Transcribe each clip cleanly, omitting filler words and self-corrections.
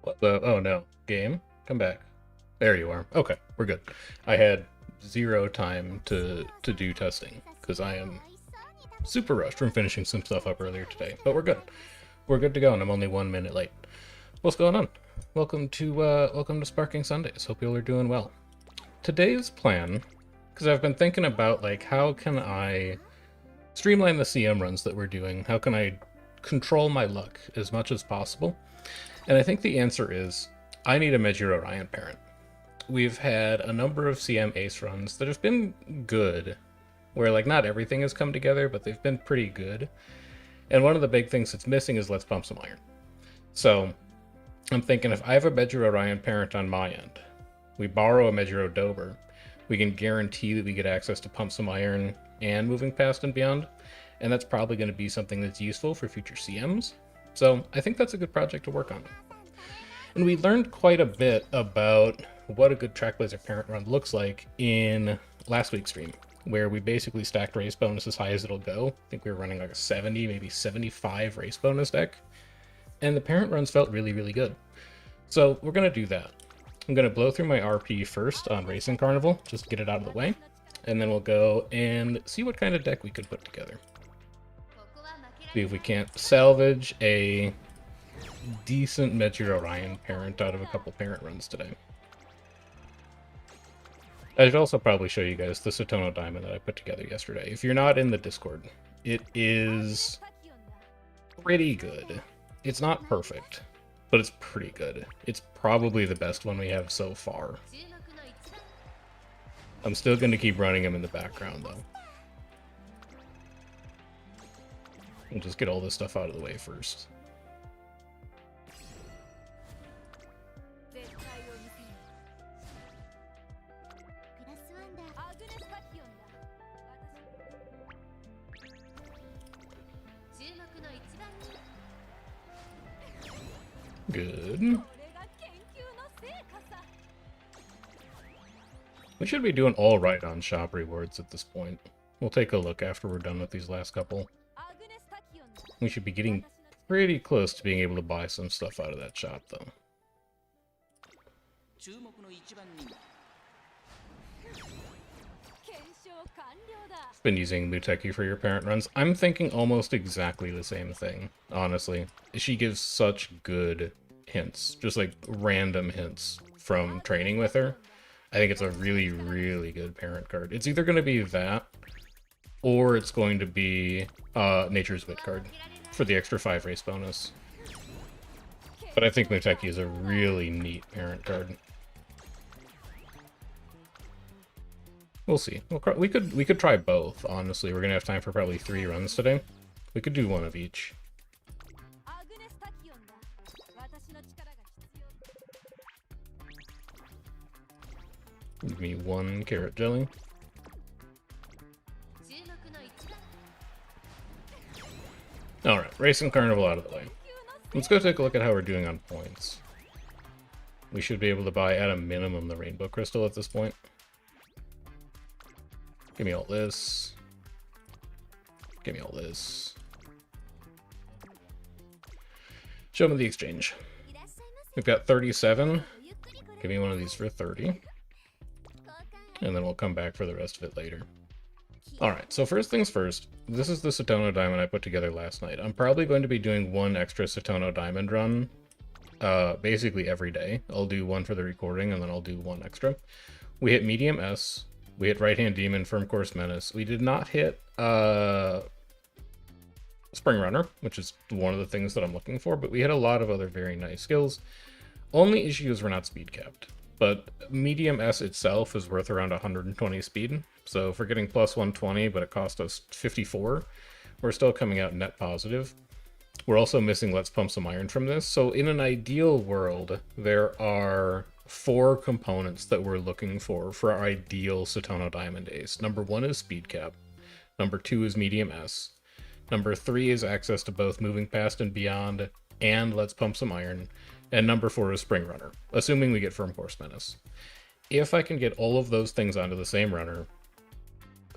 What the? Oh no. Game? Come back. There you are. Okay, we're good. I had zero time to do testing because I am super rushed from finishing some stuff up earlier today. But we're good. We're good to go, and I'm only 1 minute late. What's going on? Welcome to Sparking Sundays. Hope you all are doing well. Today's plan, because I've been thinking about like how can I streamline the CM runs that we're doing? How can I control my luck as much as possible? And I think the answer is I need a Mejiro Ryan parent. We've had a number of CM Ace runs that have been good, where like not everything has come together, but they've been pretty good. And one of the big things that's missing is let's pump some iron. So I'm thinking if I have a Mejiro Ryan parent on my end, we borrow a Mejiro Dober, we can guarantee that we get access to pump some iron and moving past and beyond. And that's probably going to be something that's useful for future CMs. So I think that's a good project to work on. And we learned quite a bit about what a good Trackblazer parent run looks like in last week's stream, where we basically stacked race bonus as high as it'll go. I think we were running like a 70, maybe 75 race bonus deck. And the parent runs felt really, really good. So we're going to do that. I'm going to blow through my RP first on Racing Carnival, just to get it out of the way. And then we'll go and see what kind of deck we could put together. See if we can't salvage a decent Mejiro Ryan parent out of a couple parent runs today. I should also probably show you guys the Satono Diamond that I put together yesterday. If you're not in the Discord, it is pretty good. It's not perfect, but it's pretty good. It's probably the best one we have so far. I'm still going to keep running him in the background, though. We'll just get all this stuff out of the way first. Good. We should be doing all right on shop rewards at this point. We'll take a look after we're done with these last couple. We should be getting pretty close to being able to buy some stuff out of that shop, though. Been using Muteki for your parent runs. I'm thinking almost exactly the same thing, honestly. She gives such good hints, just like random hints from training with her. I think it's a really, really good parent card. It's either going to be that, or it's going to be Nature's Wit card for the extra 5 race bonus. But I think Muteki is a really neat parent card. We'll see. We could try both, honestly. We're going to have time for probably 3 runs today. We could do one of each. Give me 1 carrot jelly. Alright, Racing Carnival out of the way. Let's go take a look at how we're doing on points. We should be able to buy, at a minimum, the Rainbow Crystal at this point. Give me all this. Give me all this. Show me the exchange. We've got 37. Give me one of these for 30. And then we'll come back for the rest of it later. Alright, so first things first, this is the Satono Diamond I put together last night. I'm probably going to be doing 1 extra Satono Diamond run basically every day. I'll do 1 for the recording, and then I'll do 1 extra. We hit Medium S. We hit Right Hand Demon, Firm Course Menace. We did not hit Spring Runner, which is one of the things that I'm looking for, but we hit a lot of other very nice skills. Only issue is we're not speed capped. But Medium S itself is worth around 120 speed. So if we're getting plus 120, but it cost us 54, we're still coming out net positive. We're also missing Let's Pump Some Iron from this. So in an ideal world, there are 4 components that we're looking for our ideal Satono Diamond Ace. Number 1 is speed cap. Number 2 is Medium S. Number 3 is access to both Moving Past and Beyond and Let's Pump Some Iron. And number 4 is Spring Runner, assuming we get Firm Course Menace. If I can get all of those things onto the same runner,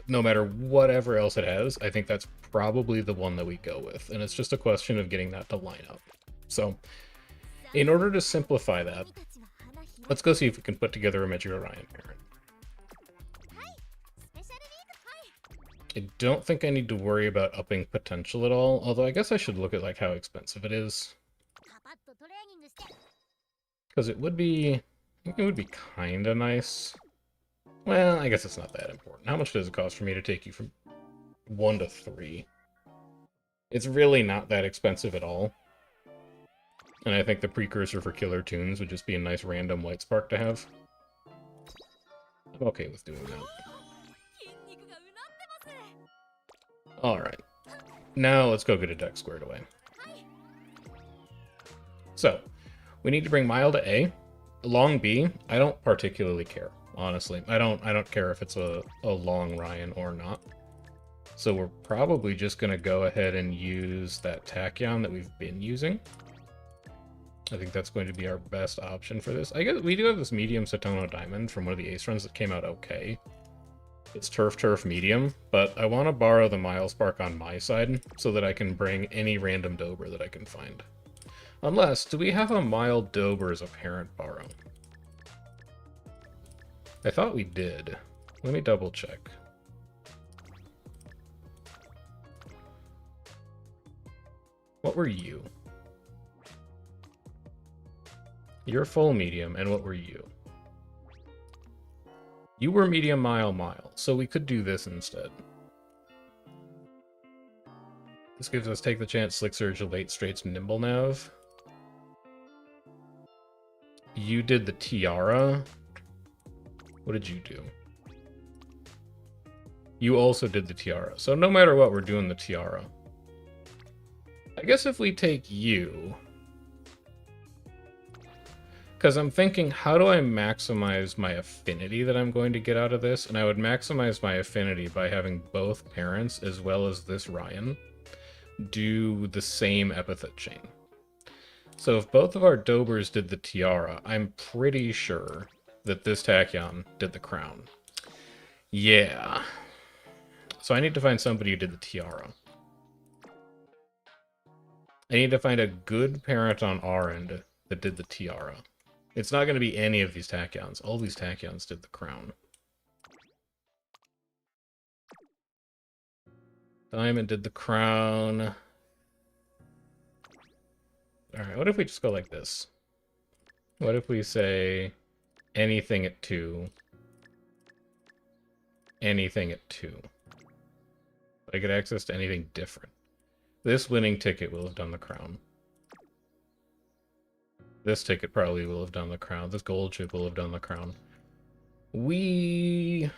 no matter whatever else it has, I think that's probably the one that we go with. And it's just a question of getting that to line up. So In order to simplify that, let's go see if we can put together a Mejiro Ryan parent. I don't think I need to worry about upping potential at all, although I guess I should look at like how expensive it is. Because it would be kind of nice. Well, I guess it's not that important. How much does it cost for me to take you from 1 to 3? It's really not that expensive at all. And I think the precursor for Killer Tunes would just be a nice random white spark to have. I'm okay with doing that. Alright. Now let's go get a deck squared away. So, we need to bring Mile to A. Long B, I don't particularly care, honestly. I don't care if it's a long Ryan or not. So we're probably just going to go ahead and use that Tachyon that we've been using. I think that's going to be our best option for this. I guess we do have this medium Satono Diamond from one of the Ace runs that came out okay. It's Turf medium, but I want to borrow the Mile Spark on my side so that I can bring any random Dober that I can find. Unless, do we have a Mile Dober as a parent borrow? I thought we did. Let me double check. What were you? You're full medium, and what were you? You were medium Mile, so we could do this instead. This gives us Take the Chance, Slick Surge, Late Straits, Nimble Nav. You did the Tiara. What did you do? You also did the Tiara. So no matter what, we're doing the Tiara. I guess if we take you... Because I'm thinking, how do I maximize my affinity that I'm going to get out of this? And I would maximize my affinity by having both parents, as well as this Ryan, do the same epithet chain. So if both of our Dobers did the Tiara, I'm pretty sure that this Tachyon did the crown. Yeah. So I need to find somebody who did the Tiara. I need to find a good parent on our end that did the Tiara. It's not going to be any of these Tachyons. All these Tachyons did the crown. Diamond did the crown. Alright, what if we just go like this? What if we say anything at 2? Anything at 2. I get access to anything different. This winning ticket will have done the crown. This ticket probably will have done the crown. This gold chip will have done the crown. We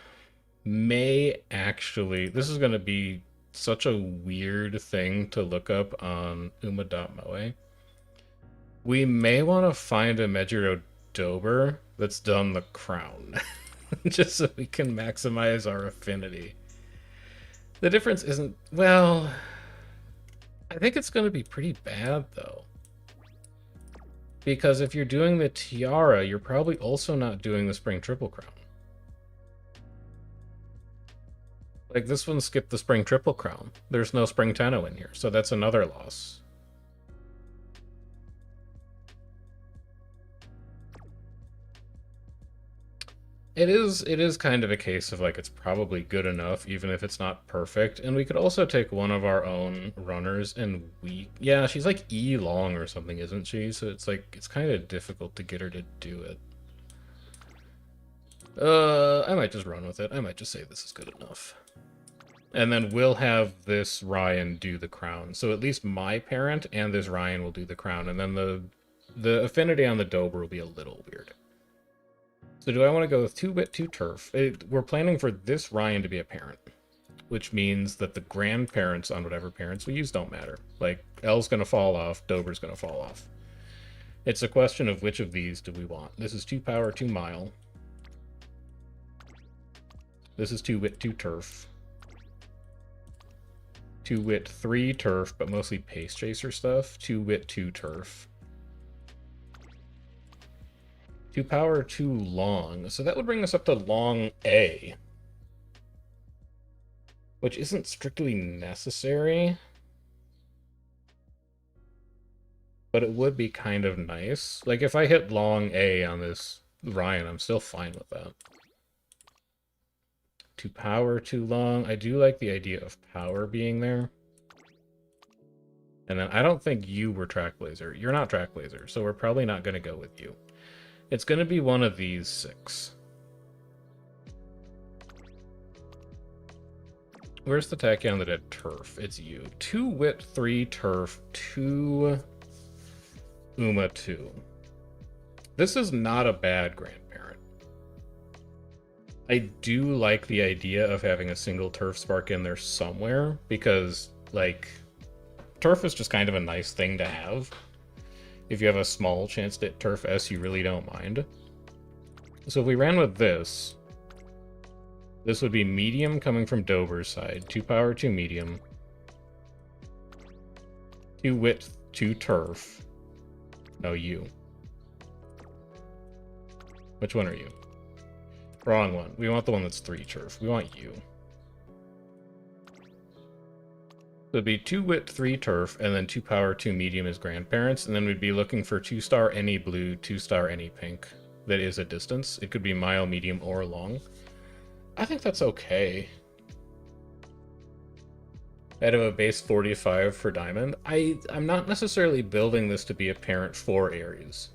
may actually... This is going to be such a weird thing to look up on uma.moe. We may want to find a Mejiro Dober that's done the crown. Just so we can maximize our affinity. The difference isn't... Well... I think it's going to be pretty bad, though. Because if you're doing the Tiara, you're probably also not doing the Spring Triple Crown. Like, this one skipped the Spring Triple Crown. There's no Spring Tenno in here, so that's another loss. It is kind of a case of, like, it's probably good enough, even if it's not perfect. And we could also take one of our own runners and yeah, she's like E long or something, isn't she? So it's like, it's kind of difficult to get her to do it. I might just run with it. I might just say this is good enough. And then we'll have this Ryan do the crown. So at least my parent and this Ryan will do the crown. And then the affinity on the Dober will be a little weird. So do I want to go with 2-bit, 2 turf? We're planning for this Ryan to be a parent, which means that the grandparents on whatever parents we use don't matter. Like, L's going to fall off, Dober's going to fall off. It's a question of which of these do we want. This is 2 power, 2 mile. This is 2-wit, 2 turf. 2-wit, 3 turf, but mostly pace chaser stuff. 2-wit, 2 turf. 2 power, 2 long. So that would bring us up to long A. Which isn't strictly necessary. but it would be kind of nice. Like, if I hit long A on this Ryan, I'm still fine with that. To power too long. I do like the idea of power being there. And then I don't think you were Trackblazer. You're not Trackblazer, so we're probably not going to go with you. It's going to be one of these 6. Where's the Tachyon that had Turf? It's you. 2 Wit, 3 Turf, 2 Uma 2. This is not a bad grandparent. I do like the idea of having a single Turf Spark in there somewhere, because, like, Turf is just kind of a nice thing to have. If you have a small chance to hit Turf S, you really don't mind. So if we ran with this, this would be medium coming from Dober's side. 2 power, 2 medium. 2 wit, 2 turf. No, you. Which one are you? Wrong one. We want the one that's 3 turf. We want you. So it'd be 2 wit, 3 turf, and then 2 power, 2 medium as grandparents, and then we'd be looking for 2-star any blue, 2-star any pink. That is a distance. It could be mile, medium, or long. I think that's okay. Out of a base 45 for diamond, I'm not necessarily building this to be a parent for Ares.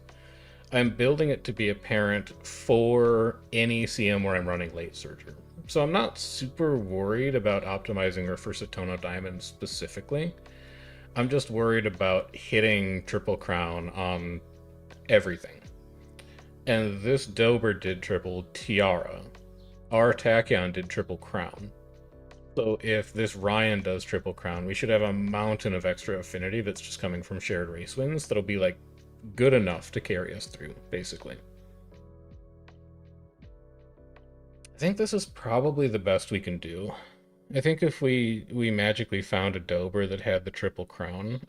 I'm building it to be a parent for any CM where I'm running late surger. So I'm not super worried about optimizing her for Satono Diamond specifically. I'm just worried about hitting Triple Crown on everything. And this Dober did triple Tiara. Our Tachyon did triple Crown. So if this Ryan does triple Crown, we should have a mountain of extra affinity that's just coming from shared race wins that'll be, like, good enough to carry us through, basically. I think this is probably the best we can do. I think if we magically found a Dober that had the triple crown,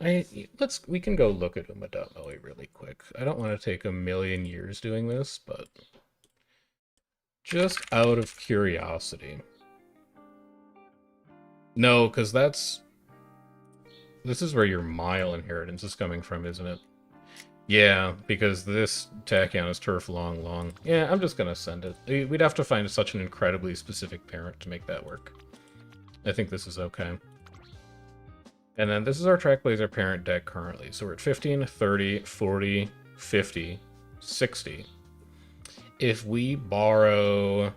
we can go look at Umamusume really quick. I don't want to take a million years doing this, but just out of curiosity. No, because this is where your mile inheritance is coming from, isn't it? Yeah, because this Tachyon is turf long, long. Yeah, I'm just gonna send it. We'd have to find such an incredibly specific parent to make that work. I think this is okay. And then this is our Trackblazer parent deck currently. So we're at 15, 30, 40, 50, 60. If we borrow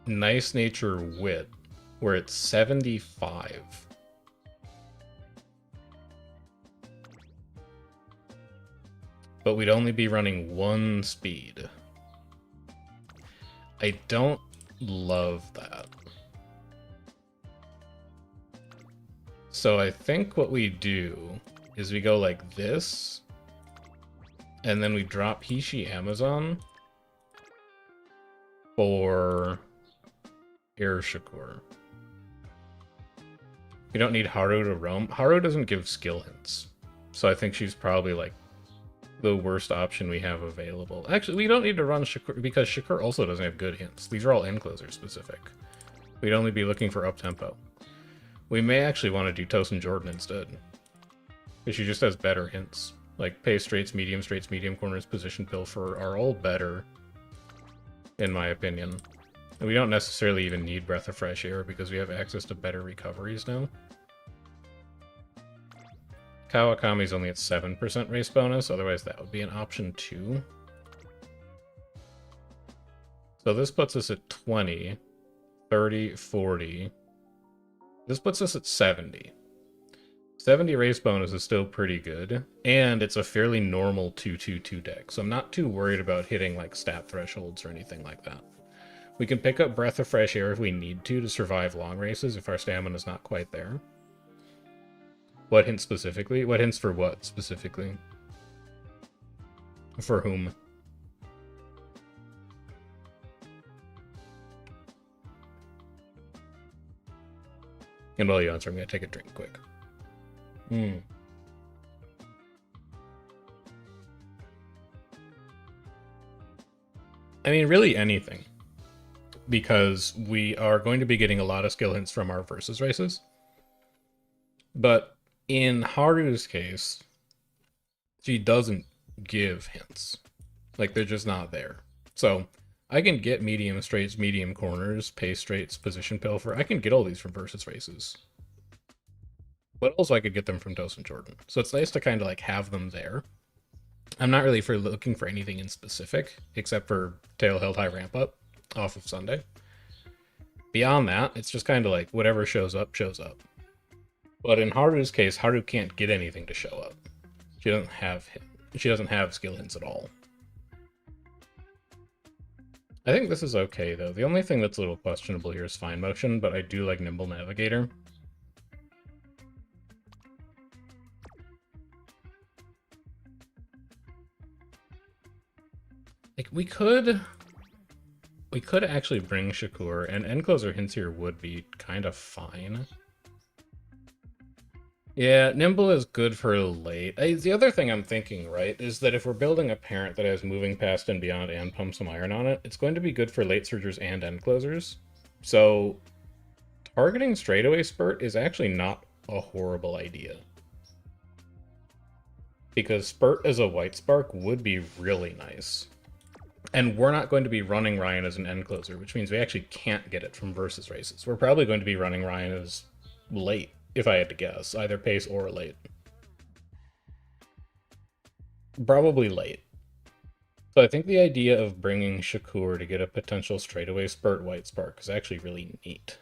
Nice Nature Wit, we're at 75. But we'd only be running 1 speed. I don't love that. So I think what we do is we go like this, and then we drop Hishi Amazon for Air Shakur. We don't need Haru to roam. Haru doesn't give skill hints, so I think she's probably like the worst option we have available. Actually, we don't need to run Shakur because Shakur also doesn't have good hints. These are all encloser specific. We'd only be looking for up-tempo. We may actually want to do Tosin Jordan instead, because she just has better hints. Like pace straights, medium corners, position pilfer are all better, in my opinion. And we don't necessarily even need Breath of Fresh Air because we have access to better recoveries now. Kawakami's only at 7% race bonus, otherwise that would be an option too. So this puts us at 20, 30, 40. This puts us at 70. 70 race bonus is still pretty good, and it's a fairly normal 2-2-2 deck, so I'm not too worried about hitting like stat thresholds or anything like that. We can pick up Breath of Fresh Air if we need to survive long races if our stamina is not quite there. What hints specifically? What hints for what specifically? For whom? And while you answer, I'm going to take a drink quick. I mean, really anything. Because we are going to be getting a lot of skill hints from our versus races. But In Haru's case, she doesn't give hints. Like, they're just not there. So, I can get medium straights, medium corners, pace straights, position pilfer. I can get all these from versus races. But also I could get them from Dose and Jordan. So it's nice to kind of like have them there. I'm not really looking for anything in specific, except for Tail Held High Ramp Up off of Sunday. Beyond that, it's just kind of like whatever shows up, shows up. But in Haru's case, Haru can't get anything to show up. She doesn't have skill hints at all. I think this is okay, though. The only thing that's a little questionable here is Fine Motion, but I do like Nimble Navigator. Like, we could actually bring Shakur, and Encloser hints here would be kind of fine. Yeah, Nimble is good for late. The other thing I'm thinking, right, is that if we're building a parent that has Moving Past and Beyond and Pump Some Iron on it, it's going to be good for late surgers and end closers. So targeting straightaway spurt is actually not a horrible idea. Because spurt as a white spark would be really nice. And we're not going to be running Ryan as an end closer, which means we actually can't get it from versus races. We're probably going to be running Ryan as late, if I had to guess, either pace or late. Probably late. So I think the idea of bringing Shakur to get a potential straightaway spurt white spark is actually really neat.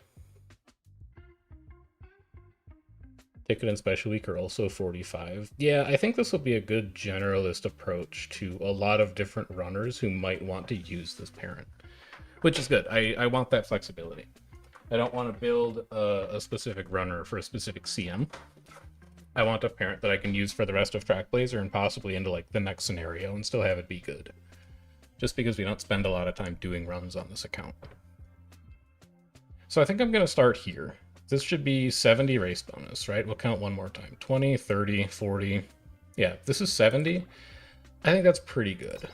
Ticket and Special Week are also 45. Yeah, I think this will be a good generalist approach to a lot of different runners who might want to use this parent, which is good. I want that flexibility. I don't want to build a specific runner for a specific CM. I want a parent that I can use for the rest of Track Blazer and possibly into like the next scenario and still have it be good. Just because we don't spend a lot of time doing runs on this account. So I think I'm going to start here. This should be 70 race bonus, right? We'll count one more time. 20, 30, 40. Yeah, this is 70. I think that's pretty good.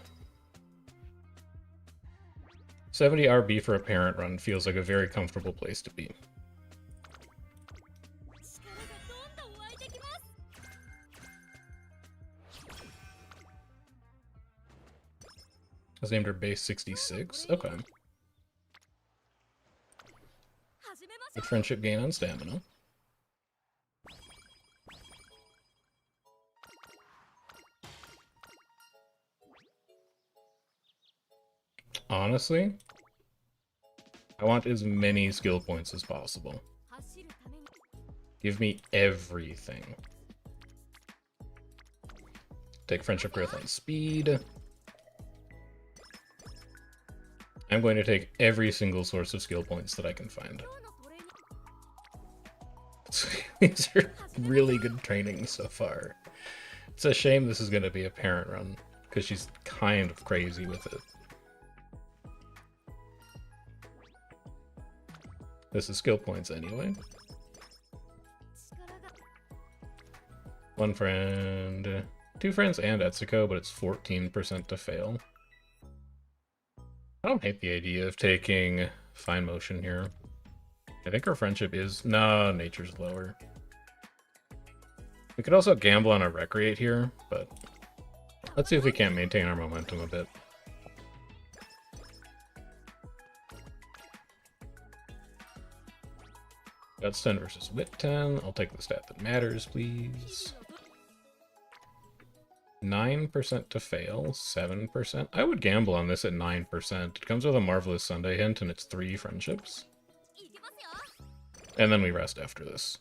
70 RB for a parent run feels like a very comfortable place to be. Let's name her base 66. Okay. Good friendship gain on stamina. Honestly, I want as many skill points as possible. Give me everything. Take friendship growth on speed. I'm going to take every single source of skill points that I can find. These are really good training so far. It's a shame this is going to be a parent run, because she's kind of crazy with it. This is skill points anyway. One friend, two friends and Etsuko, but it's 14% to fail. I don't hate the idea of taking Fine Motion here. I think our friendship is... No, nature's lower. We could also gamble on a Recreate here, but let's see if we can't maintain our momentum a bit. Guts 10 versus Wit 10. I'll take the stat that matters, please. 9% to fail, 7%. I would gamble on this at 9%. It comes with a Marvelous Sunday hint, and it's 3 friendships. And then we rest after this.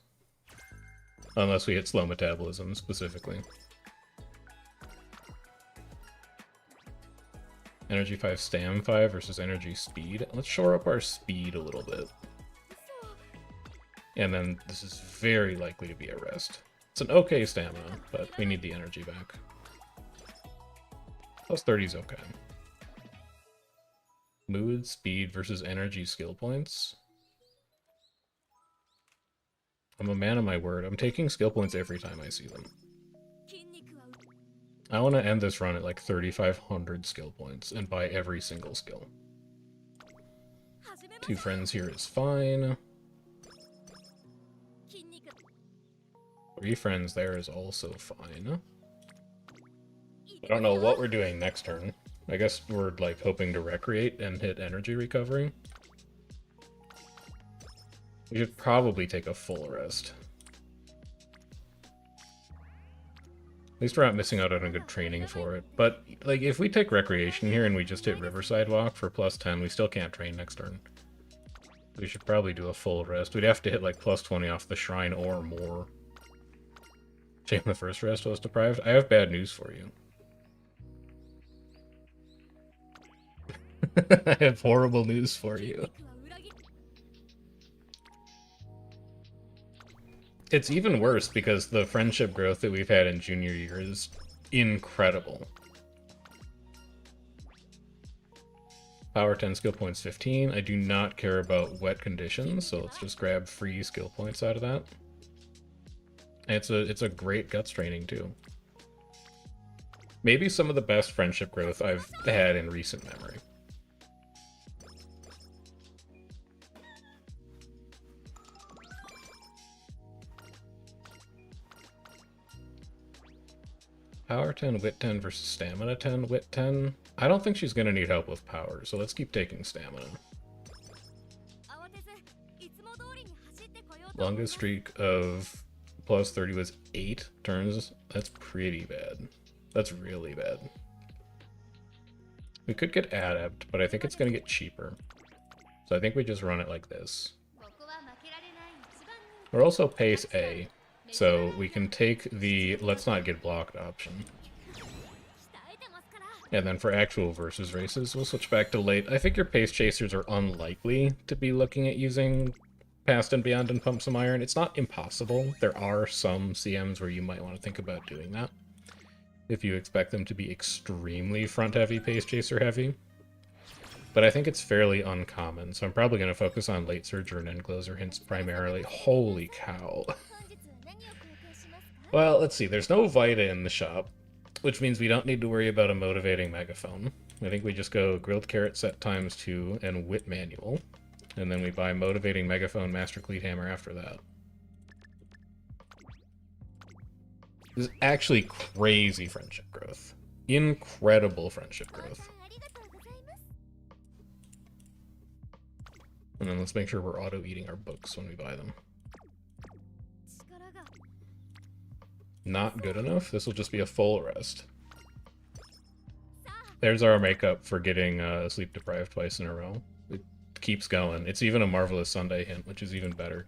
Unless we hit slow metabolism, specifically. Energy 5, Stam 5 versus Energy Speed. Let's shore up our speed a little bit. And then this is very likely to be a rest. It's an okay stamina, but we need the energy back. Plus 30 is okay. Mood, speed versus energy skill points. I'm a man of my word. I'm taking skill points every time I see them. I want to end this run at like 3,500 skill points and buy every single skill. 2 friends here is fine. 3 friends there is also fine. I don't know what we're doing next turn. I guess we're, like, hoping to recreate and hit energy recovery. We should probably take a full rest. At least we're not missing out on a good training for it. But, like, if we take recreation here and we just hit Riverside Walk for plus 10, we still can't train next turn. We should probably do a full rest. We'd have to hit, like, plus 20 off the shrine or more. Shame the first rest was deprived. I have bad news for you. I have horrible news for you. It's even worse because the friendship growth that we've had in junior year is incredible. Power 10, skill points 15. I do not care about wet conditions, so let's just grab free skill points out of that. And it's a great guts training too. Maybe some of the best friendship growth I've had in recent memory. Power 10, Wit 10 versus Stamina 10, Wit 10. I don't think she's going to need help with power, so let's keep taking Stamina. Longest streak of plus 30 was 8 turns. That's pretty bad. That's really bad. We could get Adept, but I think it's going to get cheaper. So I think we just run it like this. We're also pace A. So we can take the let's not get blocked option. And then for actual versus races, we'll switch back to late. I think your pace chasers are unlikely to be looking at using Past and Beyond and Pump Some Iron. It's not impossible. There are some CMs where you might want to think about doing that, if you expect them to be extremely front-heavy, pace chaser heavy. But I think it's fairly uncommon, so I'm probably going to focus on late surger and end closer hints primarily. Holy cow. Well, let's see. There's no Vita in the shop, which means we don't need to worry about a motivating megaphone. I think we just go grilled carrot set ×2 and wit manual, and then we buy motivating megaphone master cleat hammer after that. This is actually crazy friendship growth. Incredible friendship growth. And then let's make sure we're auto-eating our books when we buy them. Not good enough. This will just be a full rest. There's our makeup for getting sleep deprived twice in a row. It keeps going. It's even a Marvelous Sunday hint, which is even better.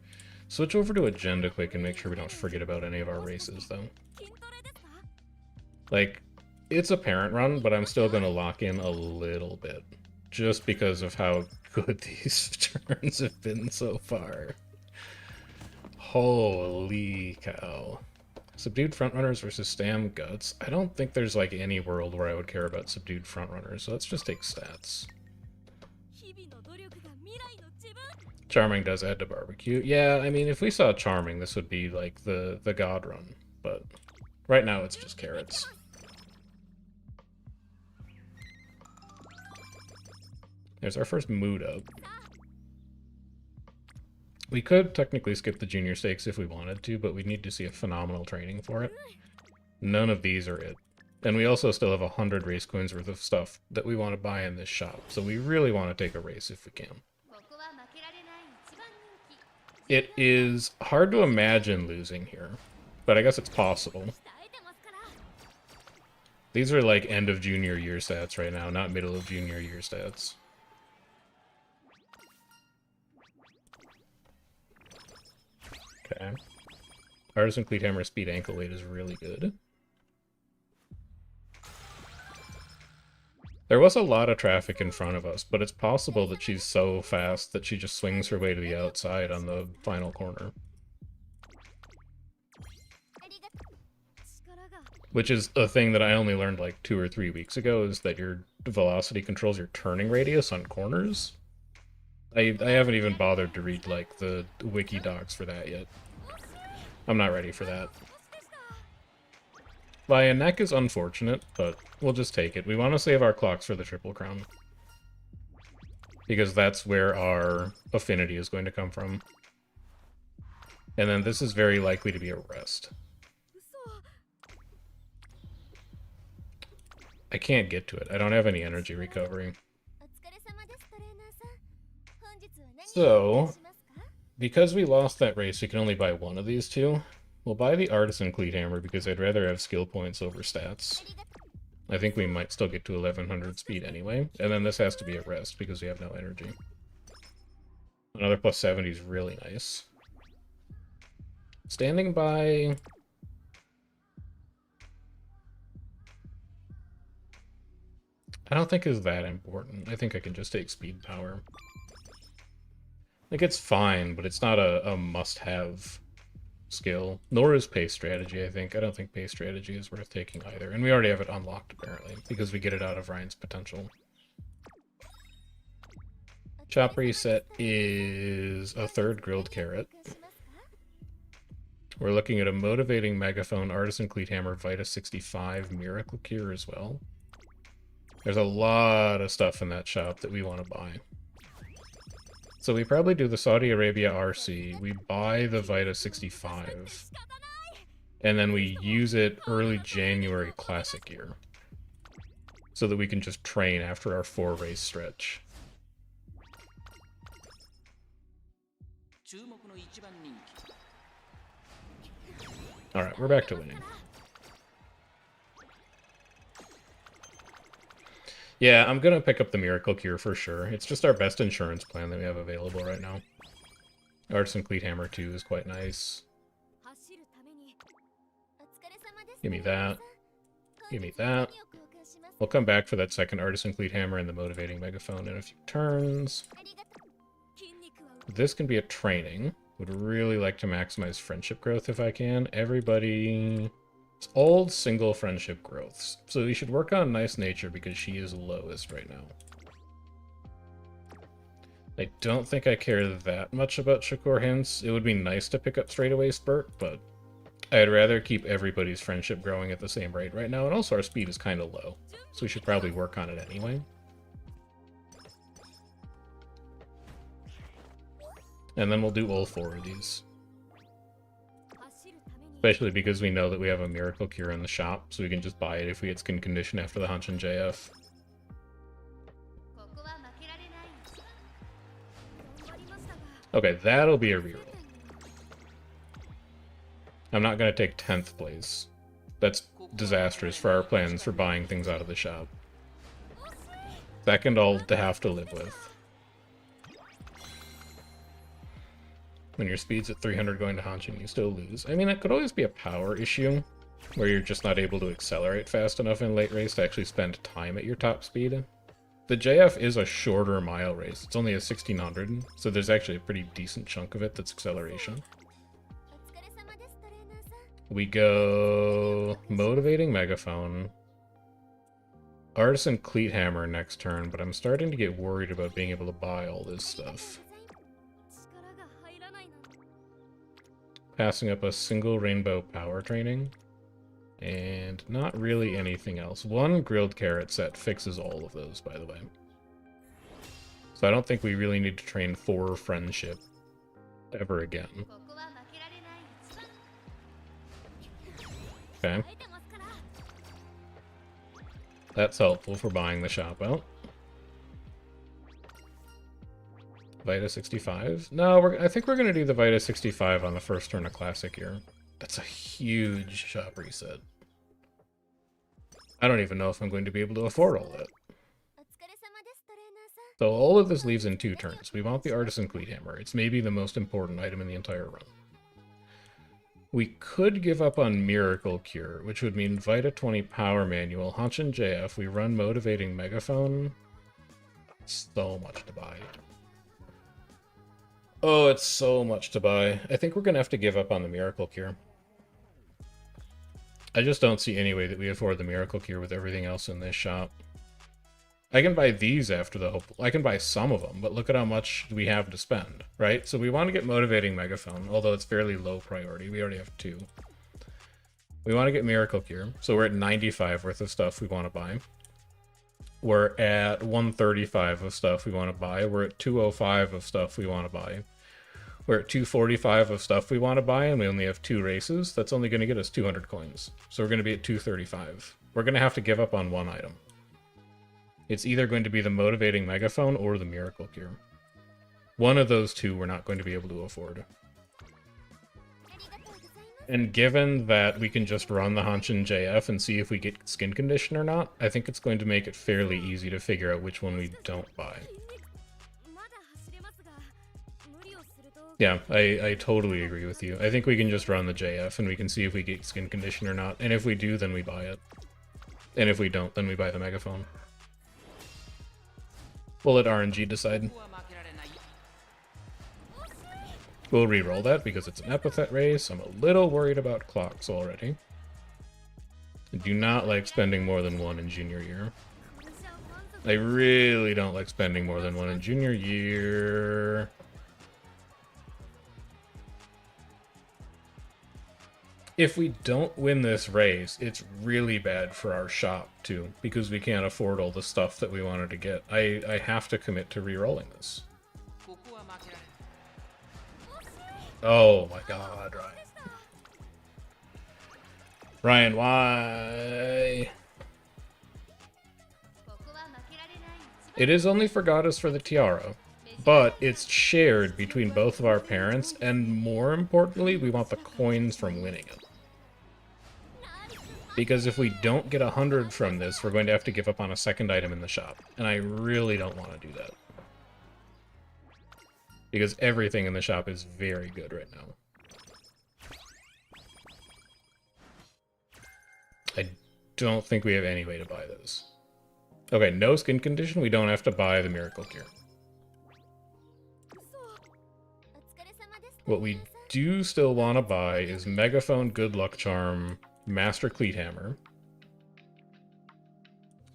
Switch over to Agenda quick and make sure we don't forget about any of our races, though. Like, it's a parent run, but I'm still going to lock in a little bit. Just because of how good these turns have been so far. Holy cow. Subdued frontrunners versus Stam Guts. I don't think there's like any world where I would care about subdued frontrunners, so let's just take stats. Charming does add to barbecue. Yeah, I mean, if we saw Charming, this would be like the god run, but right now it's just carrots. There's our first mood up. We could technically skip the junior stakes if we wanted to, but we need to see a phenomenal training for it. None of these are it. And we also still have 100 race coins worth of stuff that we want to buy in this shop, so we really want to take a race if we can. It is hard to imagine losing here, but I guess it's possible. These are like end of junior year stats right now, not middle of junior year stats. Okay. Artisan Cleat Hammer Speed Ankle Weight is really good. There was a lot of traffic in front of us, but it's possible that she's so fast that she just swings her way to the outside on the final corner. Which is a thing that I only learned like 2 or 3 weeks ago, is that your velocity controls your turning radius on corners. I haven't even bothered to read like the wiki docs for that yet. I'm not ready for that. Via neck is unfortunate, but we'll just take it. We want to save our clocks for the Triple Crown, because that's where our affinity is going to come from. And then this is very likely to be a rest. I can't get to it. I don't have any energy recovery. So, because we lost that race, we can only buy one of these two. We'll buy the Artisan Cleat Hammer because I'd rather have skill points over stats. I think we might still get to 1100 speed anyway. And then this has to be a rest because we have no energy. Another plus 70 is really nice. Standing by... I don't think is that important. I think I can just take speed power. Like, it's fine, but it's not a must-have skill. Nor is pace strategy, I think. I don't think pace strategy is worth taking either. And we already have it unlocked, apparently, because we get it out of Ryan's potential. Chop reset is a third grilled carrot. We're looking at a motivating megaphone, Artisan Cleat Hammer, Vita 65, Miracle Cure as well. There's a lot of stuff in that shop that we want to buy. So we probably do the Saudi Arabia RC, we buy the Vita 65, and then we use it early January Classic year. So that we can just train after our 4-race stretch. Alright, we're back to winning. Yeah, I'm gonna pick up the Miracle Cure for sure. It's just our best insurance plan that we have available right now. Artisan Cleat Hammer 2 is quite nice. Give me that. Give me that. We'll come back for that second Artisan Cleat Hammer and the Motivating Megaphone in a few turns. This can be a training. Would really like to maximize friendship growth if I can. Everybody... It's old single friendship growths. So we should work on Nice Nature because she is lowest right now. I don't think I care that much about Shakur Hints. It would be nice to pick up Straightaway Spurt, but I'd rather keep everybody's friendship growing at the same rate right now. And also our speed is kind of low, so we should probably work on it anyway. And then we'll do all 4 of these. Especially because we know that we have a Miracle Cure in the shop, so we can just buy it if we get skin condition after the Hunch and JF. Okay, that'll be a reroll. I'm not going to take 10th place. That's disastrous for our plans for buying things out of the shop. Second, I'll have to live with. When your speed's at 300 going to Hanshin, you still lose. I mean, it could always be a power issue, where you're just not able to accelerate fast enough in late race to actually spend time at your top speed. The JF is a shorter mile race. It's only a 1600, so there's actually a pretty decent chunk of it that's acceleration. We go Motivating Megaphone, Artisan Cleat Hammer next turn, but I'm starting to get worried about being able to buy all this stuff. Passing up a single Rainbow Power Training, and not really anything else. One Grilled Carrot set fixes all of those, by the way. So I don't think we really need to train 4 Friendship ever again. Okay. That's helpful for buying the shop out. Vita 65? No, I think we're going to do the Vita 65 on the first turn of Classic here. That's a huge shop reset. I don't even know if I'm going to be able to afford all that. So all of this leaves in 2 turns. We want the Artisan Cleat Hammer. It's maybe the most important item in the entire run. We could give up on Miracle Cure, which would mean Vita 20 Power Manual, Hanshin JF, we run Motivating Megaphone. So much to buy. Oh, it's so much to buy. I think we're going to have to give up on the Miracle Cure. I just don't see any way that we afford the Miracle Cure with everything else in this shop. I can buy these after the hope. I can buy some of them, but look at how much we have to spend, right? So we want to get Motivating Megaphone, although it's fairly low priority. We already have 2. We want to get Miracle Cure, so we're at 95 worth of stuff we want to buy. We're at 135 of stuff we want to buy. We're at 205 of stuff we want to buy. We're at 245 of stuff we want to buy, and we only have 2 races. That's only going to get us 200 coins. So we're going to be at 235. We're going to have to give up on one item. It's either going to be the Motivating Megaphone or the Miracle Cure. One of those two we're not going to be able to afford. And given that we can just run the Hanshin JF and see if we get skin condition or not, I think it's going to make it fairly easy to figure out which one we don't buy. Yeah, I totally agree with you. I think we can just run the JF and we can see if we get skin condition or not. And if we do, then we buy it. And if we don't, then we buy the Megaphone. We'll let RNG decide. We'll re-roll that because it's an epithet race. I'm a little worried about clocks already. I do not like spending more than 1 in junior year. I really don't like spending more than 1 in junior year. If we don't win this race, it's really bad for our shop, too, because we can't afford all the stuff that we wanted to get. I have to commit to re-rolling this. Oh my god, Ryan. Ryan, why? It is only for Goddess for the tiara, but it's shared between both of our parents, and more importantly, we want the coins from winning it. Because if we don't get 100 from this, we're going to have to give up on a second item in the shop, and I really don't want to do that. Because everything in the shop is very good right now. I don't think we have any way to buy those. Okay, no skin condition, we don't have to buy the Miracle Cure. What we do still want to buy is Megaphone, Good Luck Charm, Master Cleat Hammer.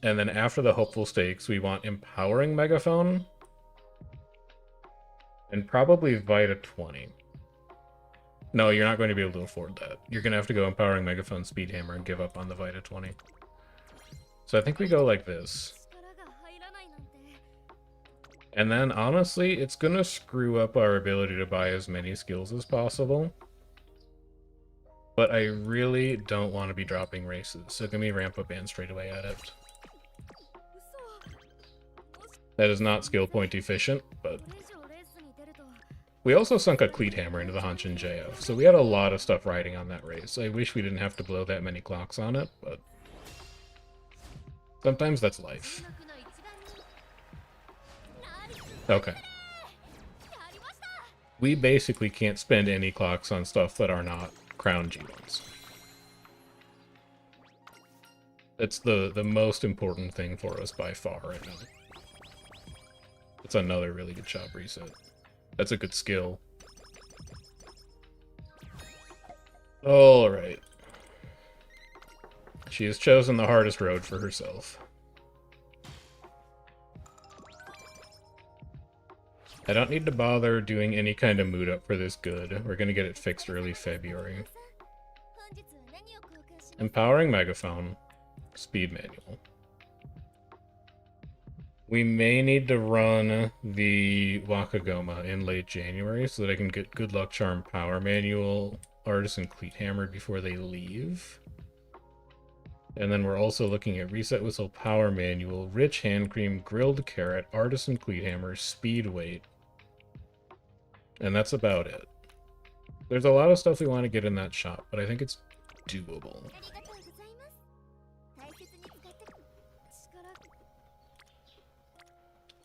And then after the Hopeful Stakes, we want Empowering Megaphone. And probably Vita 20. No, you're not going to be able to afford that. You're going to have to go Empowering Megaphone, Speed Hammer, and give up on the Vita 20. So I think we go like this. And then, honestly, it's going to screw up our ability to buy as many skills as possible. But I really don't want to be dropping races, so give me Ramp Up and straight away Adept. That is not skill point efficient, but... We also sunk a Cleat Hammer into the Hanshin JF, so we had a lot of stuff riding on that race. I wish we didn't have to blow that many clocks on it, but... sometimes that's life. Okay. We basically can't spend any clocks on stuff that are not Crown G1s. That's the most important thing for us by far right now. It's another really good shop reset. That's a good skill. Alright. She has chosen the hardest road for herself. I don't need to bother doing any kind of mood up for this good. We're gonna get it fixed early February. Empowering Megaphone. Speed Manual. We may need to run the Wakagoma in late January so that I can get Good Luck Charm Power Manual, Artisan Cleat Hammer before they leave. And then we're also looking at Reset Whistle Power Manual, Rich Hand Cream, Grilled Carrot, Artisan Cleat Hammer, Speed Weight. And that's about it. There's a lot of stuff we want to get in that shop, but I think it's doable.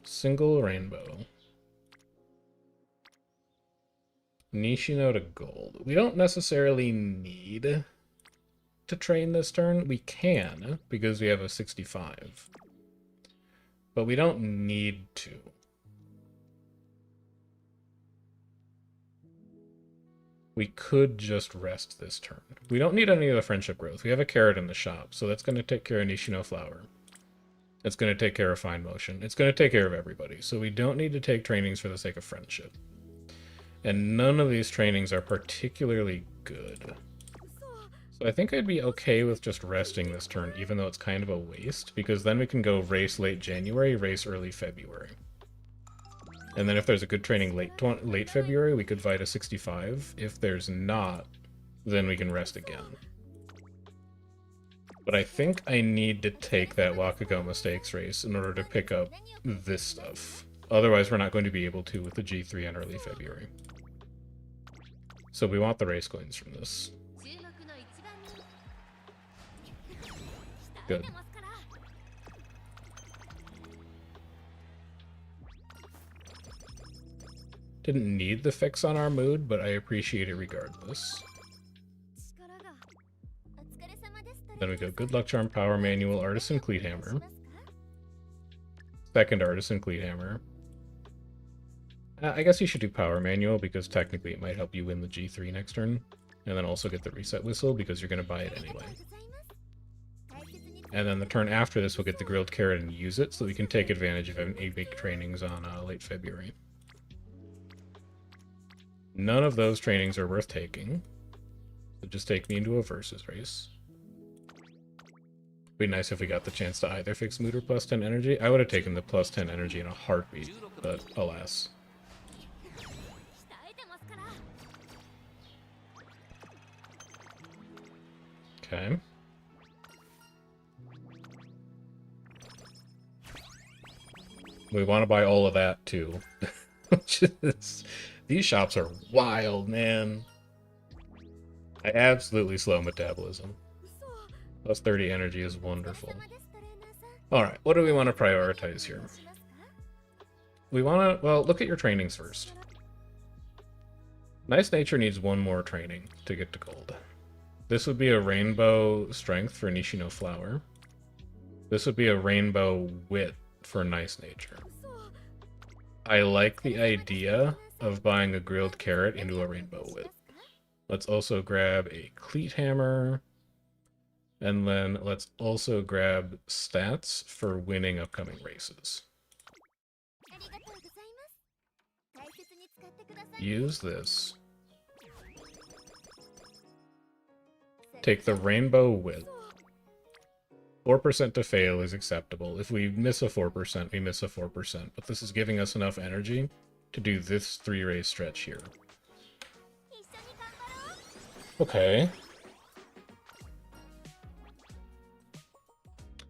Single Rainbow. Nishino to gold. We don't necessarily need to train this turn. We can, because we have a 65. But we don't need to. We could just rest this turn. We don't need any of the friendship growth. We have a carrot in the shop, so that's going to take care of Nishino Flower. It's going to take care of Fine Motion. It's going to take care of everybody. So we don't need to take trainings for the sake of friendship. And none of these trainings are particularly good. So I think I'd be okay with just resting this turn, even though it's kind of a waste, because then we can go race late January, race early February. And then if there's a good training late February, we could fight a 65. If there's not, then we can rest again. But I think I need to take that Wakagama Stakes race in order to pick up this stuff. Otherwise, we're not going to be able to with the G3 in early February. So we want the race coins from this. Good. Didn't need the fix on our mood, but I appreciate it regardless. Then we go Good Luck Charm, Power Manual, Artisan Cleat Hammer. Second Artisan Cleat Hammer. I guess you should do Power Manual because technically it might help you win the G3 next turn. And then also get the Reset Whistle because you're going to buy it anyway. And then the turn after this we'll get the Grilled Carrot and use it so we can take advantage of any big trainings on late February. None of those trainings are worth taking. So just take me into a versus race. Be nice if we got the chance to either fix mood or plus 10 energy. I would have taken the plus 10 energy in a heartbeat, but alas. Okay. We want to buy all of that too. These shops are wild, man. I absolutely slow metabolism. Plus 30 energy is wonderful. Alright, what do we want to prioritize here? We want to, well, look at your trainings first. Nice Nature needs one more training to get to gold. This would be a Rainbow Strength for Nishino Flower. This would be a Rainbow Wit for Nice Nature. I like the idea of buying a Grilled Carrot into a Rainbow Wit. Let's also grab a Cleat Hammer. And then let's also grab stats for winning upcoming races. Use this. Take the Rainbow Wit. 4% to fail is acceptable. If we miss a 4%, we miss a 4%. But this is giving us enough energy to do this 3-race stretch here. Okay.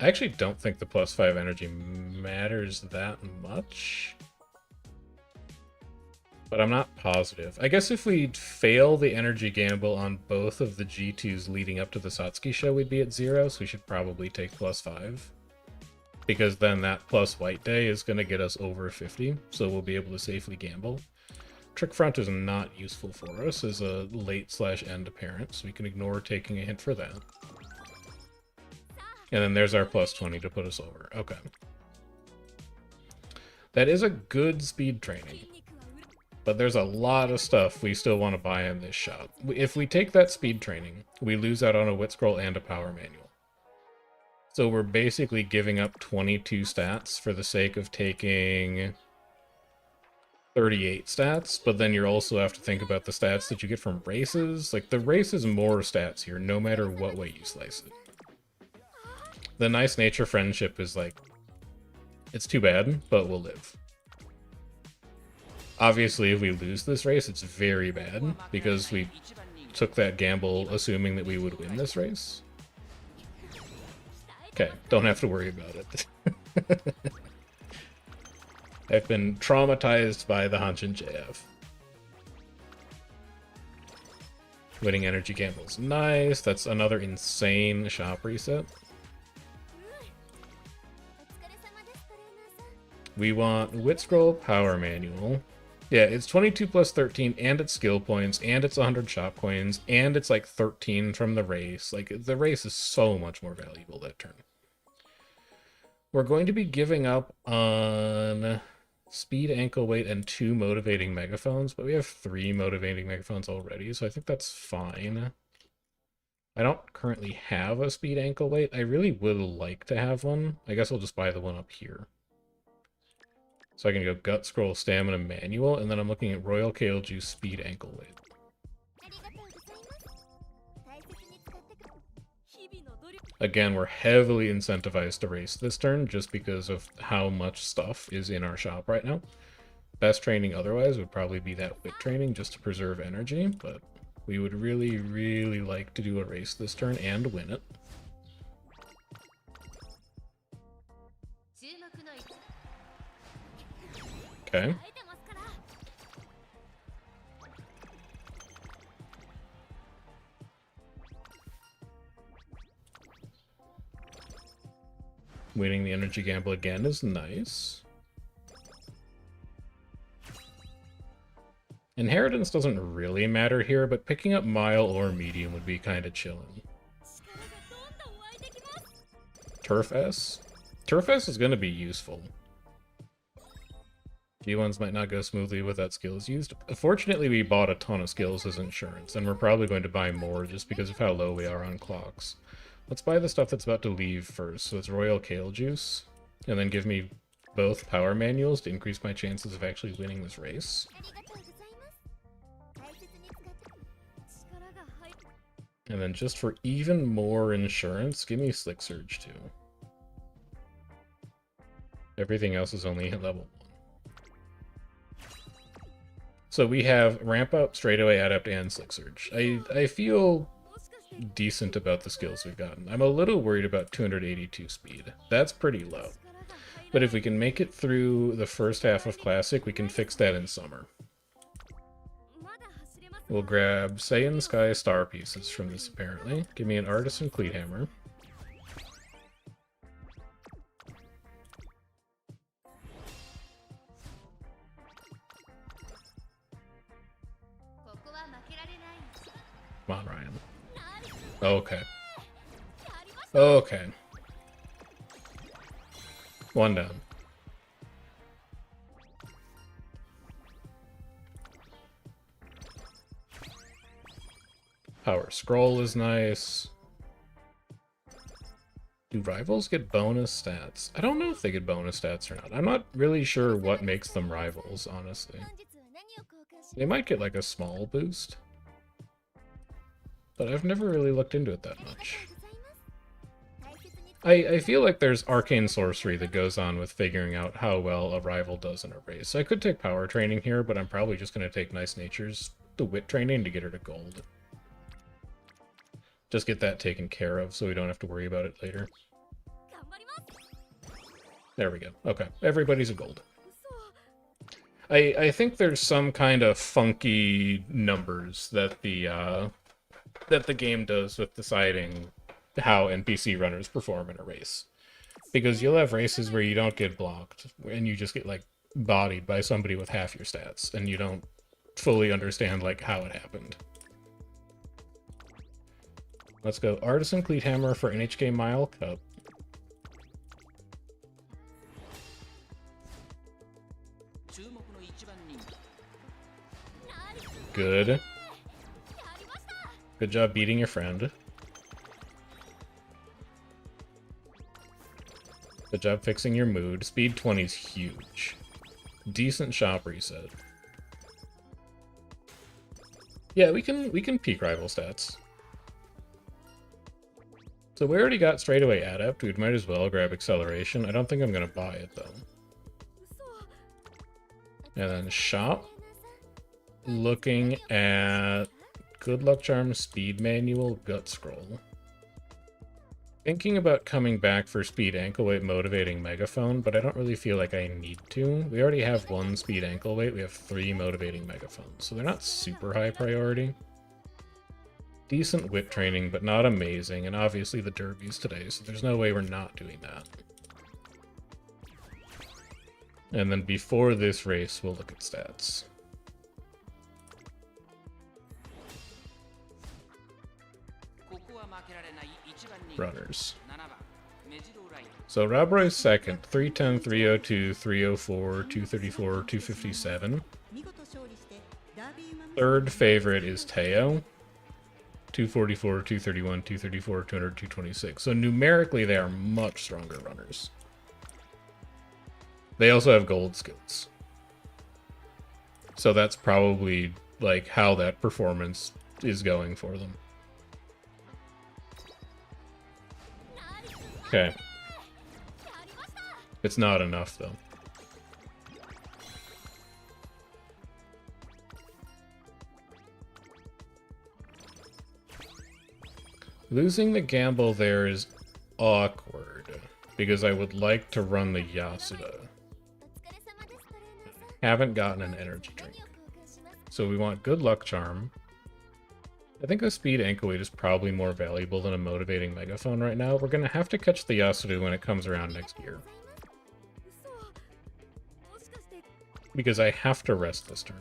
I actually don't think the plus 5 energy matters that much. But I'm not positive. I guess if we fail the energy gamble on both of the G2s leading up to the Satsuki show, we'd be at 0, so we should probably take plus 5. Because then that plus White Day is going to get us over 50, so we'll be able to safely gamble. Trick Front is not useful for us as a late/end apparent, so we can ignore taking a hint for that. And then there's our plus 20 to put us over. Okay. That is a good speed training. But there's a lot of stuff we still want to buy in this shop. If we take that speed training, we lose out on a Wit Scroll and a Power Manual. So we're basically giving up 22 stats for the sake of taking 38 stats, but then you also have to think about the stats that you get from races. Like, the race is more stats here, no matter what way you slice it. The Nice Nature friendship is like, it's too bad, but we'll live. Obviously, if we lose this race, it's very bad, because we took that gamble assuming that we would win this race. Okay, don't have to worry about it. I've been traumatized by the Hanshin JF. Winning energy gambles. Nice, that's another insane shop reset. We want Wit Scroll, Power Manual. Yeah, it's 22 plus 13, and it's skill points, and it's 100 shop coins, and it's like 13 from the race. Like, the race is so much more valuable that turn. We're going to be giving up on speed, ankle weight, and 2 motivating megaphones, but we have 3 motivating megaphones already, so I think that's fine. I don't currently have a speed ankle weight. I really would like to have one. I guess I'll just buy the one up here. So I can go Gut Scroll, Stamina, Manual, and then I'm looking at Royal Kale Juice, Speed, Ankle Weight. Again, we're heavily incentivized to race this turn just because of how much stuff is in our shop right now. Best training otherwise would probably be that wit training just to preserve energy, but we would really, really like to do a race this turn and win it. Okay. Winning the energy gamble again is nice. Inheritance doesn't really matter here, but picking up mile or medium would be kind of chilling. Turf S? Turf S is going to be useful. G1s might not go smoothly without skills used. Fortunately, we bought a ton of skills as insurance, and we're probably going to buy more just because of how low we are on clocks. Let's buy the stuff that's about to leave first. So it's Royal Kale Juice, and then give me both power manuals to increase my chances of actually winning this race. And then just for even more insurance, give me Slick Surge too. Everything else is only at level 1. So we have Ramp Up, Straightaway Adept, and Slick Surge. I feel decent about the skills we've gotten. I'm a little worried about 282 speed. That's pretty low. But if we can make it through the first half of Classic, we can fix that in Summer. We'll grab Saiyan Sky Star Pieces from this, apparently. Give me an Artisan Cleat Hammer. Come on, Ryan. Okay. Okay. One down. Power Scroll is nice. Do rivals get bonus stats? I don't know if they get bonus stats or not. I'm not really sure what makes them rivals, honestly. They might get like a small boost, but I've never really looked into it that much. I feel like there's arcane sorcery that goes on with figuring out how well a rival does in a race. I could take power training here, but I'm probably just going to take Nice Nature's the wit training to get her to gold. Just get that taken care of so we don't have to worry about it later. There we go. Okay, everybody's a gold. I think there's some kind of funky numbers that the game does with deciding how NPC runners perform in a race. Because you'll have races where you don't get blocked, and you just get, like, bodied by somebody with half your stats, and you don't fully understand, like, how it happened. Let's go Artisan Cleat Hammer for NHK Mile Cup. Good. Good job beating your friend. Good job fixing your mood. Speed 20 is huge. Decent shop reset. Yeah, we can peak rival stats. So we already got Straightaway Adept. We might as well grab Acceleration. I don't think I'm going to buy it, though. And then Shop. Looking at Good Luck Charm, Speed Manual, Gut Scroll. Thinking about coming back for Speed Ankle Weight Motivating Megaphone, but I don't really feel like I need to. We already have 1 Speed Ankle Weight. We have 3 Motivating Megaphones, so they're not super high priority. Decent wit training, but not amazing, and obviously the derbies today, so there's no way we're not doing that. And then before this race, we'll look at stats. Runners. So Rob Roy's second, 310, 302, 304, 234, 257. Third favorite is Teo. 244, 231, 234, 200, 226. So numerically, they are much stronger runners. They also have gold skills. So that's probably like how that performance is going for them. Okay. It's not enough, though. Losing the gamble there is awkward, because I would like to run the Yasuda. Haven't gotten an energy drink. So we want Good Luck Charm. I think a Speed Ankle Weight is probably more valuable than a Motivating Megaphone right now. We're going to have to catch the Yasuda when it comes around next year. Because I have to rest this turn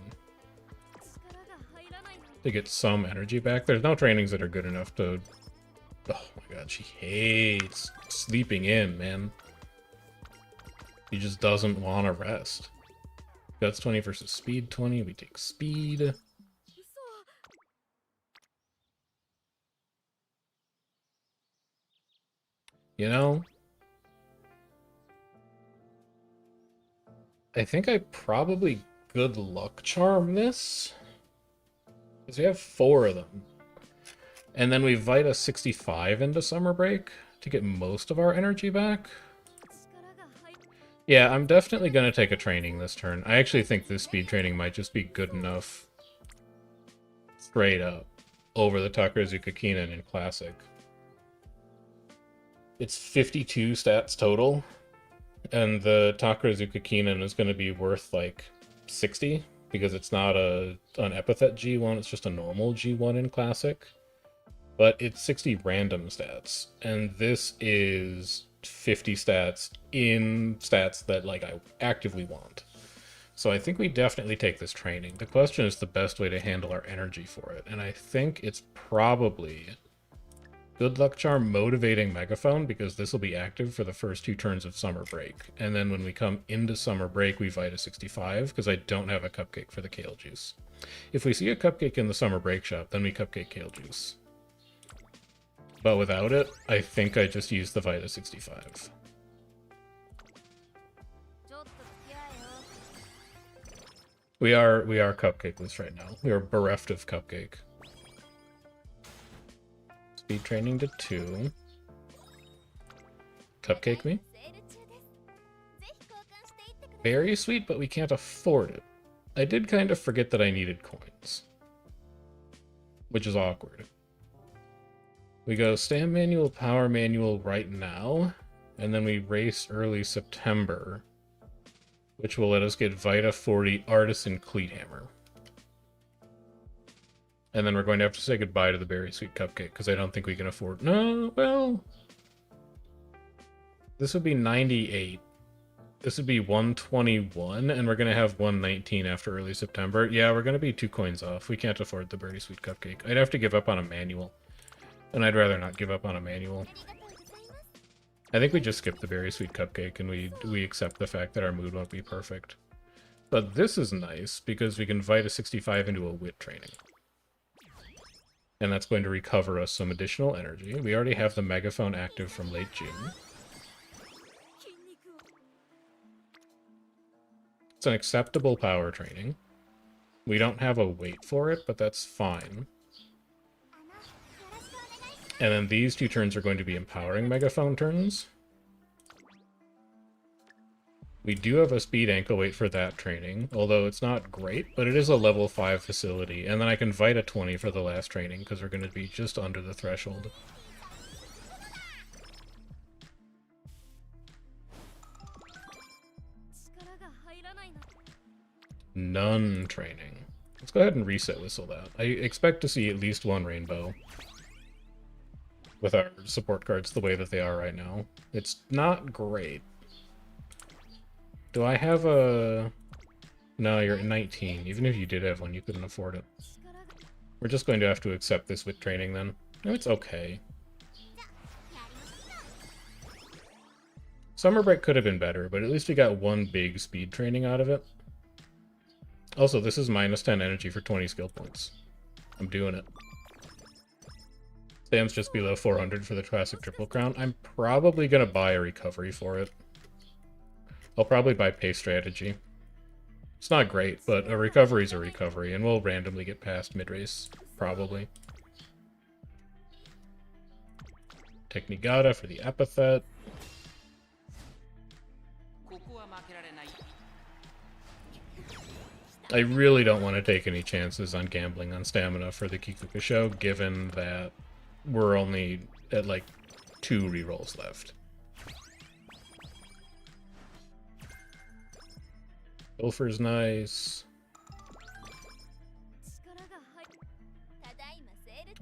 to get some energy back. There's no trainings that are good enough to... Oh my god, she hates sleeping in, man. She just doesn't want to rest. Guts 20 versus Speed 20. We take Speed. You know, I think I probably Good Luck Charm this. Because we have 4 of them. And then we Vita 65 into Summer Break to get most of our energy back. Yeah, I'm definitely going to take a training this turn. I actually think this speed training might just be good enough straight up over the Takarazuka Kinen in Classic. It's 52 stats total, and the Takarazuka Kinen is going to be worth like 60 because it's not an epithet G1, it's just a normal G1 in Classic. But it's 60 random stats, and this is 50 stats in stats that like I actively want. So I think we definitely take this training. The question is the best way to handle our energy for it, and I think it's probably Good Luck Charm Motivating Megaphone, because this will be active for the first 2 turns of Summer Break. And then when we come into Summer Break, we Vita 65, because I don't have a Cupcake for the Kale Juice. If we see a Cupcake in the Summer Break shop, then we Cupcake Kale Juice. But without it, I think I just use the Vita 65. We are cupcakeless right now. We are bereft of Cupcake. Speed training to 2. Cupcake me. Very sweet, but we can't afford it. I did kind of forget that I needed coins, which is awkward. We go Stamp Manual, Power Manual right now, and then we race early September, which will let us get Vita 40 Artisan Cleat Hammer. And then we're going to have to say goodbye to the Berry Sweet Cupcake, because I don't think we can afford... No, well... This would be 98. This would be 121, and we're going to have 119 after early September. Yeah, we're going to be 2 coins off. We can't afford the Berry Sweet Cupcake. I'd have to give up on a manual. And I'd rather not give up on a manual. I think we just skip the Berry Sweet Cupcake, and we accept the fact that our mood won't be perfect. But this is nice, because we can Vita 65 into a Wit training. And that's going to recover us some additional energy. We already have the Megaphone active from late June. It's an acceptable power training. We don't have a weight for it, but that's fine. And then these 2 turns are going to be empowering Megaphone turns. We do have a Speed Ankle Weight for that training, although it's not great, but it is a level 5 facility. And then I can Vita 20 for the last training, because we're going to be just under the threshold. None training. Let's go ahead and reset whistle that. I expect to see at least 1 rainbow with our support cards the way that they are right now. It's not great. Do I have a... No, you're at 19. Even if you did have one, you couldn't afford it. We're just going to have to accept this with training then. No, it's okay. Summer Break could have been better, but at least we got 1 big speed training out of it. Also, this is minus 10 energy for 20 skill points. I'm doing it. Stam's just below 400 for the Classic Triple Crown. I'm probably going to buy a recovery for it. I'll probably buy Pace Strategy. It's not great, but a recovery's a recovery, and we'll randomly get past mid-race, probably. Technigata for the epithet. I really don't want to take any chances on gambling on stamina for the Kikuka show, given that we're only at like 2 rerolls left. Gopher's nice.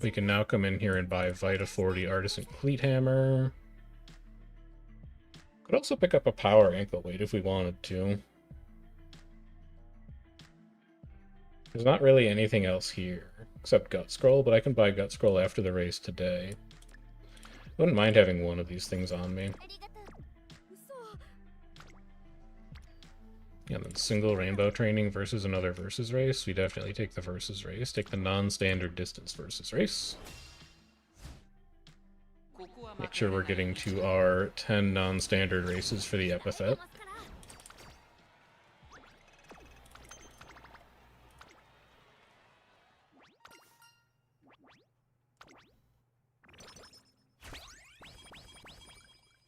We can now come in here and buy Vita 40 Artisan Cleat Hammer. Could also pick up a Power Ankle Weight if we wanted to. There's not really anything else here, except Gut Scroll, but I can buy Gut Scroll after the race today. Wouldn't mind having one of these things on me. And then single rainbow training versus another versus race. We definitely take the versus race. Take the non-standard distance versus race. Make sure we're getting to our 10 non-standard races for the epithet.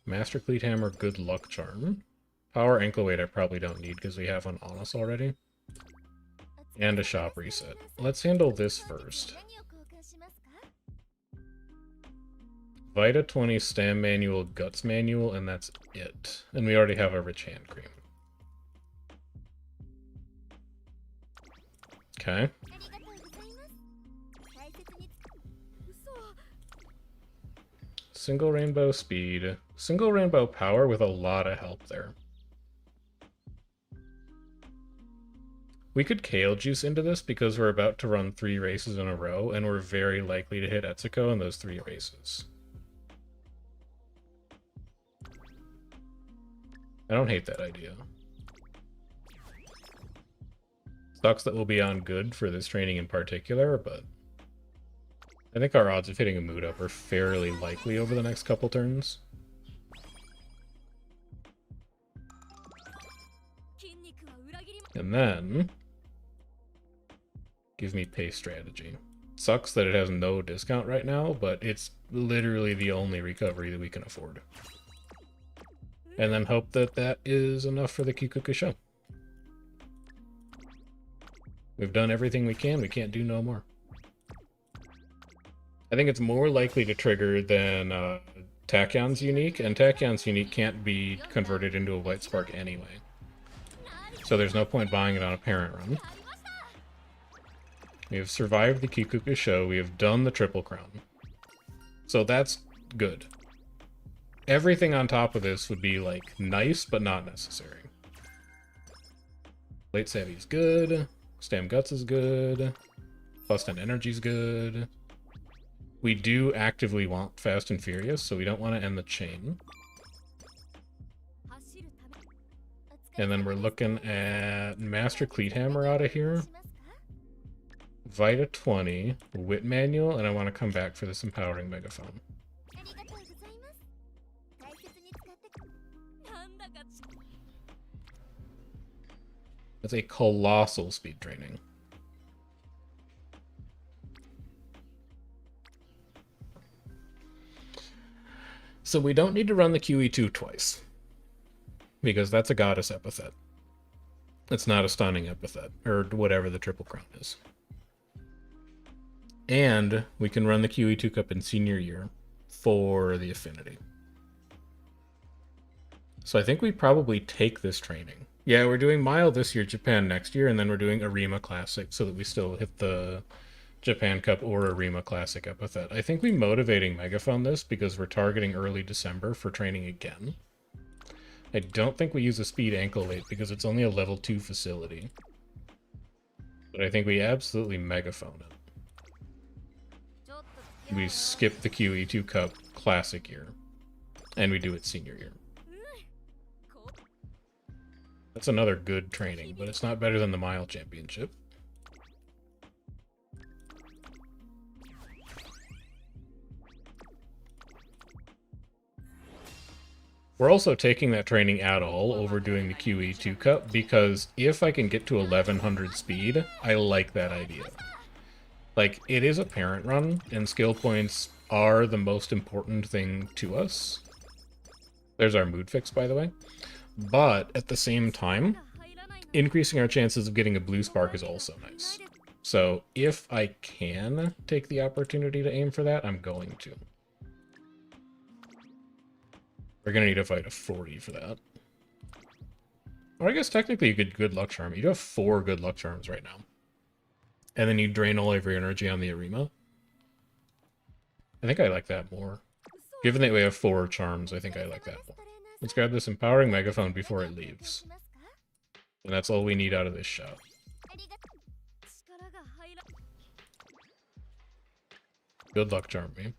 Master Cleat Hammer, Good Luck Charm. Power Ankle Weight I probably don't need because we have one on us already. And a shop reset. Let's handle this first. Vita 20 Stam Manual, Guts Manual, and that's it. And we already have a Rich Hand Cream. Okay. Single Rainbow Speed. Single Rainbow Power with a lot of help there. We could Kale Juice into this because we're about to run 3 races in a row, and we're very likely to hit Etsuko in those 3 races. I don't hate that idea. Sucks that we'll be on good for this training in particular, but I think our odds of hitting a mood up are fairly likely over the next couple turns. And then give me pace strategy. Sucks that it has no discount right now, but it's literally the only recovery that we can afford. And then hope that that is enough for the Kikuku show. We've done everything we can. We can't do no more. I think it's more likely to trigger than Tachyon's Unique, and Tachyon's Unique can't be converted into a White Spark anyway. So there's no point buying it on a parent run. We have survived the Kikuku show. We have done the Triple Crown. So that's good. Everything on top of this would be, like, nice, but not necessary. Late Savvy's good. Stam Guts is good. Plus 10 Energy's good. We do actively want Fast and Furious, so we don't want to end the chain. And then we're looking at Master Cleat Hammer out of here. Vita 20, Wit Manual, and I want to come back for this Empowering Megaphone. That's a colossal speed training. So we don't need to run the QE2 twice, because that's a goddess epithet. It's not a stunning epithet, or whatever the Triple Crown is. And we can run the QE2 Cup in senior year for the affinity. So I think we probably take this training. Yeah, we're doing Mile this year, Japan next year, and then we're doing Arima Classic so that we still hit the Japan Cup or Arima Classic epithet. I think we motivating Megaphone this because we're targeting early December for training again. I don't think we use a speed ankle weight because it's only a level 2 facility. But I think we absolutely Megaphone it. We skip the QE2 Cup Classic year. And we do it senior year. That's another good training, but it's not better than the Mile Championship. We're also taking that training at all over doing the QE2 Cup, because if I can get to 1100 speed, I like that idea. Like, it is a parent run, and skill points are the most important thing to us. There's our mood fix, by the way. But, at the same time, increasing our chances of getting a blue spark is also nice. So if I can take the opportunity to aim for that, I'm going to. We're going to need to fight a 40 for that. Or I guess technically you could good luck charm. You do have 4 good luck charms right now. And then you drain all of your energy on the Arima. I think I like that more. Given that we have 4 charms, I think I like that more. Let's grab this empowering megaphone before it leaves. And that's all we need out of this shot. Good luck charm me.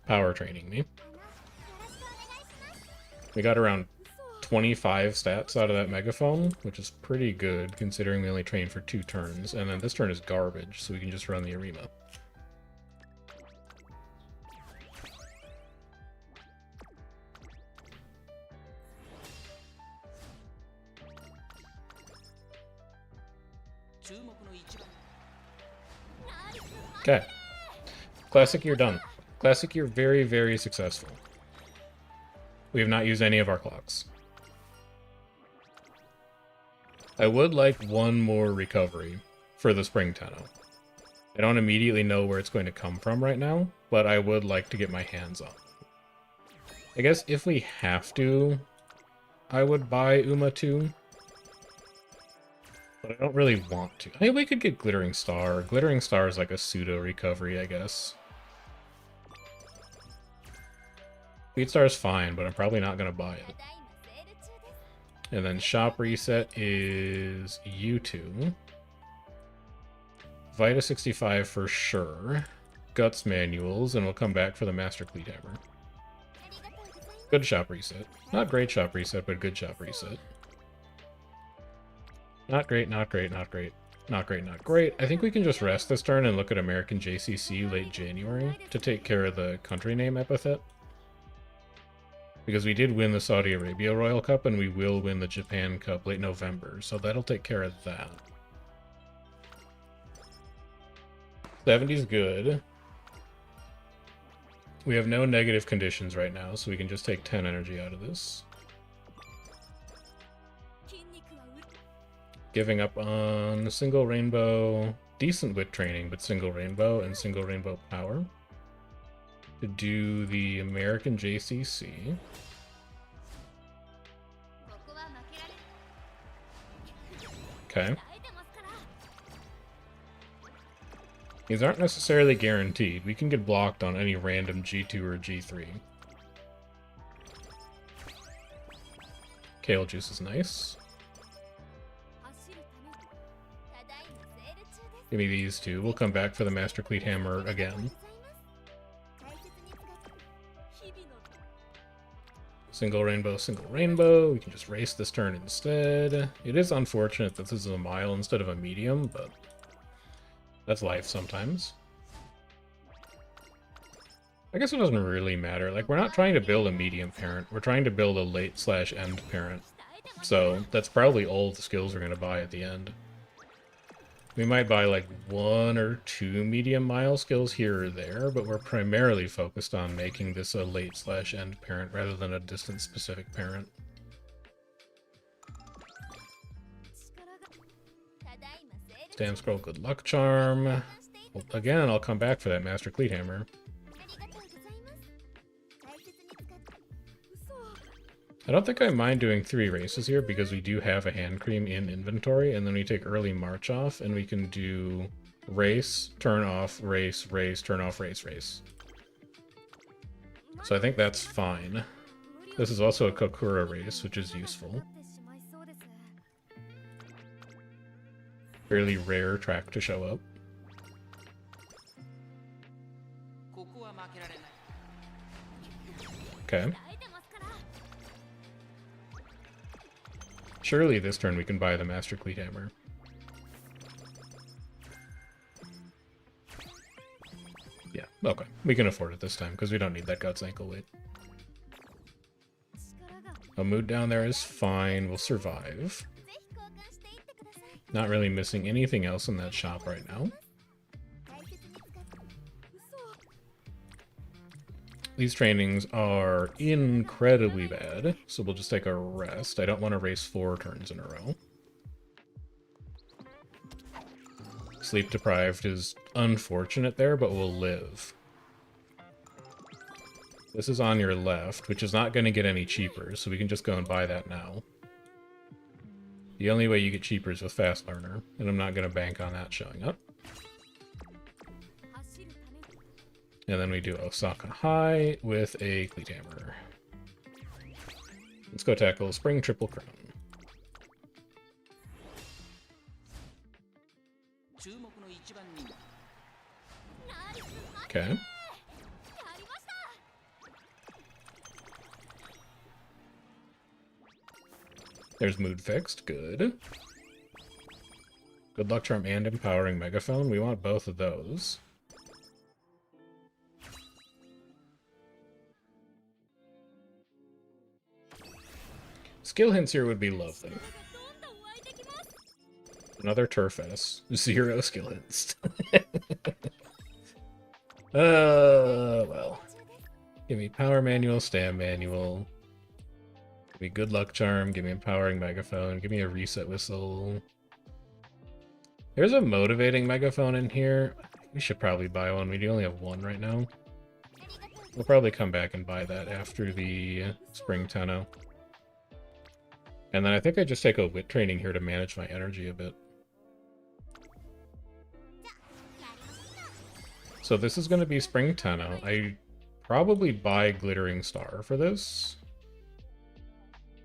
Power training me. We got around 25 stats out of that megaphone, which is pretty good considering we only trained for 2 turns. And then this turn is garbage, so we can just run the Arima. Okay. Classic, you're done. Classic, you're very, very successful. We have not used any of our clocks. I would like one more recovery for the Spring Tenno. I don't immediately know where it's going to come from right now, but I would like to get my hands on it. I guess if we have to, I would buy Uma 2. But I don't really want to. I mean, we could get Glittering Star. Glittering Star is like a pseudo-recovery, I guess. Speed Star is fine, but I'm probably not going to buy it. And then Shop Reset is U2. Vita 65 for sure. Guts Manuals, and we'll come back for the Master Cleat Hammer. Good Shop Reset. Not great Shop Reset, but good Shop Reset. Not great, not great, not great. Not great, not great. I think we can just rest this turn and look at American JCC late January to take care of the country name epithet. Because we did win the Saudi Arabia Royal Cup, and we will win the Japan Cup late November, so that'll take care of that. 70's good. We have no negative conditions right now, so we can just take 10 energy out of this. Giving up on single rainbow, decent wit training, but single rainbow and single rainbow power. To do the American JCC. Okay. These aren't necessarily guaranteed. We can get blocked on any random G2 or G3. Kale Juice is nice. Give me these two. We'll come back for the Master Cleat Hammer again. Single rainbow, single rainbow. We can just race this turn instead. It is unfortunate that this is a mile instead of a medium, but that's life sometimes. I guess it doesn't really matter. Like, we're not trying to build a medium parent. We're trying to build a late/end parent. So that's probably all the skills we're going to buy at the end. We might buy like 1 or 2 medium mile skills here or there, but we're primarily focused on making this a late/end parent rather than a distance specific parent. Stand Scroll, good luck charm. Well, again, I'll come back for that Master Cleat Hammer. I don't think I mind doing 3 races here because we do have a hand cream in inventory, and then we take early March off, and we can do race, turn off, race, race, turn off, race, race. So I think that's fine. This is also a Kokura race, which is useful. Fairly rare track to show up. Okay. Surely this turn we can buy the Master Cleat Hammer. Yeah, okay. We can afford it this time, because we don't need that Guts ankle weight. A mood down there is fine. We'll survive. Not really missing anything else in that shop right now. These trainings are incredibly bad, so we'll just take a rest. I don't want to race 4 turns in a row. Sleep deprived is unfortunate there, but will live. This is on your left, which is not going to get any cheaper, so we can just go and buy that now. The only way you get cheaper is with Fast Learner, and I'm not going to bank on that showing up. And then we do Osaka High with a Cleat Hammer. Let's go tackle Spring Triple Crown. Okay. There's Mood Fixed, good. Good Luck Charm and Empowering Megaphone, we want both of those. Skill hints here would be lovely. Another Turf S. 0 skill hints. Well. Give me Power Manual, Stam Manual. Give me Good Luck Charm, give me Empowering Megaphone, give me a Reset Whistle. There's a Motivating Megaphone in here. We should probably buy one. We do only have one right now. We'll probably come back and buy that after the Spring Tenno. And then I think I just take a Wit Training here to manage my energy a bit. So this is going to be Spring Tenno. I probably buy Glittering Star for this.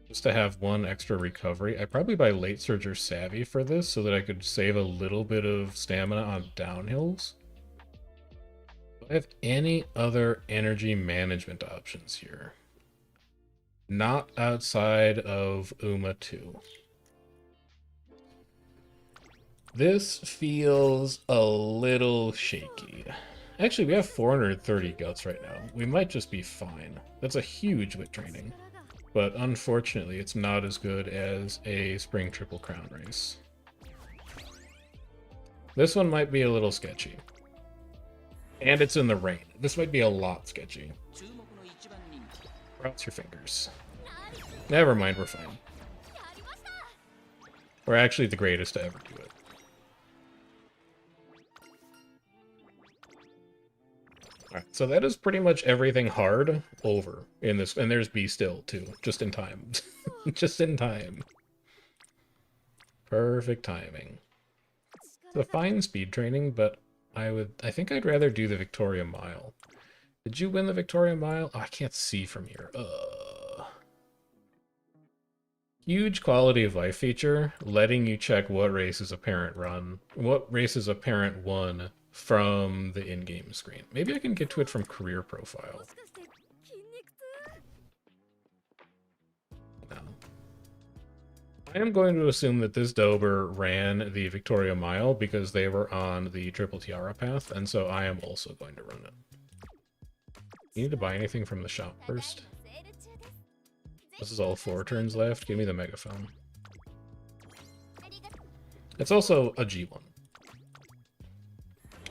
Just to have one extra recovery. I probably buy Late Surge or Savvy for this so that I could save a little bit of stamina on downhills. Do I have any other energy management options here? Not outside of Uma 2. This feels a little shaky. Actually, we have 430 guts right now. We might just be fine. That's a huge Wit Training. But unfortunately, it's not as good as a Spring Triple Crown race. This one might be a little sketchy. And it's in the rain. This might be a lot sketchy. Cross your fingers. Never mind, we're fine. We're actually the greatest to ever do it. Alright, so that is pretty much everything hard over in this. And there's B still, too. Just in time. Just in time. Perfect timing. It's a fine speed training, but I think I'd rather do the Victoria Mile. Did you win the Victoria Mile? Oh, I can't see from here. Huge quality of life feature, letting you check what races a parent run, what races a parent won from the in-game screen. Maybe I can get to it from career profile. No. I am going to assume that this Dober ran the Victoria Mile because they were on the Triple Tiara path, and so I am also going to run it. You need to buy anything from the shop first. This is all 4 turns left. Give me the Megaphone. It's also a G1.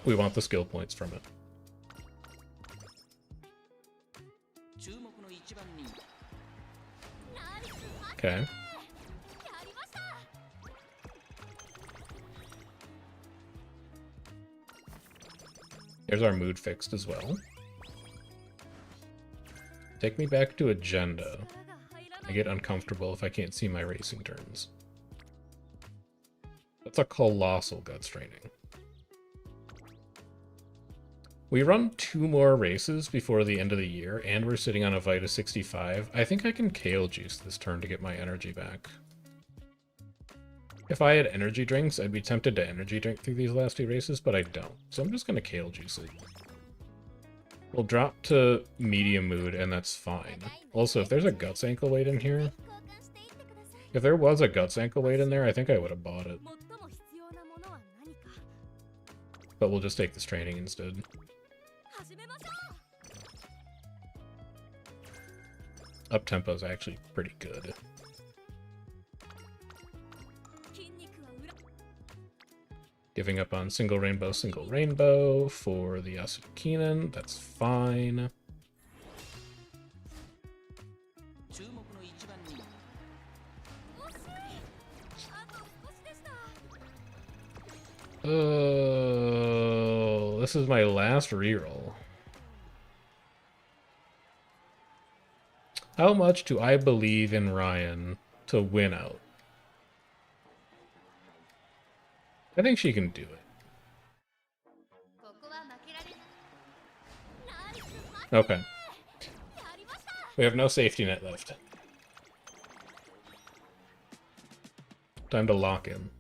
We want the skill points from it. Okay. There's our mood fixed as well. Take me back to agenda. I get uncomfortable if I can't see my racing turns. That's a colossal guts training. We run 2 more races before the end of the year, and we're sitting on a Vita 65. I think I can Kale Juice this turn to get my energy back. If I had energy drinks, I'd be tempted to energy drink through these last 2 races, but I don't. So I'm just going to Kale Juice it. We'll drop to medium mood, and that's fine. Also, if there's a Guts Ankle Weight in here... If there was a Guts Ankle Weight in there, I think I would have bought it. But we'll just take this training instead. Up-tempo is actually pretty good. Giving up on single rainbow for the Yasukinen. That's fine. Oh, this is my last reroll. How much do I believe in Ryan to win out? I think she can do it. Okay. We have no safety net left. Time to lock in.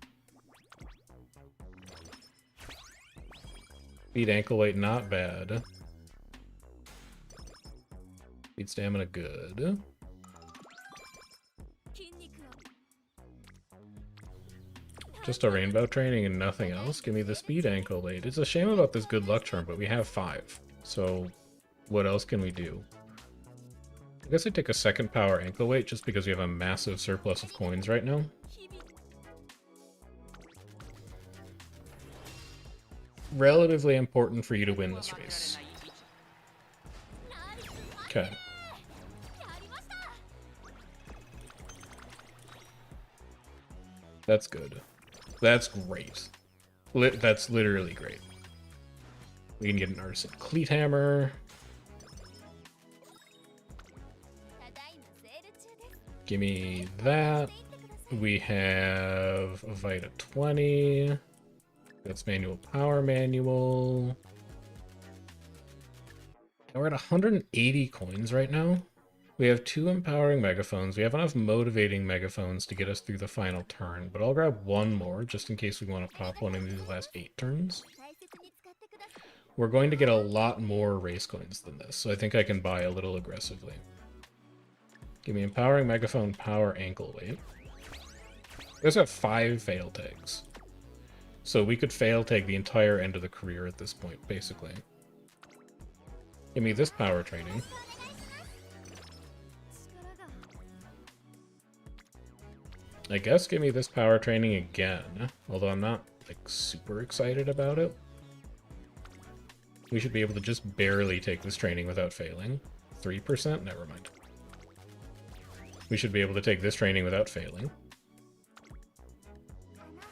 Speed ankle weight, not bad. Speed stamina, good. Just a rainbow training and nothing else? Give me the speed ankle weight. It's a shame about this good luck charm, but we have 5. So what else can we do? I guess I'd take a second power ankle weight just because we have a massive surplus of coins right now. Relatively important for you to win this race. Okay. That's good. That's great. That's literally great. We can get an Artisan Cleat Hammer. Give me that. We have a Vita 20. That's manual power manual. And we're at 180 coins right now. We have 2 empowering megaphones. We have enough motivating megaphones to get us through the final turn, but I'll grab 1 more just in case we want to pop one in these last 8 turns. We're going to get a lot more race coins than this, so I think I can buy a little aggressively. Give me empowering megaphone, power ankle weight. We also have 5 fail tags. So we could fail tag the entire end of the career at this point, basically. Give me this power training. I guess give me this power training again, although I'm not, like, super excited about it. We should be able to just barely take this training without failing. 3%? Never mind. We should be able to take this training without failing.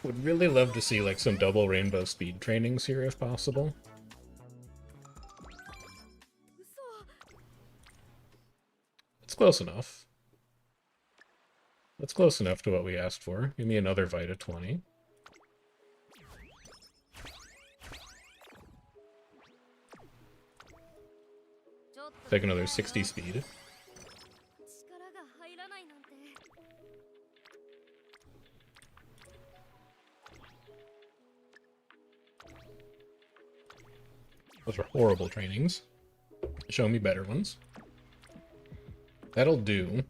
Would really love to see, like, some double rainbow speed trainings here if possible. It's close enough. That's close enough to what we asked for. Give me another Vita 20. Take another 60 speed. Those are horrible trainings. Show me better ones. That'll do.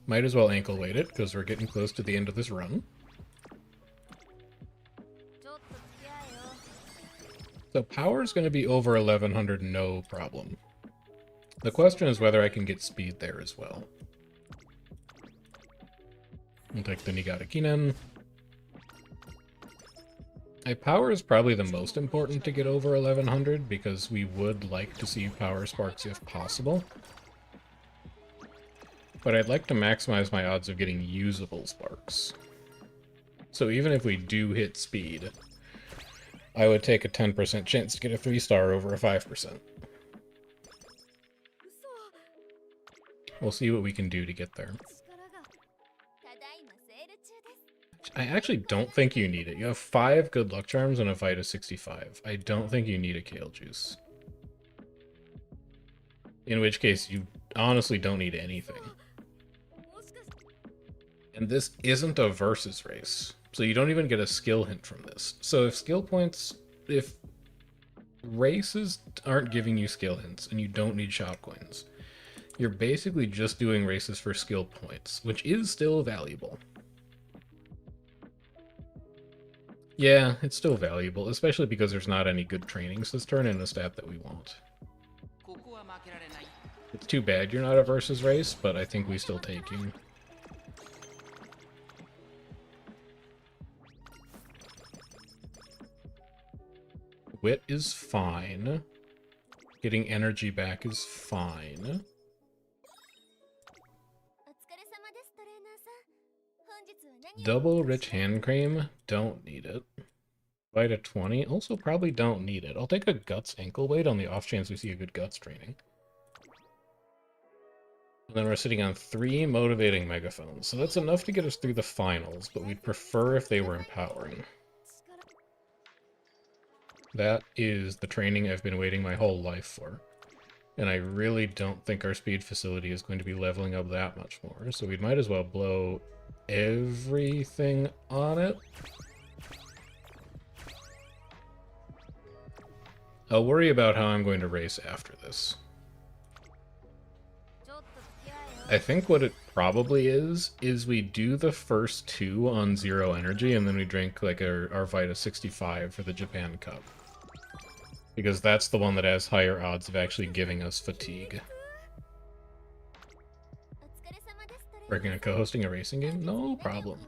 Might as well ankle weight it, because we're getting close to the end of this run. So power is going to be over 1100, no problem. The question is whether I can get speed there as well. We'll take the Niigata Kinen. Power is probably the most important to get over 1100, because we would like to see power sparks if possible. But I'd like to maximize my odds of getting usable sparks. So even if we do hit speed, I would take a 10% chance to get a 3-star over a 5%. We'll see what we can do to get there. I actually don't think you need it. You have 5 good luck charms and a Vita 65. I don't think you need a Kale Juice. In which case, you honestly don't need anything. And this isn't a versus race, so you don't even get a skill hint from this. So if skill points, if races aren't giving you skill hints and you don't need shop coins, you're basically just doing races for skill points, which is still valuable. Yeah, it's still valuable, especially because there's not any good trainings this turn in the stat that we want. It's too bad you're not a versus race, but I think we still take you. Wit is fine. Getting energy back is fine. Double rich hand cream, don't need it. Vita 20, also probably don't need it. I'll take a guts ankle weight on the off chance we see a good guts training. And then we're sitting on 3 motivating megaphones, so that's enough to get us through the finals, but we'd prefer if they were empowering. That is the training I've been waiting my whole life for. And I really don't think our speed facility is going to be leveling up that much more, so we might as well blow everything on it. I'll worry about how I'm going to race after this. I think what it probably is we do the first 2 on 0 energy, and then we drink like our Vita 65 for the Japan Cup. Because that's the one that has higher odds of actually giving us fatigue. Working on co-hosting a racing game? No problem.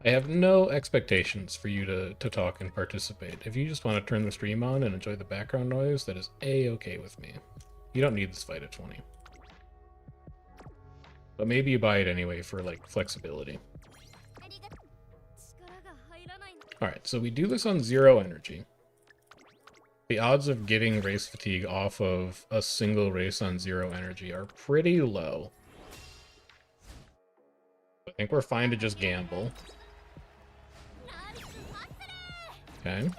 I have no expectations for you to talk and participate. If you just want to turn the stream on and enjoy the background noise, that is a-okay with me. You don't need this Vita 20. But maybe you buy it anyway for, like, flexibility. Alright, so we do this on 0 energy. The odds of getting race fatigue off of a single race on 0 energy are pretty low. I think we're fine to just gamble. Okay.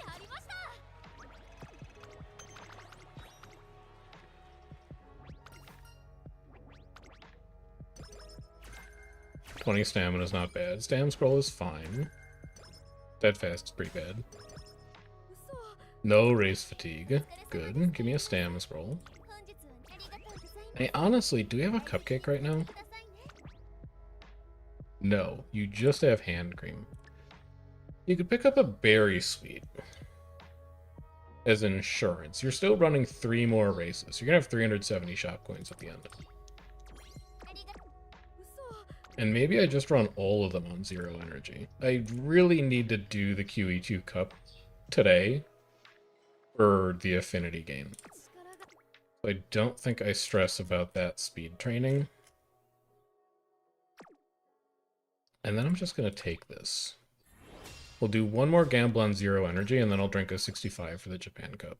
$20 stamina is not bad. Stam scroll is fine. Steadfast is pretty bad. No race fatigue. Good. Give me a stam scroll. Hey, honestly, do we have a cupcake right now? No, you just have hand cream. You could pick up a berry sweet as insurance. You're still running 3 more races. You're gonna have 370 shop coins at the end. And maybe I just run all of them on 0 energy. I really need to do the QE2 Cup today for the affinity game. I don't think I stress about that speed training. And then I'm just going to take this. We'll do 1 more gamble on 0 energy, and then I'll drink a 65 for the Japan Cup.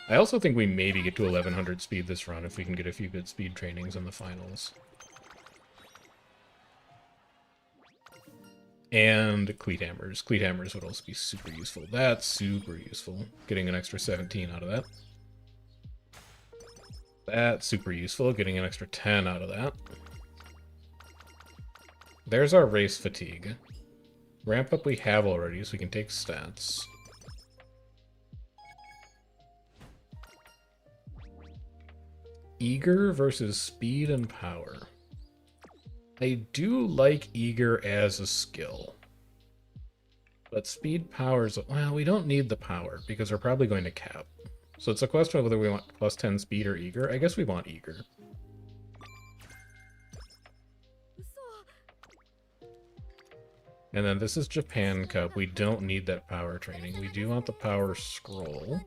I also think we maybe get to 1100 speed this run if we can get a few good speed trainings in the finals. And cleat hammers. Cleat hammers would also be super useful. That's super useful. Getting an extra 17 out of that. That's super useful. Getting an extra 10 out of that. There's our race fatigue. Ramp up we have already, so we can take stats. Eager versus speed and power. I do like eager as a skill. But speed powers, well, we don't need the power because we're probably going to cap. So it's a question of whether we want plus 10 speed or eager. I guess we want eager. And then this is Japan Cup. We don't need that power training. We do want the power scroll.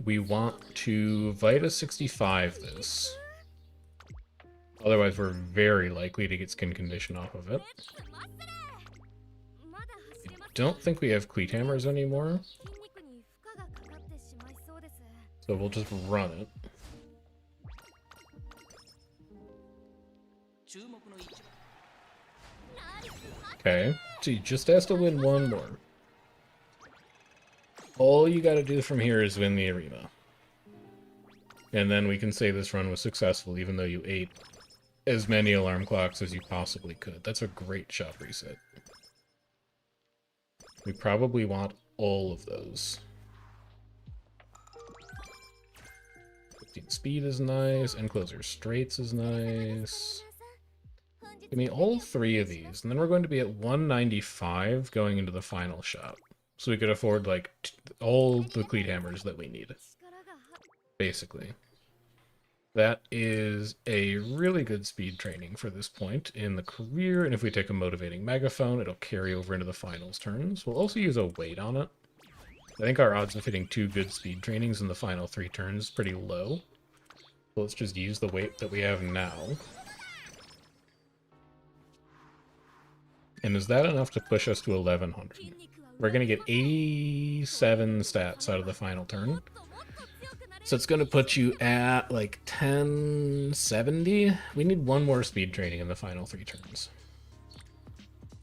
We want to Vita 65 this. Otherwise, we're very likely to get skin condition off of it. I don't think we have cleat hammers anymore. So we'll just run it. Okay, so you just has to win 1 more. All you gotta do from here is win the arena. And then we can say this run was successful, even though you ate as many alarm clocks as you possibly could. That's a great shop reset. We probably want all of those. 15 speed is nice, Enclosure Straits is nice. Give me all 3 of these, and then we're going to be at 195 going into the final shop. So we could afford, like, all the cleat hammers that we need. Basically. That is a really good speed training for this point in the career, and if we take a motivating megaphone, it'll carry over into the finals turns. We'll also use a weight on it. I think our odds of hitting 2 good speed trainings in the final 3 turns is pretty low. So let's just use the weight that we have now. And is that enough to push us to 1100? We're going to get 87 stats out of the final turn. So it's going to put you at like 1070. We need 1 more speed training in the final 3 turns.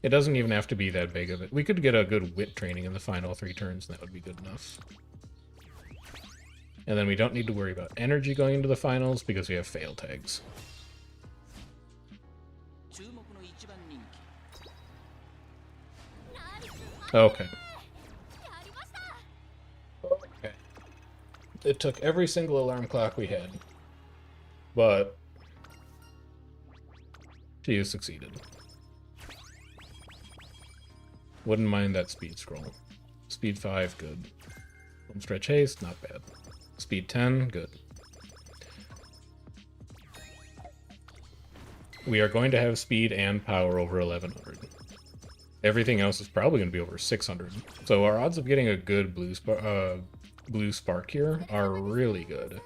It doesn't even have to be that big of it. We could get a good wit training in the final 3 turns, and that would be good enough. And then we don't need to worry about energy going into the finals because we have fail tags. Okay. Okay. It took every single alarm clock we had, but you succeeded. Wouldn't mind that speed scroll. Speed 5, good. Home stretch haste, not bad. Speed 10, good. We are going to have speed and power over 1100. Everything else is probably going to be over 600. So our odds of getting a good blue spark here are really good.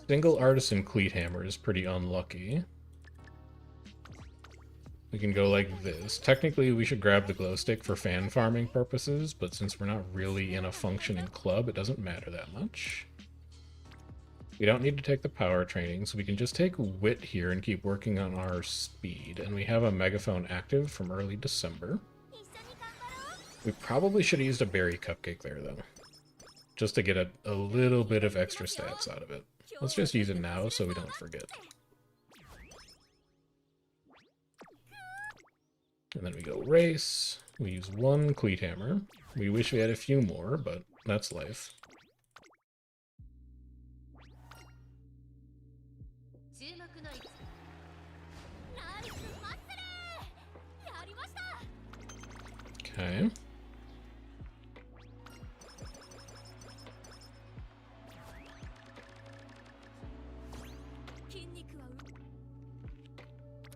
Single artisan cleat hammer is pretty unlucky. We can go like this. Technically, we should grab the glow stick for fan farming purposes, but since we're not really in a functioning club, it doesn't matter that much. We don't need to take the power training, so we can just take wit here and keep working on our speed. And we have a megaphone active from early December. We probably should have used a berry cupcake there, though, just to get a little bit of extra stats out of it. Let's just use it now so we don't forget. And then we go race. We use 1 cleat hammer. We wish we had a few more, but that's life. Okay.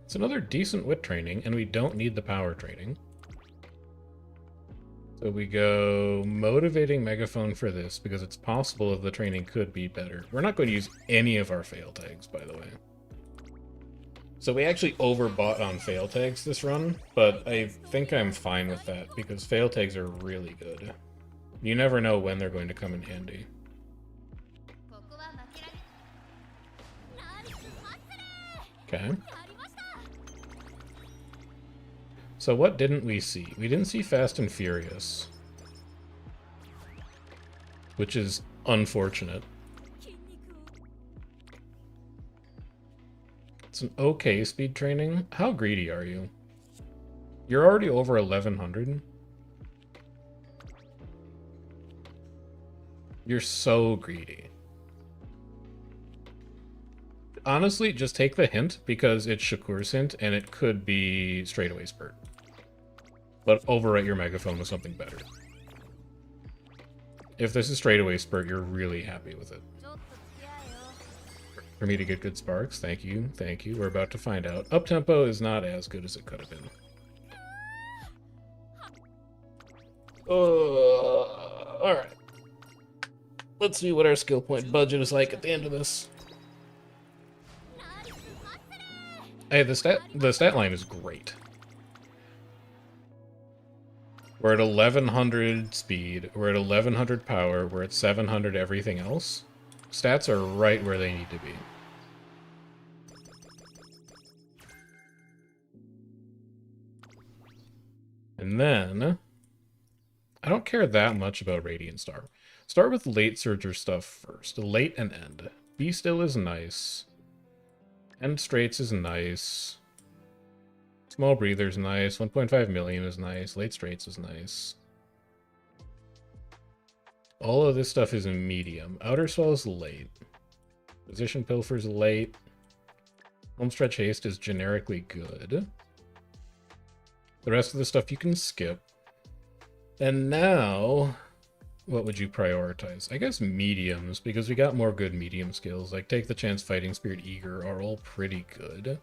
It's another decent wit training, and we don't need the power training. So we go motivating megaphone for this, because it's possible that the training could be better. We're not going to use any of our fail tags, by the way. So we actually overbought on fail tags this run, but I think I'm fine with that, because fail tags are really good. You never know when they're going to come in handy. Okay. So what didn't we see? We didn't see Fast and Furious, which is unfortunate. It's an okay speed training. How greedy are you? You're already over 1100. You're so greedy. Honestly, just take the hint because it's Shakur's hint and it could be straightaway spurt. But overwrite your megaphone with something better. If this is straightaway spurt, you're really happy with it. For me to get good sparks, thank you, thank you. We're about to find out. Up-tempo is not as good as it could have been. Alright. Let's see what our skill point budget is like at the end of this. Hey, the stat line is great. We're at 1100 speed, we're at 1100 power, we're at 700 everything else. Stats are right where they need to be. And then, I don't care that much about Radiant Star. Start with late Surger stuff first. Late and end. Be Still is nice. End Straits is nice. Small Breather's nice. 1.5 million is nice. Late Straits is nice. All of this stuff is in medium. Outer Swell is late. Position Pilfer's late. Homestretch Haste is generically good. The rest of the stuff you can skip. And now, what would you prioritize? I guess mediums, because we got more good medium skills. Like Take the Chance, Fighting Spirit, Eager are all pretty good.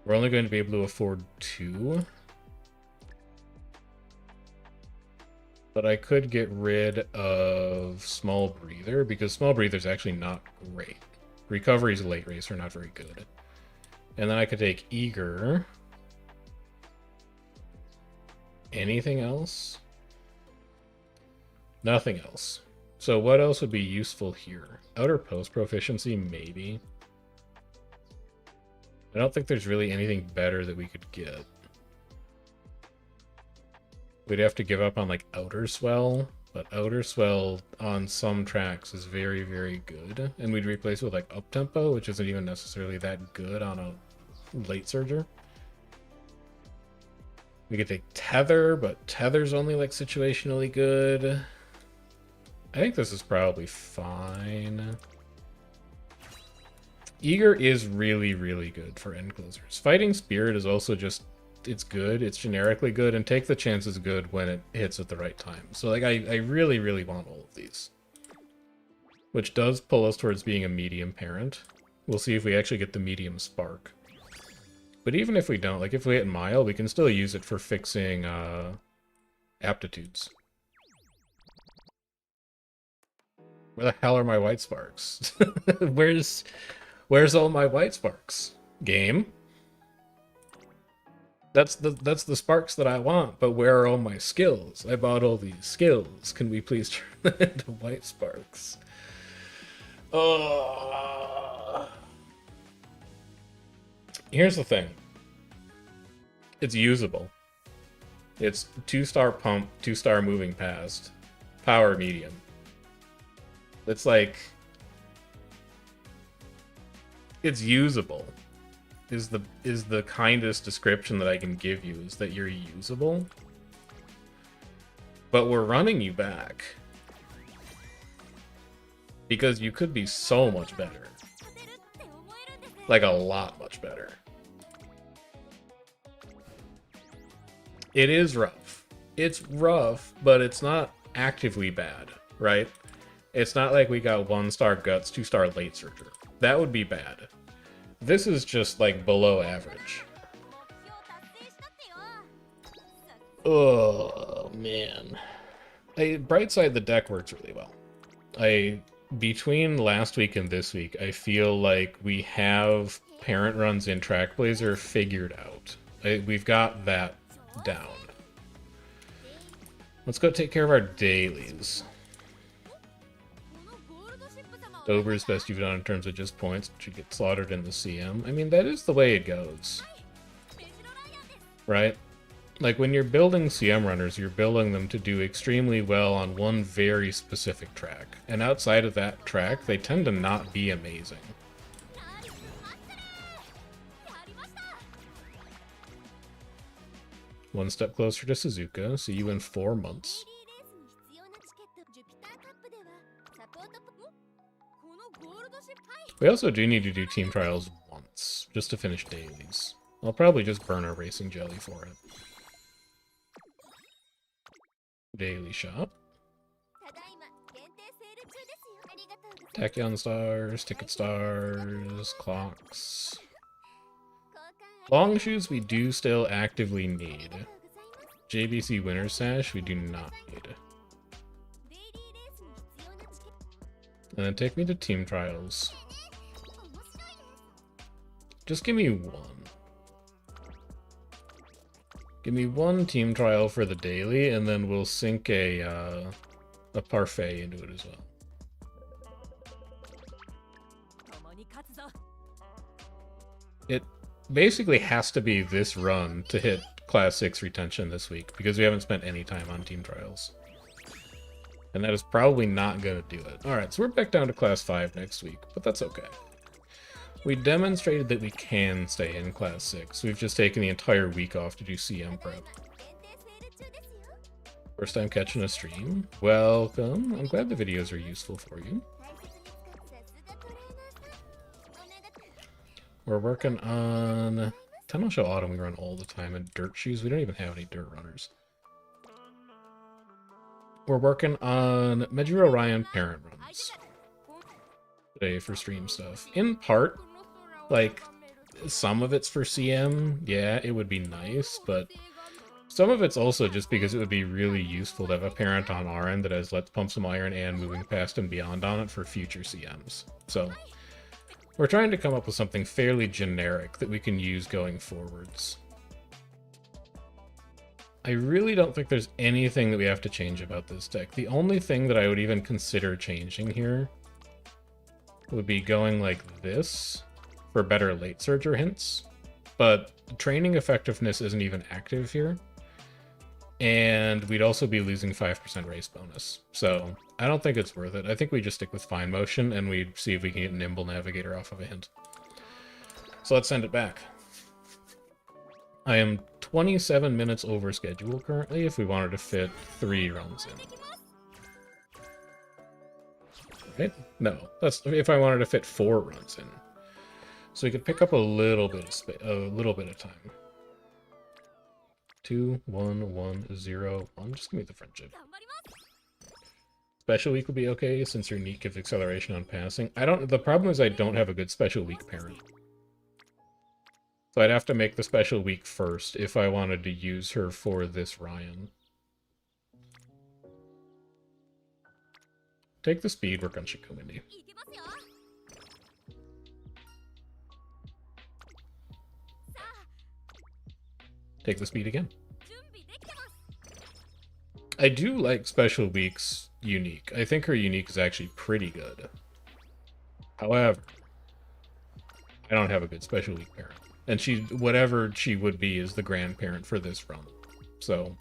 We're only going to be able to afford 2. But I could get rid of Small Breather, because Small Breather is actually not great. Recovery's late racer, not very good. And then I could take Eager. Anything else? Nothing else. So what else would be useful here? Outer Post Proficiency, maybe. I don't think there's really anything better that we could get. We'd have to give up on, like, Outer Swell, but Outer Swell on some tracks is very, very good. And we'd replace it with, like, Uptempo, which isn't even necessarily that good on a late surger. We could take Tether, but Tether's only, like, situationally good. I think this is probably fine. Eager is really, really good for end closers. Fighting Spirit is also just, it's good. It's generically good, and Take the Chance is good when it hits at the right time. So, like, I really, really want all of these. Which does pull us towards being a medium parent. We'll see if we actually get the medium spark. But even if we don't, like, if we hit Mile, we can still use it for fixing aptitudes. Where the hell are my white sparks? Where's all my white sparks? Game? That's the sparks that I want, but where are all my skills? I bought all these skills. Can we please turn them into white sparks? Here's the thing. It's usable. It's 2-star pump, 2-star moving past, power medium. It's like, it's usable. Is the kindest description that I can give you, is that you're usable. But we're running you back. Because you could be so much better. Like a lot much better. It is rough. It's rough, but it's not actively bad, right? It's not like we got 1-star guts, 2-star late surger. That would be bad. This is just like below average. Oh man. Brightside, the deck works really well. Between last week and this week, I feel like we have parent runs in Trackblazer figured out. We've got that down. Let's go take care of our dailies. Dober's best you've done in terms of just points, should get slaughtered in the CM. I mean, that is the way it goes. Right? Like, when you're building CM runners, you're building them to do extremely well on one very specific track. And outside of that track, they tend to not be amazing. One step closer to Suzuka. See you in 4 months. We also do need to do team trials once, just to finish dailies. I'll probably just burn our racing jelly for it. Daily shop. Tachyon stars, ticket stars, clocks. Long shoes we do still actively need. JBC winner sash we do not need. And then take me to team trials. Just give me one. Give me one team trial for the daily, and then we'll sink a parfait into it as well. It basically has to be this run to hit Class 6 retention this week, because we haven't spent any time on team trials. And that is probably not going to do it. Alright, so we're back down to Class 5 next week, but that's okay. We demonstrated that we can stay in Class 6. We've just taken the entire week off to do CM prep. First time catching a stream? Welcome. I'm glad the videos are useful for you. We're working on Tunnel Shell Autumn we run all the time, and Dirt Shoes. We don't even have any dirt runners. We're working on Mejiro Ryan parent runs today for stream stuff. In part, like, some of it's for CM. Yeah, it would be nice, but Some of it's also just because it would be really useful to have a parent on our end that has Let's Pump Some Iron and Moving Past and Beyond on it for future CMs. So we're trying to come up with something fairly generic that we can use going forwards. I really don't think there's anything that we have to change about this deck. The only thing that I would even consider changing here would be going like this for better late surger hints, but training effectiveness isn't even active here. And we'd also be losing 5% race bonus. So I don't think it's worth it. I think we just stick with Fine Motion and we see if we can get Nimble Navigator off of a hint. So let's send it back. I am 27 minutes over schedule currently if we wanted to fit 3 runs in. Right? No, that's if I wanted to fit 4 runs in. So we could pick up a little bit of time. 2, 1, 1, 0, 1. Just give me the friendship. Special week would be okay since your unique gives acceleration on passing. The problem is I don't have a good special week parent. So I'd have to make the special week first if I wanted to use her for this Ryan. Take the speed, work on Shikomindi. Take the speed again. I do like Special Week's unique. I think her unique is actually pretty good. However, I don't have a good Special Week parent. And whatever she would be is the grandparent for this run. So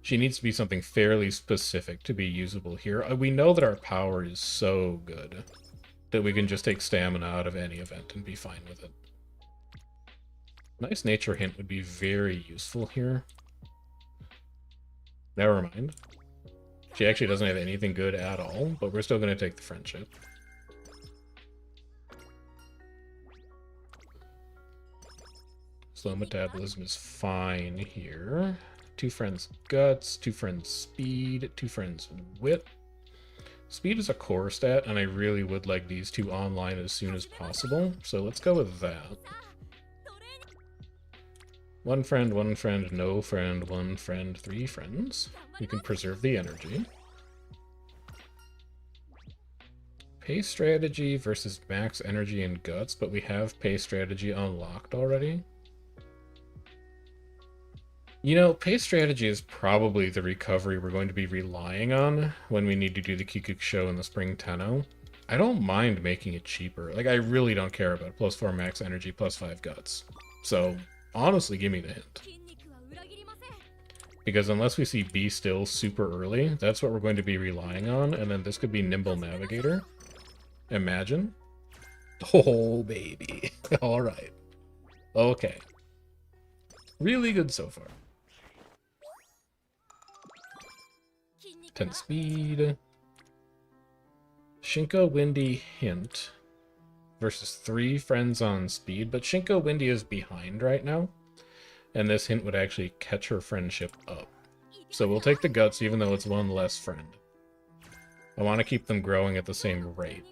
she needs to be something fairly specific to be usable here. We know that our power is so good that we can just take stamina out of any event and be fine with it. Nice nature hint would be very useful here. Never mind. She actually doesn't have anything good at all, but we're still going to take the friendship. Slow metabolism is fine here. 2 friends guts, 2 friends speed, 2 friends wit. Speed is a core stat, and I really would like these 2 online as soon as possible, so let's go with that. 1 friend, 1 friend, no friend, 1 friend, 3 friends. You can preserve the energy. Pace strategy versus max energy and guts, but we have pace strategy unlocked already. You know, pace strategy is probably the recovery we're going to be relying on when we need to do the Kikuk show in the Spring Tenno. I don't mind making it cheaper. Like, I really don't care about +4 max energy, +5 guts. So honestly, give me the hint. Because unless we see Be Still super early, that's what we're going to be relying on, and then this could be Nimble Navigator. Imagine. Oh, baby. Alright. Okay. Really good so far. 10 speed. Shinko Windy hint versus 3 friends on speed, but Shinko Windy is behind right now, and this hint would actually catch her friendship up. So we'll take the guts even though it's 1 less friend. I want to keep them growing at the same rate,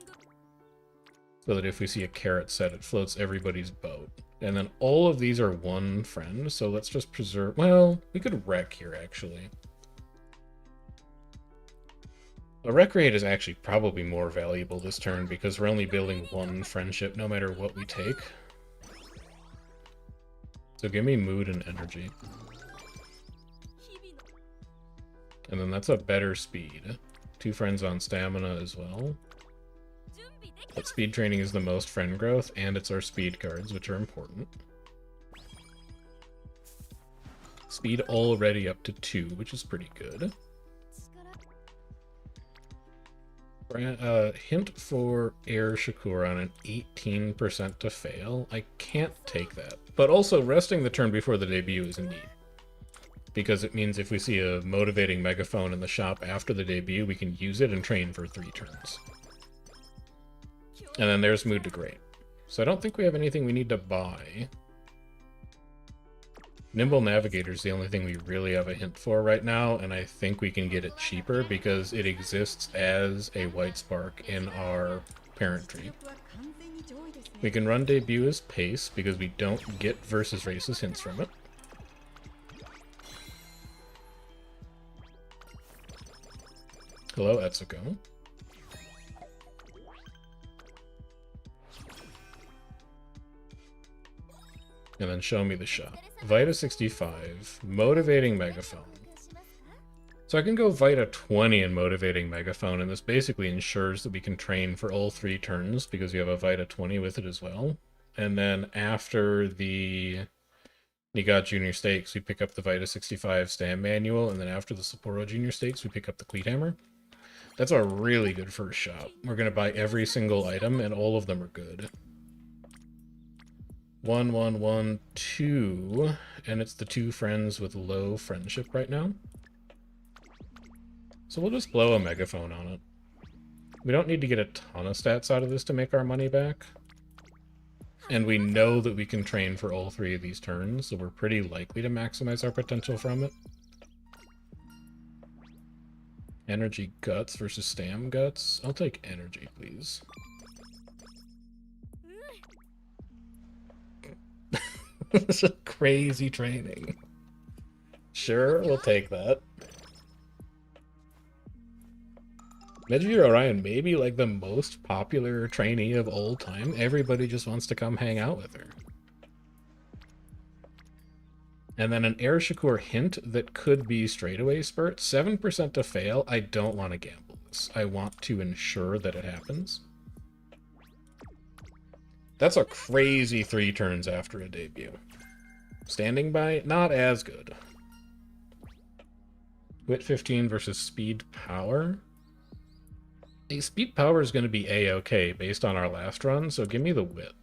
so that if we see a carrot set, it floats everybody's boat. And then all of these are 1 friend, so let's just preserve... Well, we could wreck here, actually. A wreck rate is actually probably more valuable this turn because we're only building 1 friendship no matter what we take. So give me mood and energy. And then that's a better speed. 2 friends on stamina as well. But speed training is the most friend growth, and it's our speed cards, which are important. Speed already up to 2, which is pretty good. Hint for Air Shakur on an 18% to fail. I can't take that. But also, resting the turn before the debut is a need. Because it means if we see a motivating megaphone in the shop after the debut, we can use it and train for 3 turns. And then there's Mood to Great. So I don't think we have anything we need to buy. Nimble Navigator is the only thing we really have a hint for right now, and I think we can get it cheaper because it exists as a White Spark in our parent tree. We can run Debut as Pace because we don't get versus races hints from it. Hello, Etsuko. And then show me the shot. Vita 65, Motivating Megaphone. So I can go Vita 20 in Motivating Megaphone, and this basically ensures that we can train for all 3 turns because you have a Vita 20 with it as well. And then after the Nigat Junior Stakes, we pick up the Vita 65 Stam Manual, and then after the Sapporo Junior Stakes, we pick up the Cleat Hammer. That's a really good first shot. We're going to buy every single item, and all of them are good. 1, 1, 1, 2, and it's the 2 friends with low friendship right now. So we'll just blow a megaphone on it. We don't need to get a ton of stats out of this to make our money back. And we know that we can train for all 3 of these turns, so we're pretty likely to maximize our potential from it. Energy Guts versus Stam Guts. I'll take Energy, please. This is crazy training. Sure, we'll take that. Mejiro Ryan may be like the most popular trainee of all time. Everybody just wants to come hang out with her. And then an Air Shakur hint that could be straightaway spurt. 7% to fail. I don't want to gamble this. I want to ensure that it happens. That's a crazy 3 turns after a debut. Standing by, not as good. Wit 15 versus Speed Power. Hey, Speed Power is going to be A-okay based on our last run, so give me the Wit.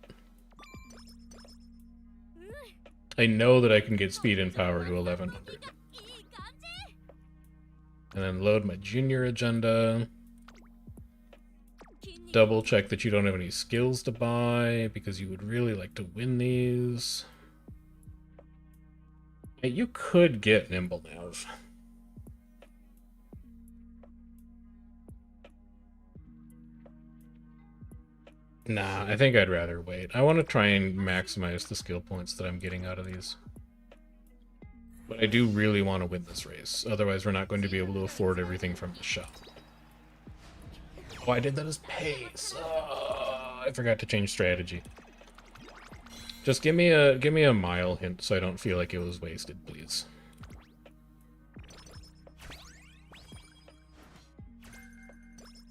I know that I can get Speed and Power to 1100. And then load my Junior agenda. Double check that you don't have any skills to buy, because you would really like to win these. Hey, you could get Nimble Nav. Nah, I think I'd rather wait. I want to try and maximize the skill points that I'm getting out of these. But I do really want to win this race. Otherwise, we're not going to be able to afford everything from the shop. Oh, I did that as pace. Oh, I forgot to change strategy. Just give me a mile hint so I don't feel like it was wasted, please.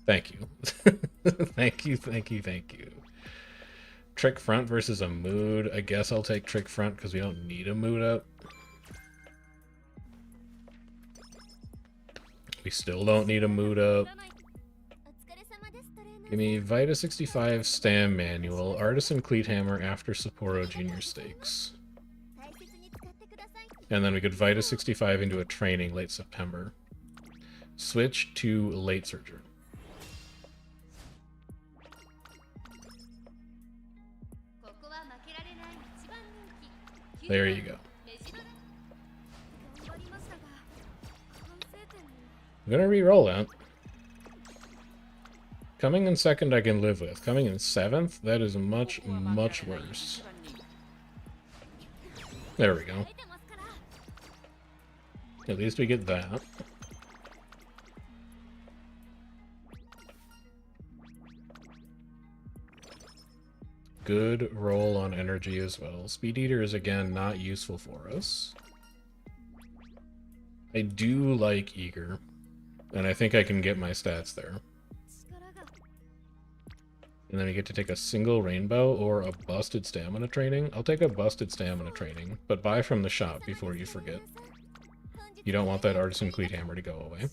Thank you. Thank you, thank you, thank you. Trick front versus a mood. I guess I'll take trick front because we don't need a mood up. We still don't need a mood up. Give me Vita 65 Stam Manual, Artisan Cleat Hammer after Sapporo Junior Stakes. And then we could Vita 65 into a training late September. Switch to Late Surger. There you go. I'm gonna re-roll that. Coming in second I can live with. Coming in 7th, that is much, much worse. There we go. At least we get that. Good roll on energy as well. Speed Eater is again not useful for us. I do like Eager, and I think I can get my stats there. And then we get to take a single rainbow or a busted stamina training. I'll take a busted stamina training, but buy from the shop before you forget. You don't want that Artisan Cleat Hammer to go away.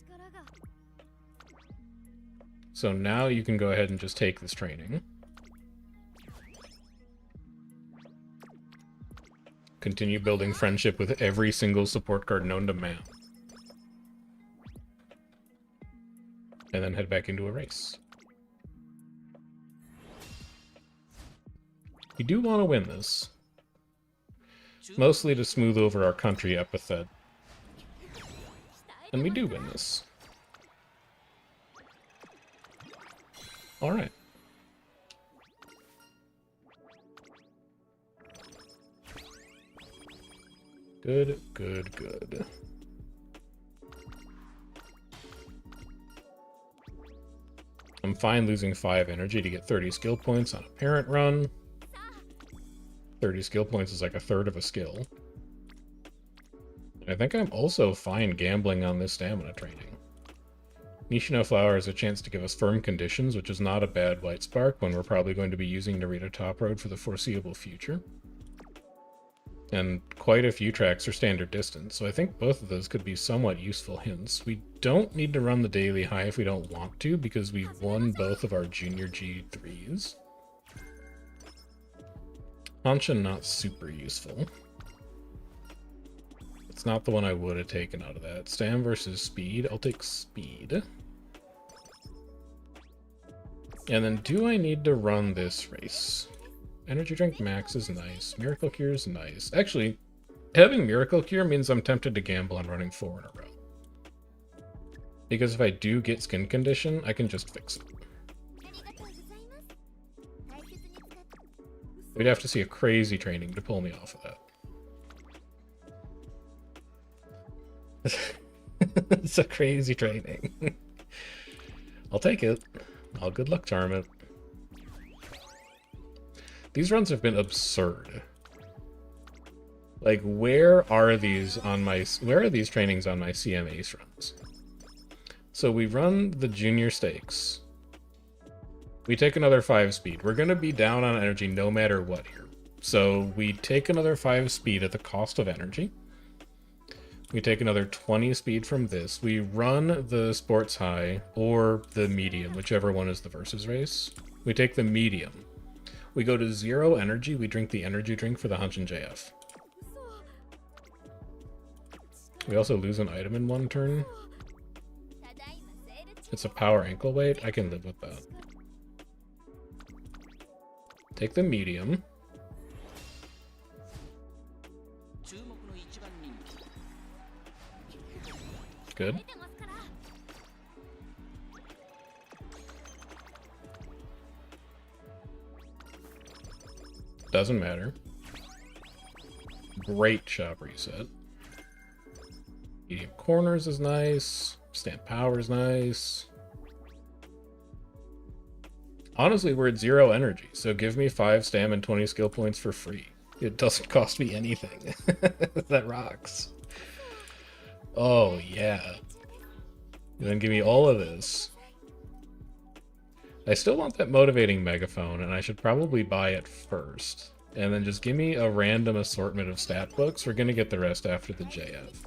So now you can go ahead and just take this training. Continue building friendship with every single support card known to man. And then head back into a race. We do want to win this. Mostly to smooth over our country epithet. And we do win this. Alright. Good, good, good. I'm fine losing 5 energy to get 30 skill points on a parent run. 30 skill points is like a third of a skill. I think I'm also fine gambling on this stamina training. Nishino Flower has a chance to give us firm conditions, which is not a bad White Spark when we're probably going to be using Narita Top Road for the foreseeable future. And quite a few tracks are standard distance, so I think both of those could be somewhat useful hints. We don't need to run the daily high if we don't want to, because we've won both of our Junior G3s. Hanshin not super useful. It's not the one I would have taken out of that. Stam versus Speed. I'll take Speed. And then do I need to run this race? Energy Drink Max is nice. Miracle Cure is nice. Actually, having Miracle Cure means I'm tempted to gamble on running 4 in a row. Because if I do get Skin Condition, I can just fix it. We'd have to see a crazy training to pull me off of that. It's a crazy training. I'll take it. I'll good luck charm it. These runs have been absurd. Like, where are these trainings on my CM Ace runs? So we run the junior stakes. We take another 5 speed. We're going to be down on energy no matter what here. So we take another 5 speed at the cost of energy. We take another 20 speed from this. We run the sports high or the medium, whichever one is the versus race. We take the medium. We go to 0 energy. We drink the energy drink for the Hanshin JF. We also lose an item in 1 turn. It's a power ankle weight. I can live with that. Take the medium. Good. Doesn't matter. Great shop reset. Medium corners is nice. Stand power is nice. Honestly, we're at 0 energy, so give me 5 stam and 20 skill points for free. It doesn't cost me anything. That rocks. Oh, yeah. And then give me all of this. I still want that motivating megaphone, and I should probably buy it first. And then just give me a random assortment of stat books. We're going to get the rest after the JF.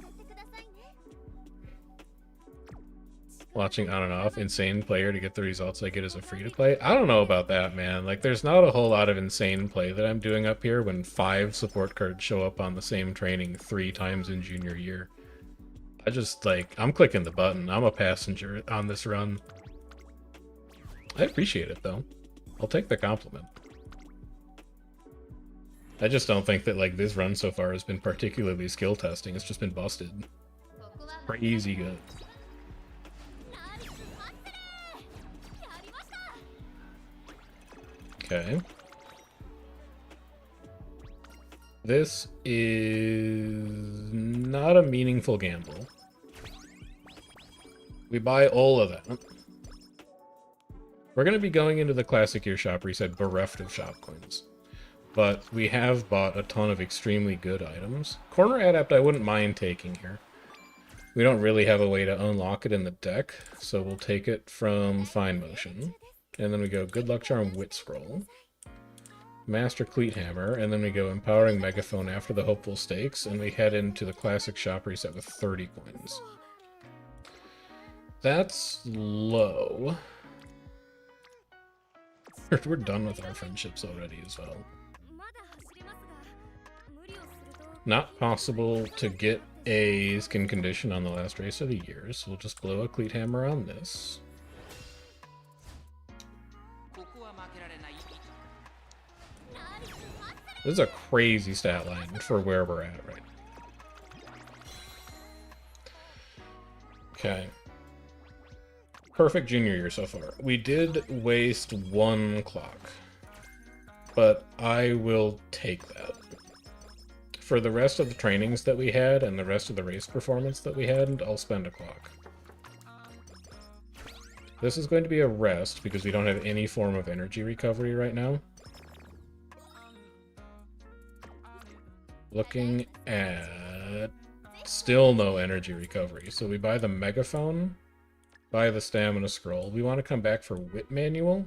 Watching on and off, insane player to get the results I get as a free-to-play. I don't know about that, man. Like, there's not a whole lot of insane play that I'm doing up here when 5 support cards show up on the same training 3 times in junior year. I just, like, I'm clicking the button. I'm a passenger on this run. I appreciate it, though. I'll take the compliment. I just don't think that, like, this run so far has been particularly skill testing. It's just been busted. Crazy good. Okay. This is not a meaningful gamble. We buy all of that. We're going to be going into the classic year shop reset bereft of shop coins. But we have bought a ton of extremely good items. Corner Adept I wouldn't mind taking here. We don't really have a way to unlock it in the deck, so we'll take it from Fine Motion. And then we go Good Luck Charm Wit Scroll. Master Cleat Hammer, and then we go Empowering Megaphone after the Hopeful Stakes, and we head into the classic shop reset with 30 coins. That's low. We're done with our friendships already as well. Not possible to get a skin condition on the last race of the year, so we'll just blow a Cleat Hammer on this. This is a crazy stat line for where we're at right now. Okay. Perfect junior year so far. We did waste 1 clock, but I will take that. For the rest of the trainings that we had and the rest of the race performance that we had, I'll spend a clock. This is going to be a rest because we don't have any form of energy recovery right now. Looking at... still no energy recovery. So we buy the megaphone, buy the stamina scroll. We want to come back for whip manual.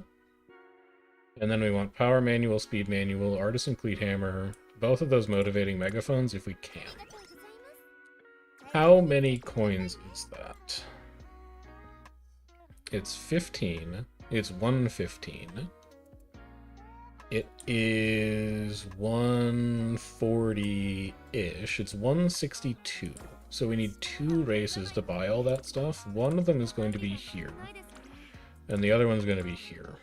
And then we want power manual, speed manual, artisan cleat hammer. Both of those motivating megaphones if we can. How many coins is that? It's 15. It's 115. It is 140-ish. It's 162. So we need 2 races to buy all that stuff. One of them is going to be here. And the other one's going to be here.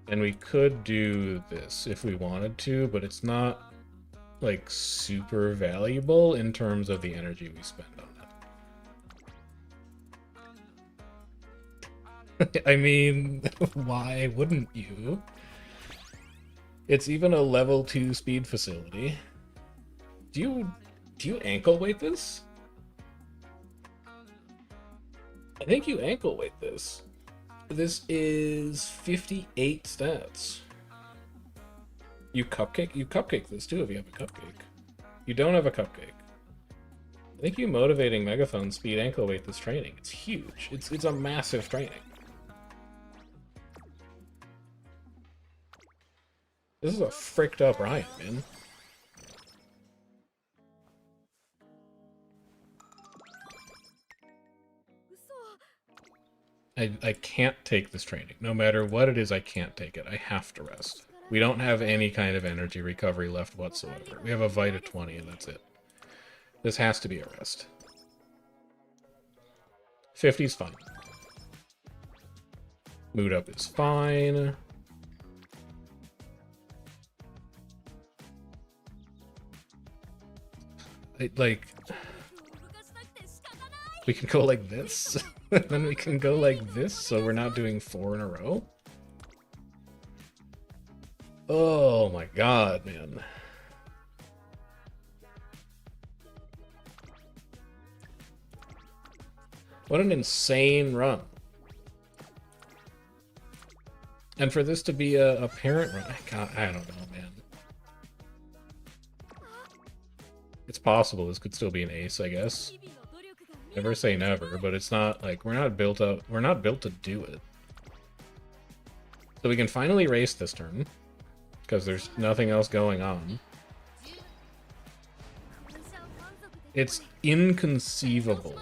And we could do this if we wanted to, but it's not, like, super valuable in terms of the energy we spend on it. I mean, why wouldn't you? It's even a level 2 speed facility. Do you ankle weight this? I think you ankle weight this. This is 58 stats. You cupcake this too if you have a cupcake. You don't have a cupcake. I think you motivating megaphone speed ankle weight this training. It's huge. It's a massive training. This is a fricked up Ryan, man. I can't take this training. No matter what it is, I can't take it. I have to rest. We don't have any kind of energy recovery left whatsoever. We have a Vita 20 and that's it. This has to be a rest. 50's fine. Mood up is fine. Like, we can go like this, and then we can go like this, so we're not doing 4 in a row. Oh my god, man. What an insane run. And for this to be a parent run, I don't know, man. It's possible this could still be an ace, I guess. Never say never, but it's not like we're not built to do it. So we can finally race this turn because there's nothing else going on. It's inconceivable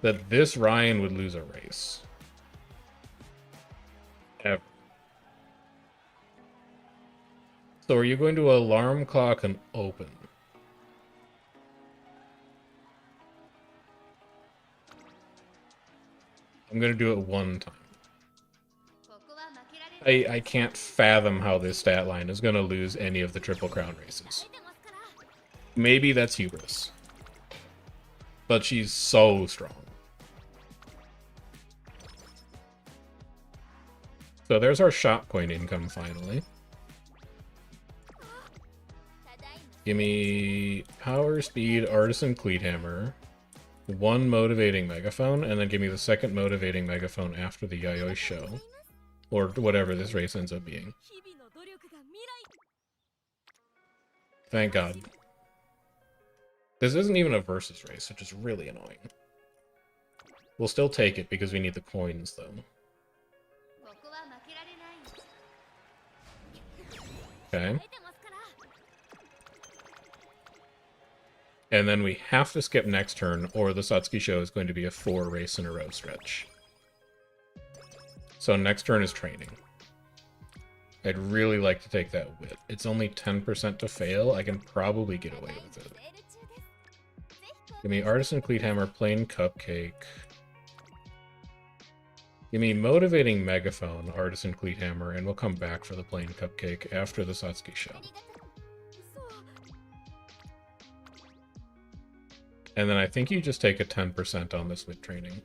that this Ryan would lose a race. Ever. So are you going to alarm clock and open? I'm going to do it one time. I can't fathom how this stat line is going to lose any of the Triple Crown races. Maybe that's hubris. But she's so strong. So there's our shop coin income finally. Give me power, speed, artisan cleat hammer, 1 motivating megaphone, and then give me the second motivating megaphone after the Yayoi show. Or whatever this race ends up being. Thank God. This isn't even a versus race, which is really annoying. We'll still take it because we need the coins, though. Okay. And then we have to skip next turn, or the Satsuki show is going to be a 4 race in a row stretch. So next turn is training. I'd really like to take that wit. It's only 10% to fail. I can probably get away with it. Give me artisan cleat hammer, plain cupcake. Give me motivating megaphone, artisan cleat hammer, and we'll come back for the plain cupcake after the Satsuki show. And then I think you just take a 10% on this with training.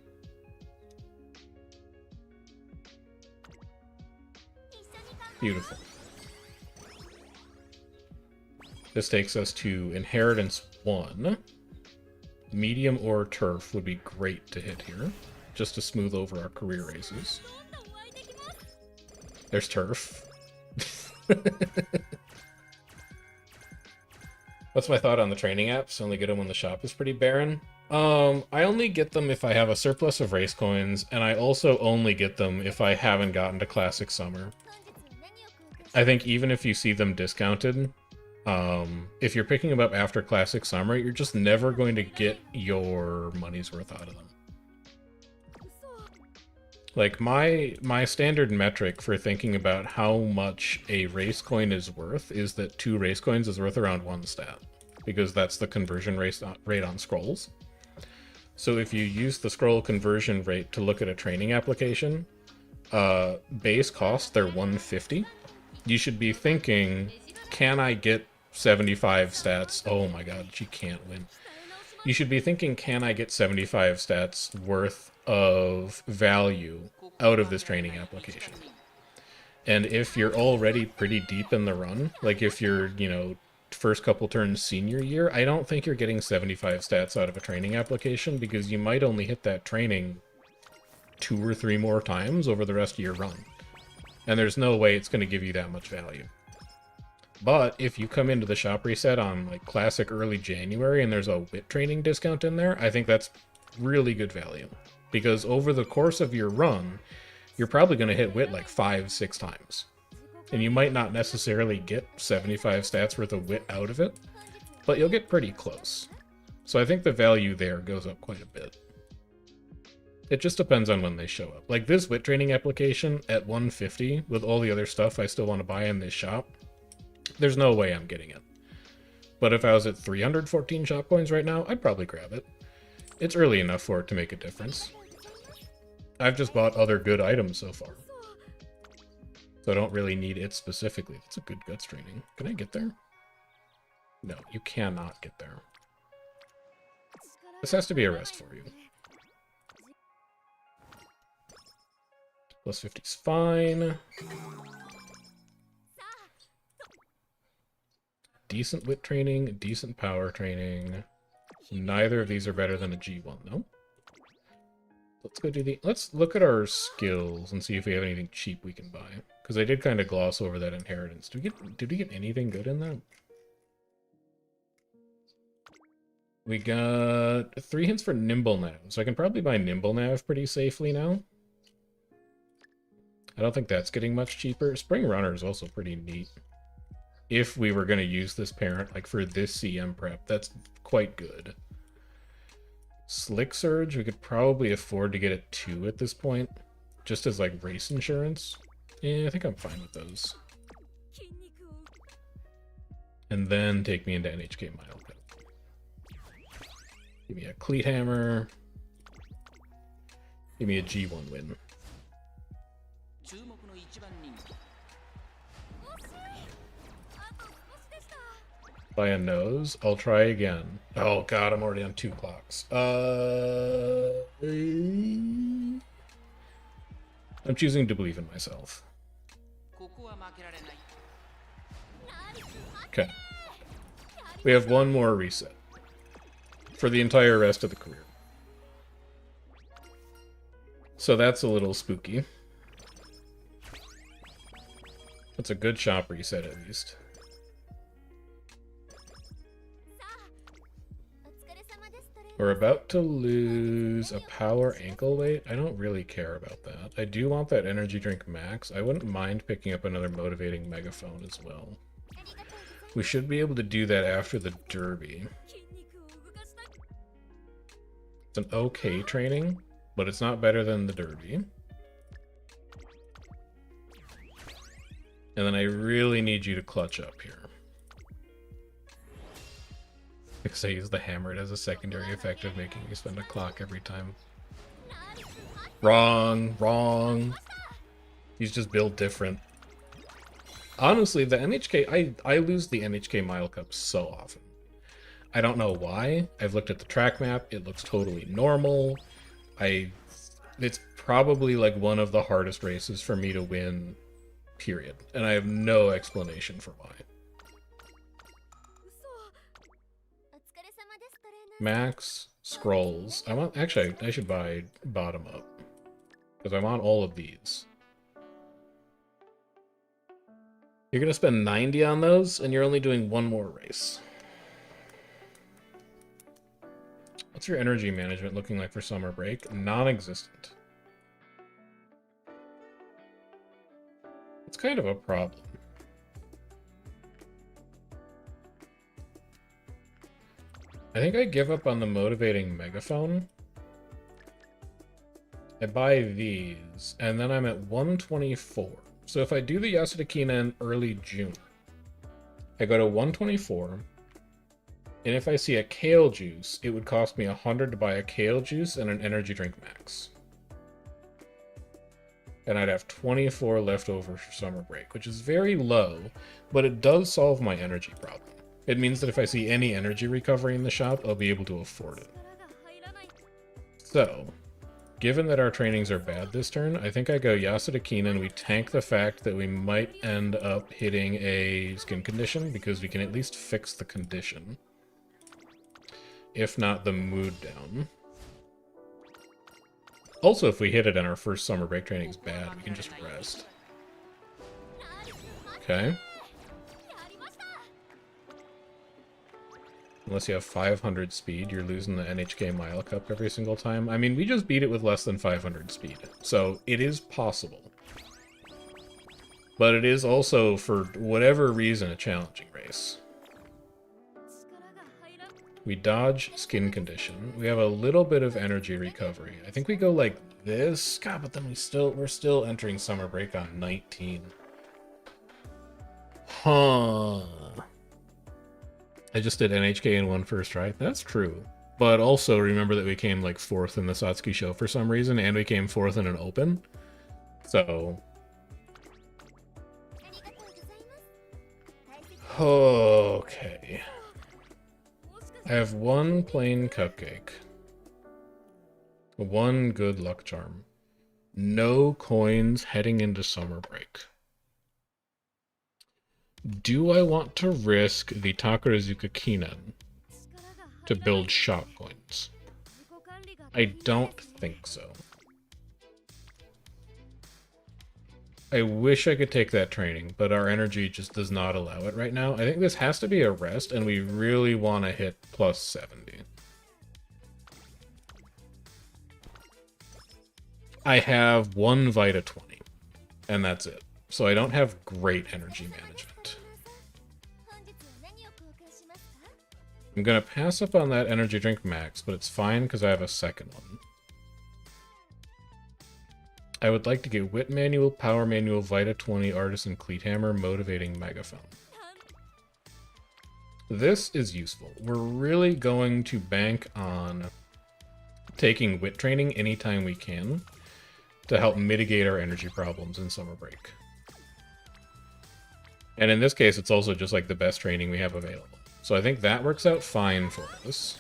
Beautiful. This takes us to Inheritance 1. Medium or turf would be great to hit here, just to smooth over our career races. There's turf. What's my thought on the training apps? Only get them when the shop is pretty barren. I only get them if I have a surplus of race coins, and I also only get them if I haven't gotten to Classic Summer. I think even if you see them discounted, if you're picking them up after Classic Summer, you're just never going to get your money's worth out of them. Like, my standard metric for thinking about how much a race coin is worth is that 2 race coins is worth around 1 stat, because that's the conversion rate on scrolls. So if you use the scroll conversion rate to look at a training application, base cost, they're 150. You should be thinking, can I get 75 stats? Oh my god, she can't win. You should be thinking, can I get 75 stats worth of value out of this training application? And if you're already pretty deep in the run, like if you're, you know, first couple turns senior year, I don't think you're getting 75 stats out of a training application, because you might only hit that training 2 or 3 more times over the rest of your run. And there's no way it's going to give you that much value. But if you come into the shop reset on like classic early January and there's a wit training discount in there, I think that's really good value. Because over the course of your run, you're probably going to hit wit like 5-6 times. And you might not necessarily get 75 stats worth of wit out of it, but you'll get pretty close. So I think the value there goes up quite a bit. It just depends on when they show up. Like this wit training application at 150, with all the other stuff I still want to buy in this shop, there's no way I'm getting it. But if I was at 314 shop coins right now, I'd probably grab it. It's early enough for it to make a difference. I've just bought other good items so far, so I don't really need it specifically. That's a good guts training. Can I get there? No, you cannot get there. This has to be a rest for you. Plus 50's fine. Decent wit training, decent power training. Neither of these are better than a G1 though. Let's go do the... Let's look at our skills and see if we have anything cheap we can buy. Because I did kind of gloss over that inheritance. Did we get anything good in that? We got 3 hints for Nimble Nav. So I can probably buy Nimble Nav pretty safely now. I don't think that's getting much cheaper. Spring Runner is also pretty neat. If we were going to use this parent, like for this CM prep, that's quite good. Slick Surge, we could probably afford to get a 2 at this point, just as like race insurance. Yeah, I think I'm fine with those. And then take me into NHK Mile Pit. Give me a Cleat Hammer. Give me a G1 win. By a nose. I'll try again. Oh god, I'm already on 2 clocks. I'm choosing to believe in myself. Okay. We have 1 more reset for the entire rest of the career. So that's a little spooky. That's a good shop reset at least. We're about to lose a power ankle weight. I don't really care about that. I do want that energy drink max. I wouldn't mind picking up another motivating megaphone as well. We should be able to do that after the derby. It's an okay training, but it's not better than the derby. And then I really need you to clutch up here. Because I use the hammer, it has a secondary effect of making you spend a clock every time. Wrong, wrong. He's just built different. Honestly, the NHK, I lose the NHK Mile Cup so often. I don't know why. I've looked at the track map, it looks totally normal. It's probably like one of the hardest races for me to win, period. And I have no explanation for why. Max, scrolls. I want, actually, I should buy bottom up. Because I want all of these. You're going to spend 90 on those, and you're only doing one more race. What's your energy management looking like for summer break? Non-existent. It's kind of a problem. I think I give up on the motivating megaphone. I buy these, and then I'm at 124. So if I do the Yasudakina in early June, I go to 124, and if I see a kale juice, it would cost me 100 to buy a kale juice and an energy drink max. And I'd have 24 left over for summer break, which is very low, but it does solve my energy problem. It means that if I see any energy recovery in the shop, I'll be able to afford it. So, given that our trainings are bad this turn, I think I go Yasudakina and we tank the fact that we might end up hitting a skin condition, because we can at least fix the condition. If not, the mood down. Also, if we hit it and our first summer break training is bad, we can just rest. Okay. Unless you have 500 speed, you're losing the NHK Mile Cup every single time. I mean, we just beat it with less than 500 speed, so it is possible. But it is also, for whatever reason, a challenging race. We dodge skin condition. We have a little bit of energy recovery. I think we go like this. God, but then we're still entering summer break on 19. Huh. I just did NHK in one first try. That's true. But also remember that we came like 4th in the Satsuki show for some reason, and we came 4th in an open. So. Okay. I have one plain cupcake. One good luck charm. No coins heading into summer break. Do I want to risk the Takarazuka Kinen to build shop coins? I don't think so. I wish I could take that training, but our energy just does not allow it right now. I think this has to be a rest, and we really want to hit plus 70. I have one Vita 20, and that's it. So I don't have great energy management. I'm going to pass up on that energy drink max, but it's fine because I have a second one. I would like to get Wit Manual, Power Manual, Vita 20, Artisan Cleat Hammer, Motivating Megaphone. This is useful. We're really going to bank on taking Wit training anytime we can to help mitigate our energy problems in summer break. And in this case, it's also just like the best training we have available. So I think that works out fine for us.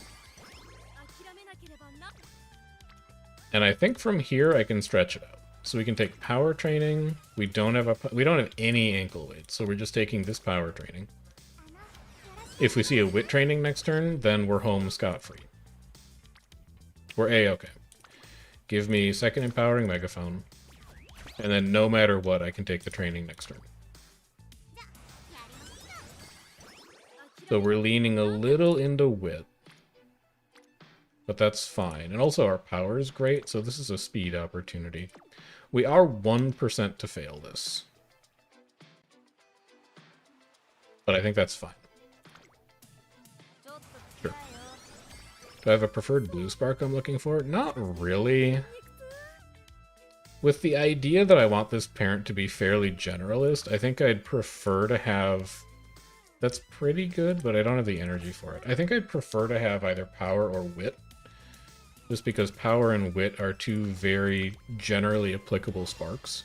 And I think from here I can stretch it out. So we can take power training. We don't have any ankle weight, so we're just taking this power training. If we see a wit training next turn, then we're home scot-free. We're A-okay. Give me second empowering megaphone. And then no matter what, I can take the training next turn. So we're leaning a little into wit. But that's fine. And also our power is great, so this is a speed opportunity. We are 1% to fail this. But I think that's fine. Sure. Do I have a preferred blue spark I'm looking for? Not really. With the idea that I want this parent to be fairly generalist, I think I'd prefer to have... That's pretty good, but I don't have the energy for it. I think I'd prefer to have either power or wit. Just because power and wit are two very generally applicable sparks.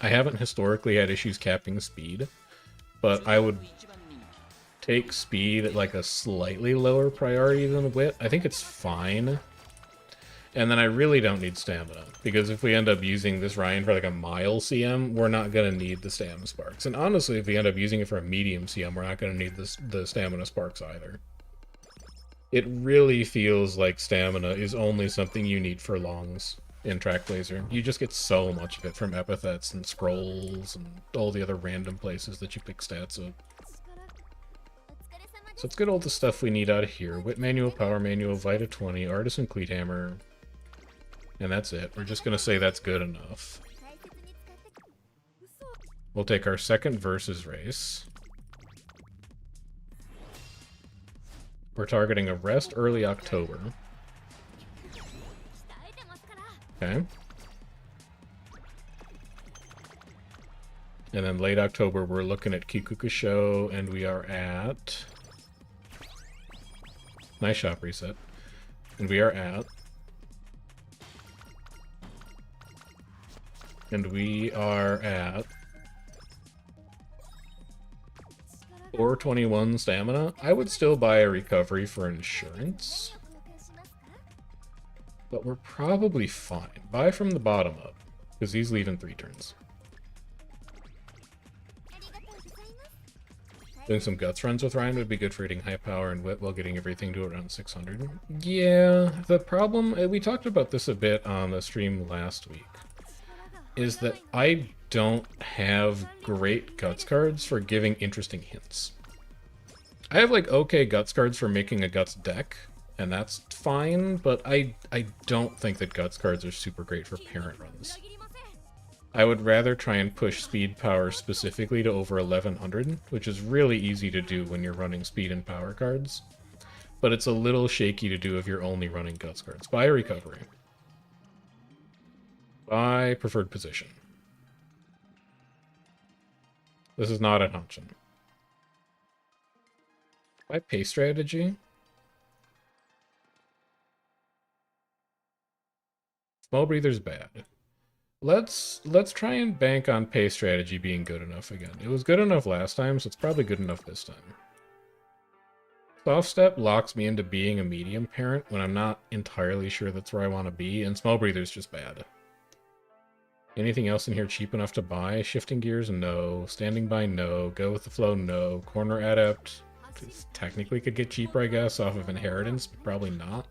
I haven't historically had issues capping speed, but I would take speed at like a slightly lower priority than wit. I think it's fine. And then I really don't need stamina, because if we end up using this Ryan for like a mile CM, we're not going to need the stamina sparks. And honestly, if we end up using it for a medium CM, we're not going to need the stamina sparks either. It really feels like stamina is only something you need for longs in Track Blazer. You just get so much of it from epithets and scrolls and all the other random places that you pick stats up. So let's get all the stuff we need out of here. Whip Manual, Power Manual, Vita 20, Artisan Cleat Hammer. And that's it. We're just going to say that's good enough. We'll take our second versus race. We're targeting a rest early October. Okay. And then late October, we're looking at Kikukusho, and we are at... Nice shop reset. And we are at... And we are at... 421 stamina. I would still buy a recovery for insurance. But we're probably fine. Buy from the bottom up, because he's leaving 3 turns. Doing some guts runs with Ryan would be good for hitting high power and wit while getting everything to around 600. Yeah, the problem, we talked about this a bit on the stream last week, is that I don't have great guts cards for giving interesting hints. I have like okay guts cards for making a guts deck, and that's fine, but I don't think that guts cards are super great for parent runs. I would rather try and push speed power specifically to over 1100, which is really easy to do when you're running speed and power cards, but it's a little shaky to do if you're only running guts cards. Buy a recovery. Buy preferred position. This is not an option. Buy pace strategy. Small breather's bad. Let's try and bank on pace strategy being good enough again. It was good enough last time, so it's probably good enough this time. Soft step locks me into being a medium parent when I'm not entirely sure that's where I want to be, and small breather's just bad. Anything else in here cheap enough to buy? Shifting gears, no. Standing by, no. Go with the flow, no. Corner adept, technically could get cheaper, I guess, off of inheritance, but probably not.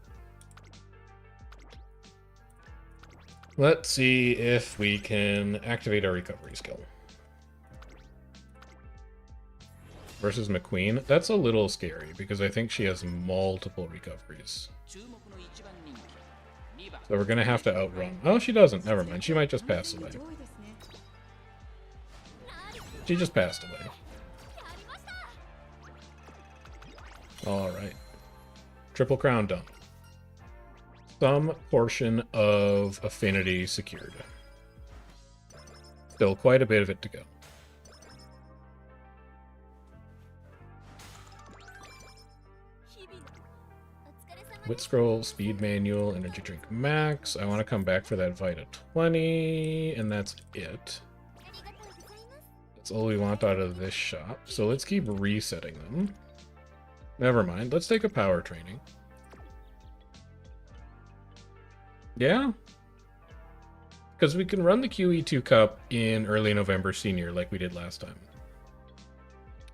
Let's see if we can activate our recovery skill. Versus McQueen. That's a little scary, because I think she has multiple recoveries. So we're going to have to outrun. Oh, she doesn't. Never mind. She might just pass away. She just passed away. Alright. Triple crown done. Some portion of affinity secured. Still quite a bit of it to go. Wit scroll, speed manual, energy drink max. I want to come back for that Vita 20, and that's it. That's all we want out of this shop. So let's keep resetting them. Never mind. Let's take a power training. Yeah. Because we can run the QE2 Cup in early November Senior like we did last time.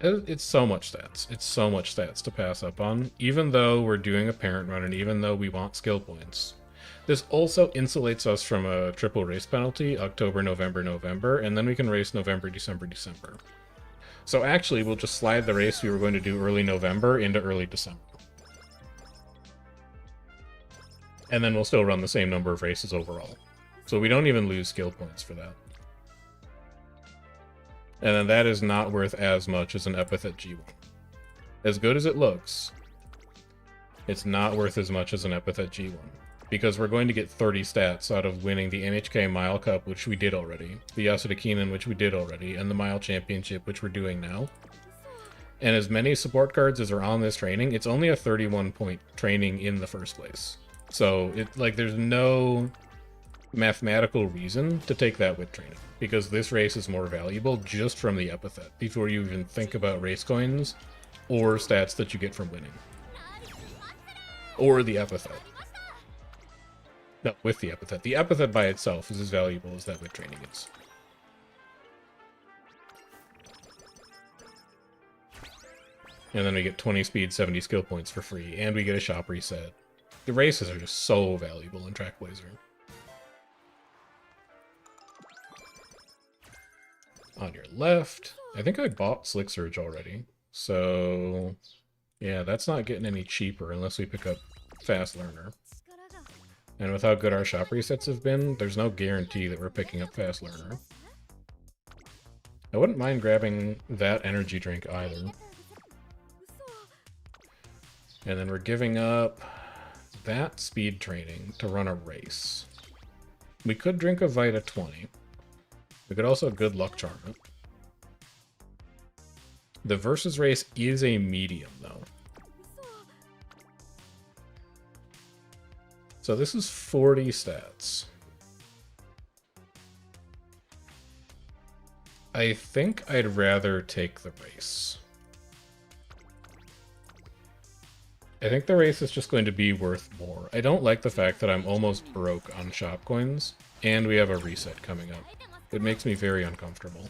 It's so much stats. It's so much stats to pass up on, even though we're doing a parent run and even though we want skill points. This also insulates us from a triple race penalty, October, November, November, and then we can race November, December, December. So actually, we'll just slide the race we were going to do early November into early December. And then we'll still run the same number of races overall. So we don't even lose skill points for that. And then that is not worth as much as an Epithet G1. As good as it looks, it's not worth as much as an Epithet G1. Because we're going to get 30 stats out of winning the NHK Mile Cup, which we did already, the Yasuda Keenan, which we did already, and the Mile Championship, which we're doing now. And as many support cards as are on this training, it's only a 31-point training in the first place. So, there's no mathematical reason to take that with training, because this race is more valuable just from the epithet, before you even think about race coins, or stats that you get from winning. Or the epithet. No, with the epithet. The epithet by itself is as valuable as that with training is. And then we get 20 speed, 70 skill points for free, and we get a shop reset. The races are just so valuable in Track Blazer. On your left, I think I bought Slick Surge already. So, yeah, that's not getting any cheaper unless we pick up Fast Learner. And with how good our shop resets have been, there's no guarantee that we're picking up Fast Learner. I wouldn't mind grabbing that energy drink either. And then we're giving up that speed training to run a race. We could drink a Vita 20. We could also good luck charm it. The versus race is a medium though. So this is 40 stats. I think I'd rather take the race. I think the race is just going to be worth more. I don't like the fact that I'm almost broke on shop coins, and we have a reset coming up. It makes me very uncomfortable.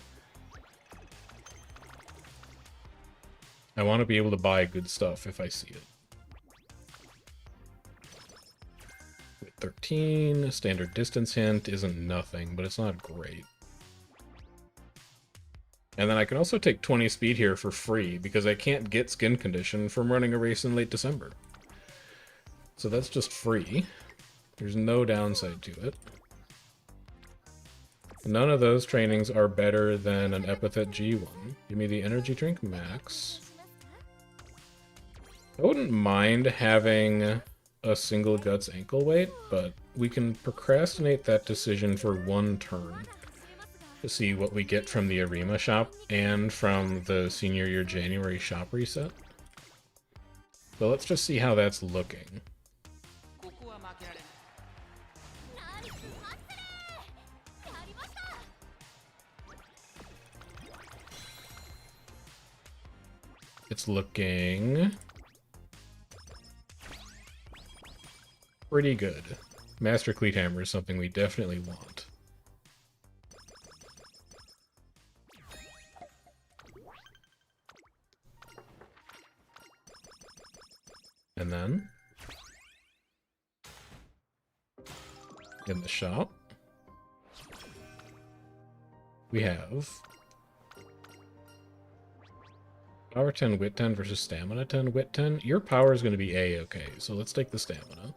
I want to be able to buy good stuff if I see it. 13, standard distance hint isn't nothing, but it's not great. And then I can also take 20 speed here for free, because I can't get skin condition from running a race in late December. So that's just free. There's no downside to it. None of those trainings are better than an Epithet G1. Give me the energy drink max. I wouldn't mind having a single guts ankle weight, but we can procrastinate that decision for one turn to see what we get from the Arima shop and from the senior year January shop reset. So let's just see how that's looking. It's looking pretty good. Master Cleat Hammer is something we definitely want. And then, in the shop, we have Power 10, Wit 10 versus Stamina 10, Wit 10. Your power is going to be A-okay, so let's take the Stamina.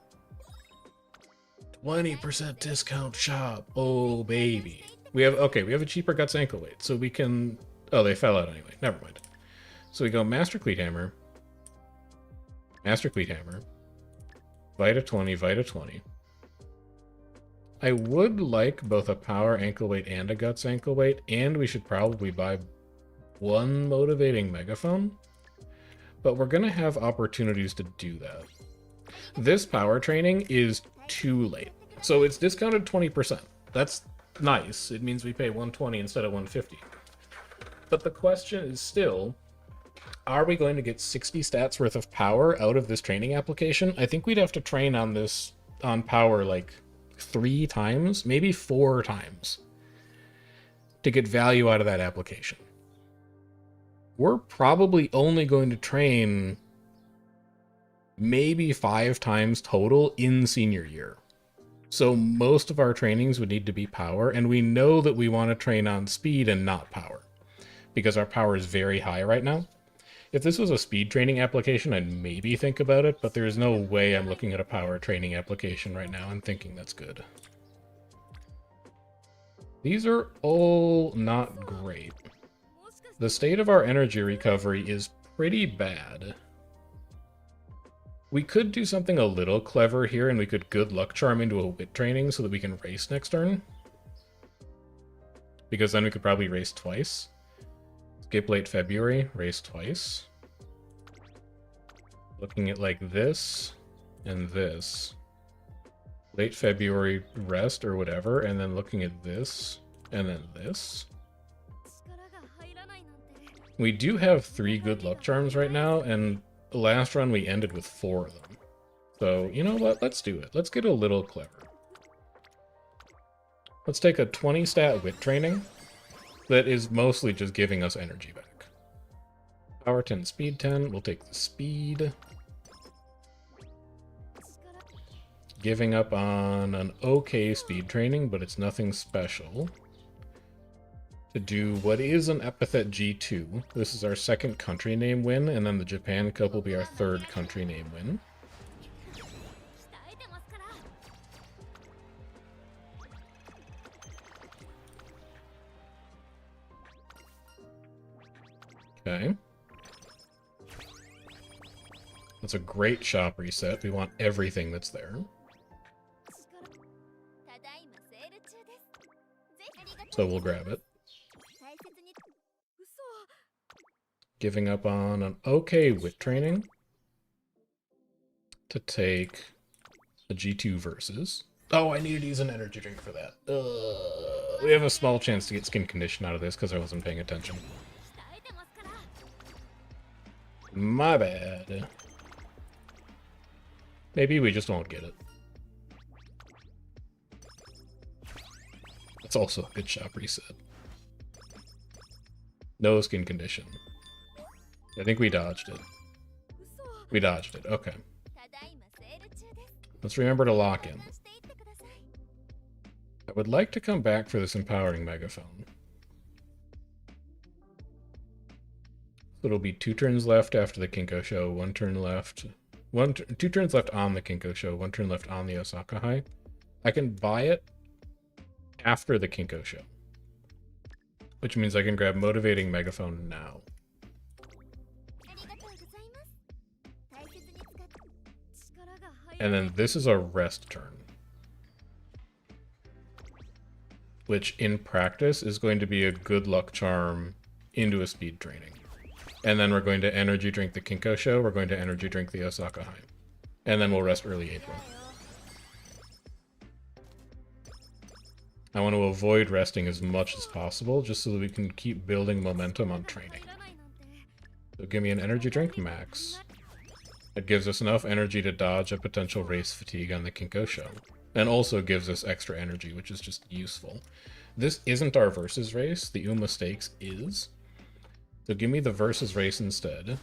20% discount shop. Oh, baby. We have a cheaper Guts ankle weight, so we can... Oh, they fell out anyway. Never mind. So we go Master Cleat Hammer, Master Cleat Hammer, Vita 20, Vita 20. I would like both a power ankle weight and a Guts ankle weight, and we should probably buy one motivating megaphone, but we're going to have opportunities to do that. This power training is too late, so it's discounted 20%. That's nice. It means we pay 120 instead of 150. But the question is still, are we going to get 60 stats worth of power out of this training application? I think we'd have to train on this, on power, like 3 times, maybe 4 times, to get value out of that application. We're probably only going to train maybe 5 times total in senior year. So most of our trainings would need to be power, and we know that we want to train on speed and not power, because our power is very high right now. If this was a speed training application, I'd maybe think about it, but there's no way I'm looking at a power training application right now and thinking that's good. These are all not great. The state of our energy recovery is pretty bad. We could do something a little clever here, and we could good luck charm into a wit training so that we can race next turn. Because then we could probably race twice. Skip late February, race twice. Looking at like this and this. Late February rest or whatever, and then looking at this and then this. We do have 3 good luck charms right now, and the last run we ended with 4 of them. So, you know what? Let's do it. Let's get a little clever. Let's take a 20 stat wit training that is mostly just giving us energy back. Power 10, speed 10. We'll take the speed. Giving up on an okay speed training, but it's nothing special. To do what is an epithet G2. This is our second country name win, and then the Japan Cup will be our third country name win. Okay. That's a great shop reset. We want everything that's there. So we'll grab it. Giving up on an okay wit training to take the G2 versus. Oh, I needed to use an energy drink for that. We have a small chance to get skin condition out of this because I wasn't paying attention. My bad. Maybe we just won't get it. That's also a good shop reset. No skin condition. I think we dodged it. We dodged it. Okay. Let's remember to lock in. I would like to come back for this empowering megaphone. It'll be 2 turns left after the Kinko show, 1 turn left. 2 turns left on the Kinko show, 1 turn left on the Osaka High. I can buy it after the Kinko show, which means I can grab motivating megaphone now. And then this is a rest turn, which in practice is going to be a good luck charm into a speed training. And then we're going to energy drink the Kinko show, we're going to energy drink the Osaka High. And then we'll rest early April. I want to avoid resting as much as possible, just so that we can keep building momentum on training. So give me an energy drink, max. It gives us enough energy to dodge a potential race fatigue on the Kinko show. And also gives us extra energy, which is just useful. This isn't our versus race, the Uma Stakes is. So give me the versus race instead.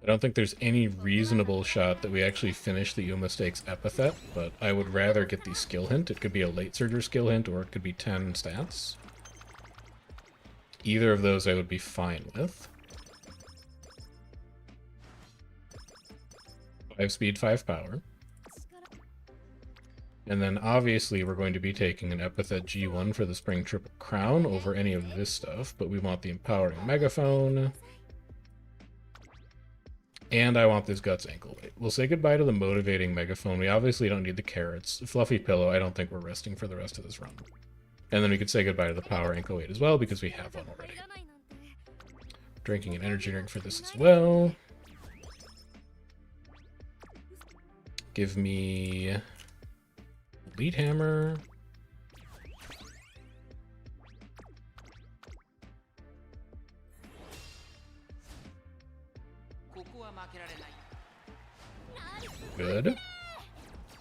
I don't think there's any reasonable shot that we actually finish the Uma Stakes epithet, but I would rather get the skill hint. It could be a late surger skill hint, or it could be 10 stats. Either of those I would be fine with. 5 speed, 5 power. And then obviously we're going to be taking an epithet G1 for the Spring Triple Crown over any of this stuff, but we want the empowering megaphone. And I want this Guts ankle weight. We'll say goodbye to the motivating megaphone. We obviously don't need the carrots. Fluffy pillow, I don't think we're resting for the rest of this run. And then we could say goodbye to the power ankle weight as well, because we have one already. Drinking an energy drink for this as well. Give me lead hammer. Good.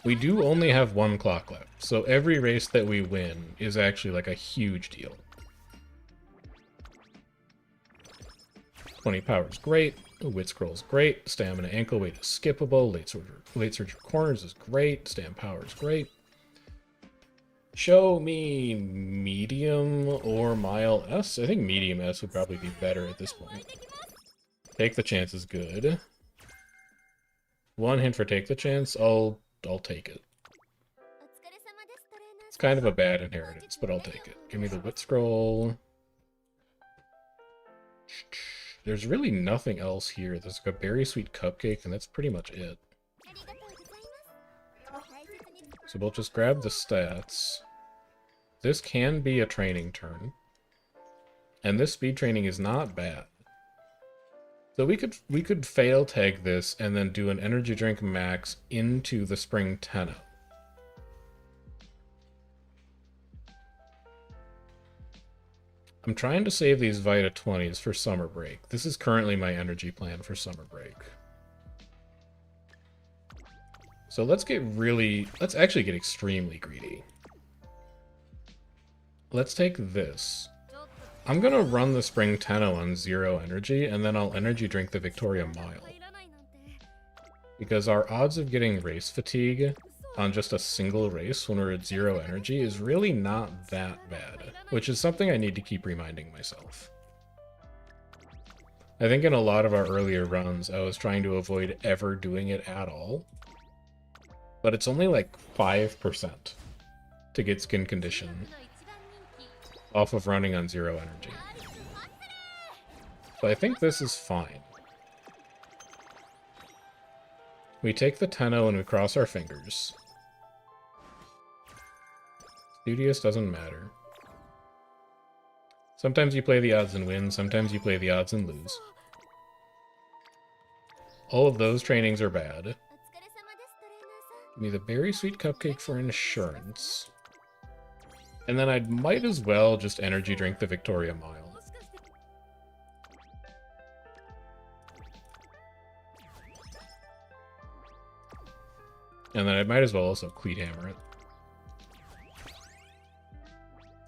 We do only have 1 clock left, so every race that we win is actually like a huge deal. 20 power is great. Wit scroll is great. Stamina ankle weight is skippable. Late surger corners is great. Stam power is great. Show me medium or mile S. I think medium S would probably be better at this point. Take the chance is good. 1 hint for take the chance. I'll take it. It's kind of a bad inheritance, but I'll take it. Give me the wit scroll. There's really nothing else here. There's like a berry sweet cupcake, and that's pretty much it. So we'll just grab the stats. This can be a training turn. And this speed training is not bad. So we could fail tag this and then do an energy drink max into the Spring Tenno. I'm trying to save these Vita 20s for summer break. This is currently my energy plan for summer break. So let's actually get extremely greedy. Let's take this. I'm gonna run the Spring Tenno on 0 energy, and then I'll energy drink the Victoria Mile. Because our odds of getting race fatigue on just a single race when we're at 0 energy is really not that bad, which is something I need to keep reminding myself. I think in a lot of our earlier runs, I was trying to avoid ever doing it at all, but it's only like 5% to get skin condition off of running on 0 energy. So I think this is fine. We take the Tenno and we cross our fingers. Studious doesn't matter. Sometimes you play the odds and win, sometimes you play the odds and lose. All of those trainings are bad. Give me the Berry Sweet Cupcake for insurance. And then I might as well just energy drink the Victoria Mile. And then I might as well also Cleat Hammer it.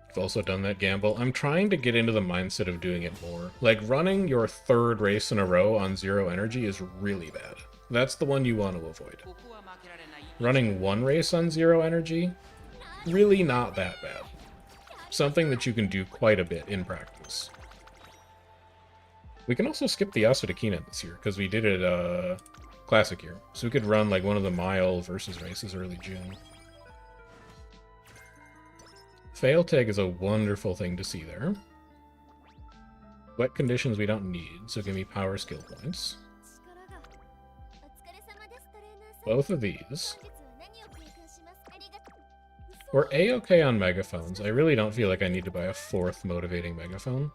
I've also done that gamble. I'm trying to get into the mindset of doing it more. Like, running your 3rd race in a row on 0 energy is really bad. That's the one you want to avoid. Running 1 race on 0 energy, really not that bad. Something that you can do quite a bit in practice. We can also skip the Yasudakina this year, because we did it Classic year. So we could run like one of the mile versus races early June. Fail tag is a wonderful thing to see there. Wet conditions we don't need, so give me power skill points. Both of these. We're A-okay on megaphones. I really don't feel like I need to buy a 4th motivating megaphone.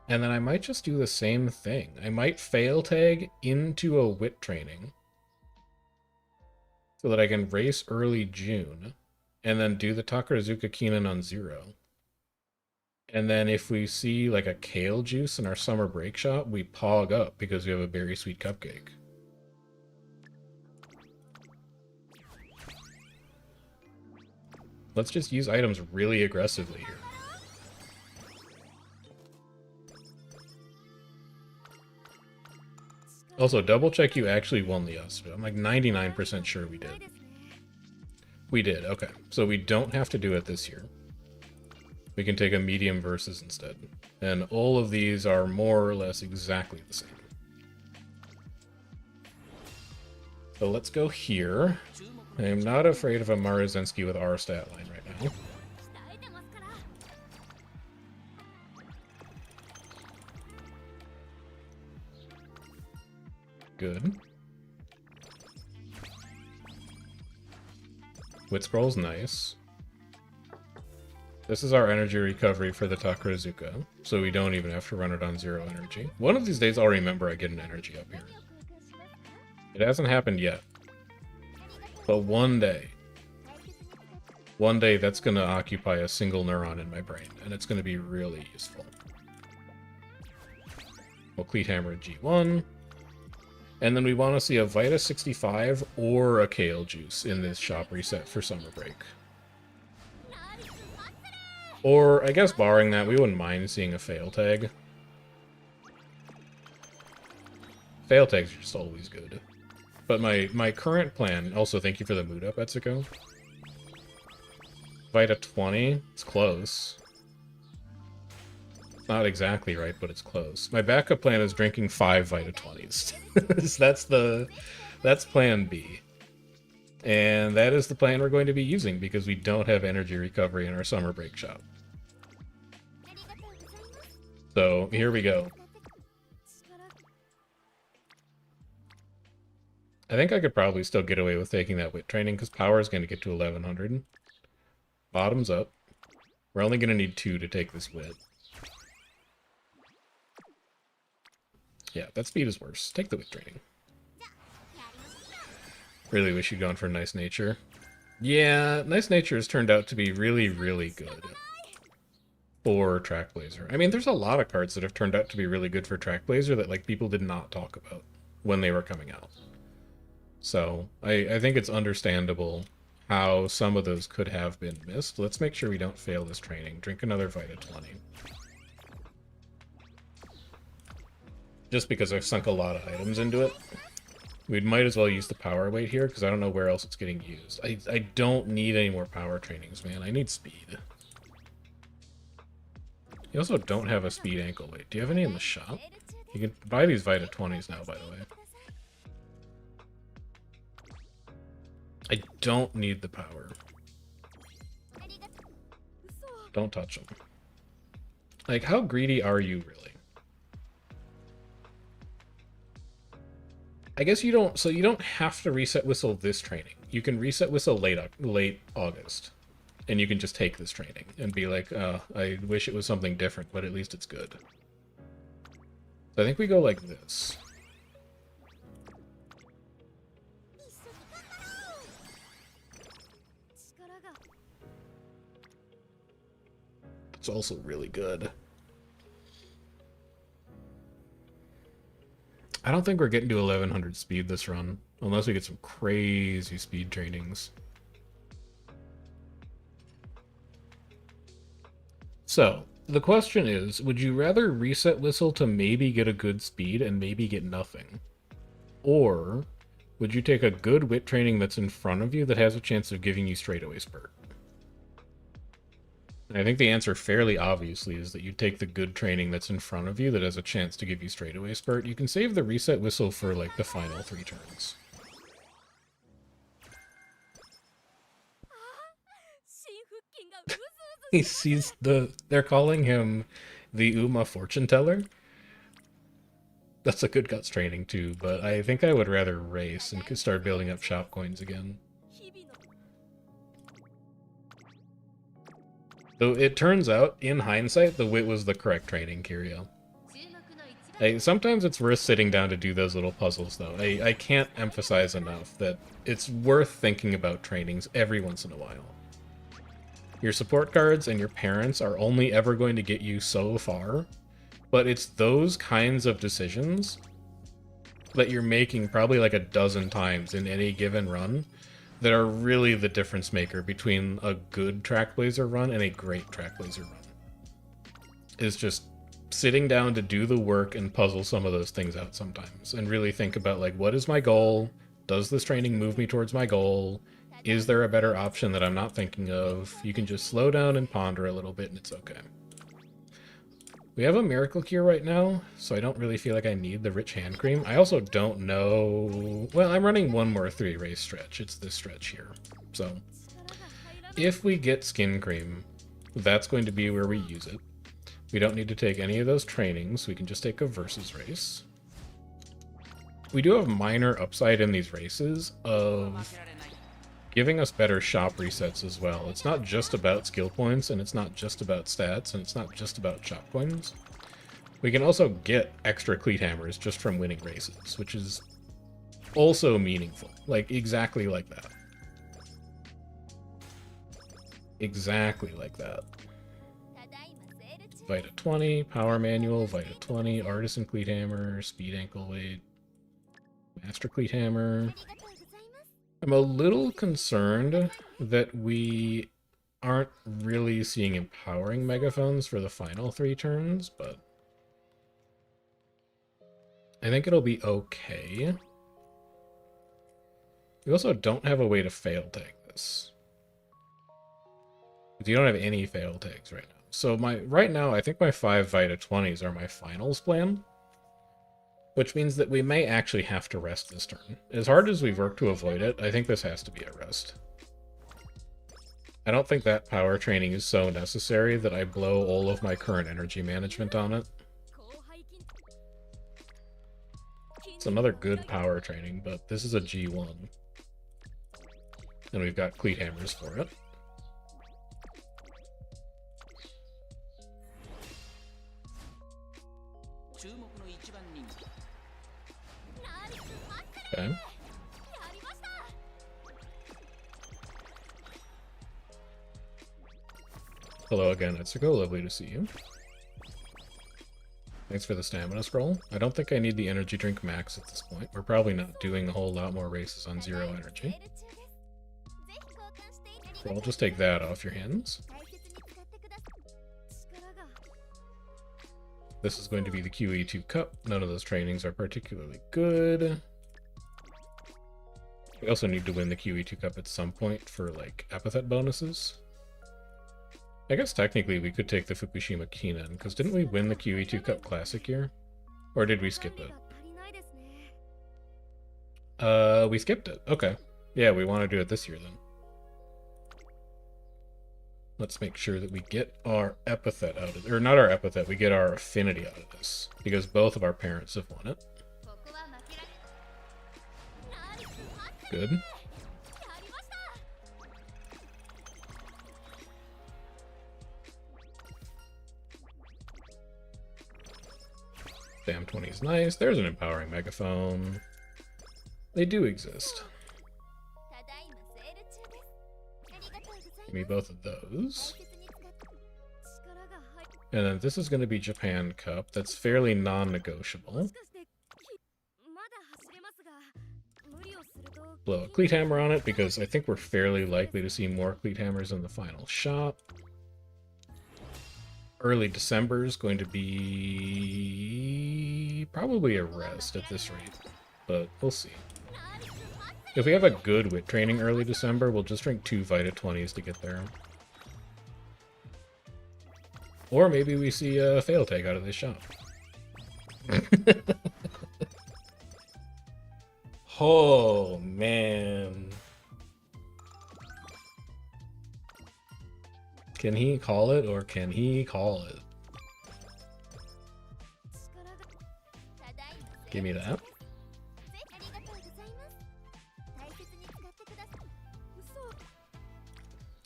And then I might just do the same thing. I might fail tag into a wit training so that I can race early June and then do the Takarazuka Keenan on 0. And then if we see like a kale juice in our summer break shop, we pog up because we have a Berry Sweet Cupcake. Let's just use items really aggressively here. Also, double check you actually won the Yasuda. I'm like 99% sure we did. We did, okay. So we don't have to do it this year. We can take a medium versus instead. And all of these are more or less exactly the same. So let's go here. I am not afraid of a Maruzensky with our stat line right now. Good. Wit Scroll's nice. This is our energy recovery for the Takarazuka, so we don't even have to run it on 0 energy. One of these days I'll remember I get an energy up here. It hasn't happened yet. But one day that's going to occupy a single neuron in my brain, and it's going to be really useful. We'll Cleat Hammer G1. And then we want to see a Vita 65 or a Kale Juice in this shop reset for summer break. Or, I guess barring that, we wouldn't mind seeing a fail tag. Fail tags are just always good. But my current plan, also thank you for the mood up, Etsuko. Vita 20, it's close. Not exactly right, but it's close. My backup plan is drinking 5 Vita 20s. That's plan B. And that is the plan we're going to be using because we don't have energy recovery in our summer break shop. So here we go. I think I could probably still get away with taking that wit training because power is going to get to 1100. Bottoms up. We're only going to need 2 to take this wit. Yeah, that speed is worse. Take the wit training. Really wish you'd gone for Nice Nature. Yeah, Nice Nature has turned out to be really, really good for Track Blazer. I mean, there's a lot of cards that have turned out to be really good for Track Blazer that like people did not talk about when they were coming out. So I think it's understandable how some of those could have been missed. Let's make sure we don't fail this training. Drink another Vita 20. Just because I've sunk a lot of items into it. We might as well use the power weight here, because I don't know where else it's getting used. I don't need any more power trainings, man. I need speed. You also don't have a speed ankle weight. Do you have any in the shop? You can buy these Vita 20s now, by the way. I don't need the power. Don't touch them. Like, how greedy are you, really? I guess you don't, so you don't have to reset whistle this training. You can reset whistle late August. And you can just take this training and be like, I wish it was something different, but at least it's good. So I think we go like this. It's also really good. I don't think we're getting to 1100 speed this run, unless we get some crazy speed trainings. So, the question is, would you rather reset whistle to maybe get a good speed and maybe get nothing? Or would you take a good wit training that's in front of you that has a chance of giving you straightaway spurt? And I think the answer fairly obviously is that you take the good training that's in front of you that has a chance to give you straightaway spurt. You can save the reset whistle for like the final 3 turns. He sees they're calling him the Uma fortune teller. That's a good guts training too, but I think I would rather race and start building up shop coins again. So it turns out, in hindsight, the wit was the correct training, Kirio. Sometimes it's worth sitting down to do those little puzzles, though. I can't emphasize enough that it's worth thinking about trainings every once in a while. Your support cards and your parents are only ever going to get you so far, but it's those kinds of decisions that you're making probably like a dozen times in any given run that are really the difference maker between a good Trackblazer run and a great Trackblazer run. Is just sitting down to do the work and puzzle some of those things out sometimes, and really think about, like, what is my goal? Does this training move me towards my goal? Is there a better option that I'm not thinking of? You can just slow down and ponder a little bit, and it's okay. We have a miracle cure right now, so I don't really feel like I need the rich hand cream. I also don't know... Well, I'm running one more 3-race stretch. It's this stretch here. So, if we get skin cream, that's going to be where we use it. We don't need to take any of those trainings. We can just take a versus race. We do have minor upside in these races of giving us better shop resets as well. It's not just about skill points, and it's not just about stats, and it's not just about shop coins. We can also get extra cleat hammers just from winning races, which is also meaningful. Like, exactly like that. Exactly like that. Vita 20, Power Manual, Vita 20, Artisan Cleat Hammer, Speed Ankle Weight, Master Cleat Hammer. I'm a little concerned that we aren't really seeing empowering megaphones for the final 3 turns, but I think it'll be okay. We also don't have a way to fail tag this. You don't have any fail tags right now. So right now, I think my 5 Vita 20s are my finals plan. Which means that we may actually have to rest this turn. As hard as we've worked to avoid it, I think this has to be a rest. I don't think that power training is so necessary that I blow all of my current energy management on it. It's another good power training, but this is a G1. And we've got cleat hammers for it. Okay. Hello again, Etsuko. Lovely to see you. Thanks for the stamina scroll. I don't think I need the energy drink max at this point. We're probably not doing a whole lot more races on 0 energy. So I'll just take that off your hands. This is going to be the QE2 cup. None of those trainings are particularly good. We also need to win the QE2 cup at some point for, like, epithet bonuses. I guess technically we could take the Fukushima Kinan, because didn't we win the QE2 cup classic year? Or did we skip it? We skipped it. Okay. Yeah, we want to do it this year then. Let's make sure that we get our epithet out of it. Or not our epithet, we get our affinity out of this. Because both of our parents have won it. Good. Damn 20 is nice. There's an empowering megaphone. They do exist. Give me both of those. And then this is going to be Japan Cup. That's fairly non-negotiable. Blow a Cleat Hammer on it, because I think we're fairly likely to see more Cleat Hammers in the final shop. Early December is going to be probably a rest at this rate, but we'll see. If we have a good wit training early December, we'll just drink 2 Vita 20s to get there. Or maybe we see a fail tag out of this shop. Oh, man. Can he call it, or can he call it? Give me that.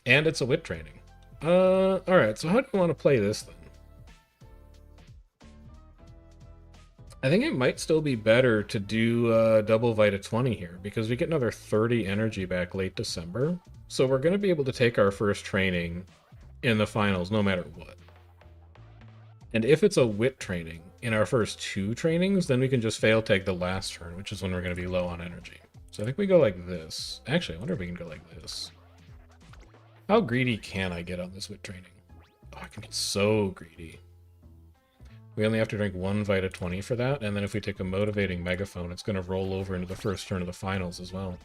And it's a wit training. Alright, so how do you want to play this then? I think it might still be better to do double Vita 20 here, because we get another 30 energy back late December. So we're going to be able to take our first training in the finals no matter what. And if it's a wit training in our first 2 trainings, then we can just fail tag the last turn, which is when we're going to be low on energy. So I think we go like this. Actually, I wonder if we can go like this. How greedy can I get on this wit training? Oh, I can get so greedy. We only have to drink 1 Vita 20 for that, and then if we take a motivating megaphone, it's going to roll over into the first turn of the finals as well.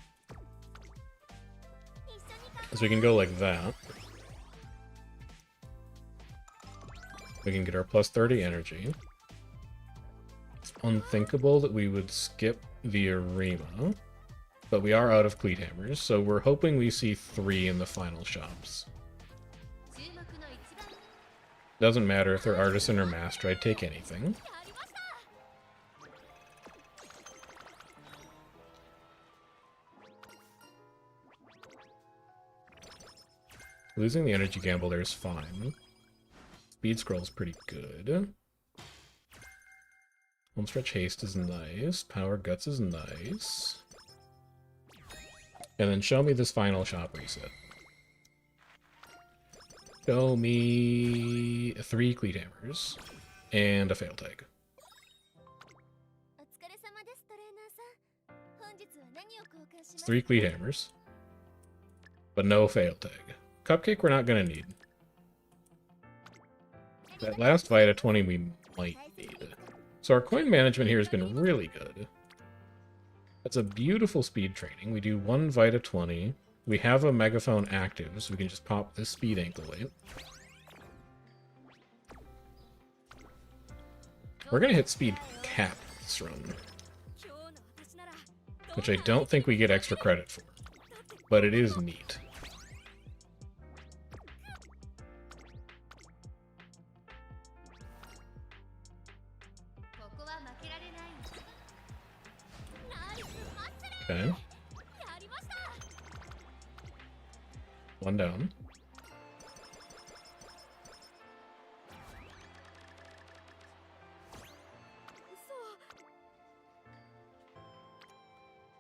So we can go like that. We can get our plus 30 energy. It's unthinkable that we would skip the Arima, but we are out of Cleat Hammers, so we're hoping we see 3 in the final shops. Doesn't matter if they're Artisan or Master, I'd take anything. Losing the energy gamble there is fine. Speed Scroll's pretty good. Homestretch Haste is nice. Power Guts is nice. And then show me this final shop reset. Show me 3 Cleat Hammers and a fail tag. It's 3 Cleat Hammers, but no fail tag. Cupcake we're not going to need. That last Vita 20 we might need. So our coin management here has been really good. That's a beautiful speed training. We do 1 Vita 20. We have a megaphone active, so we can just pop this speed ankle weight. We're going to hit speed cap this run, which I don't think we get extra credit for, but it is neat. Okay. 1 down.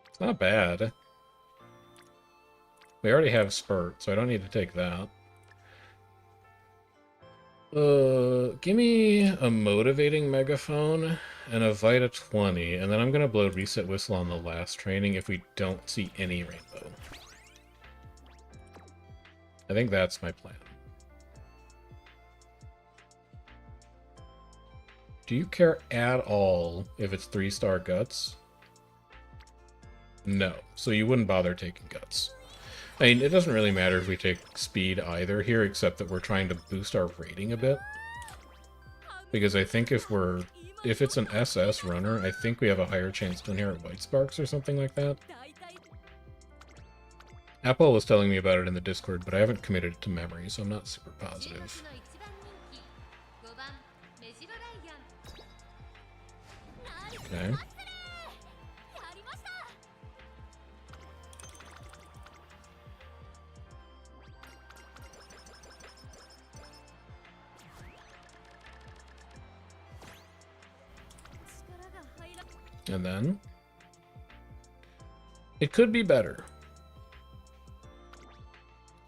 It's not bad. We already have Spurt, so I don't need to take that. Give me a motivating megaphone and a Vita 20, and then I'm gonna blow Reset Whistle on the last training if we don't see any rainbow. I think that's my plan. Do you care at all if it's 3-star guts? No. So you wouldn't bother taking guts. I mean, it doesn't really matter if we take speed either here, except that we're trying to boost our rating a bit. Because I think if it's an SS runner, I think we have a higher chance to inherit White Sparks or something like that. Apple was telling me about it in the Discord, but I haven't committed it to memory, so I'm not super positive. Okay. And then it could be better.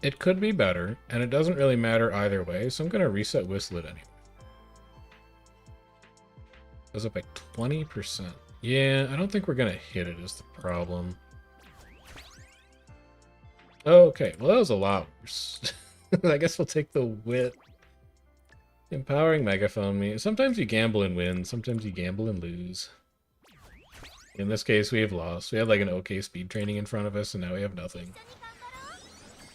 It could be better, and it doesn't really matter either way, so I'm going to reset Whistlet anyway. Goes up by 20%. Yeah, I don't think we're going to hit it is the problem. Okay, well that was a lot worse. I guess we'll take the wit. Empowering Megaphone me. Sometimes you gamble and win, sometimes you gamble and lose. In this case, we have lost. We had like an okay speed training in front of us, and now we have nothing.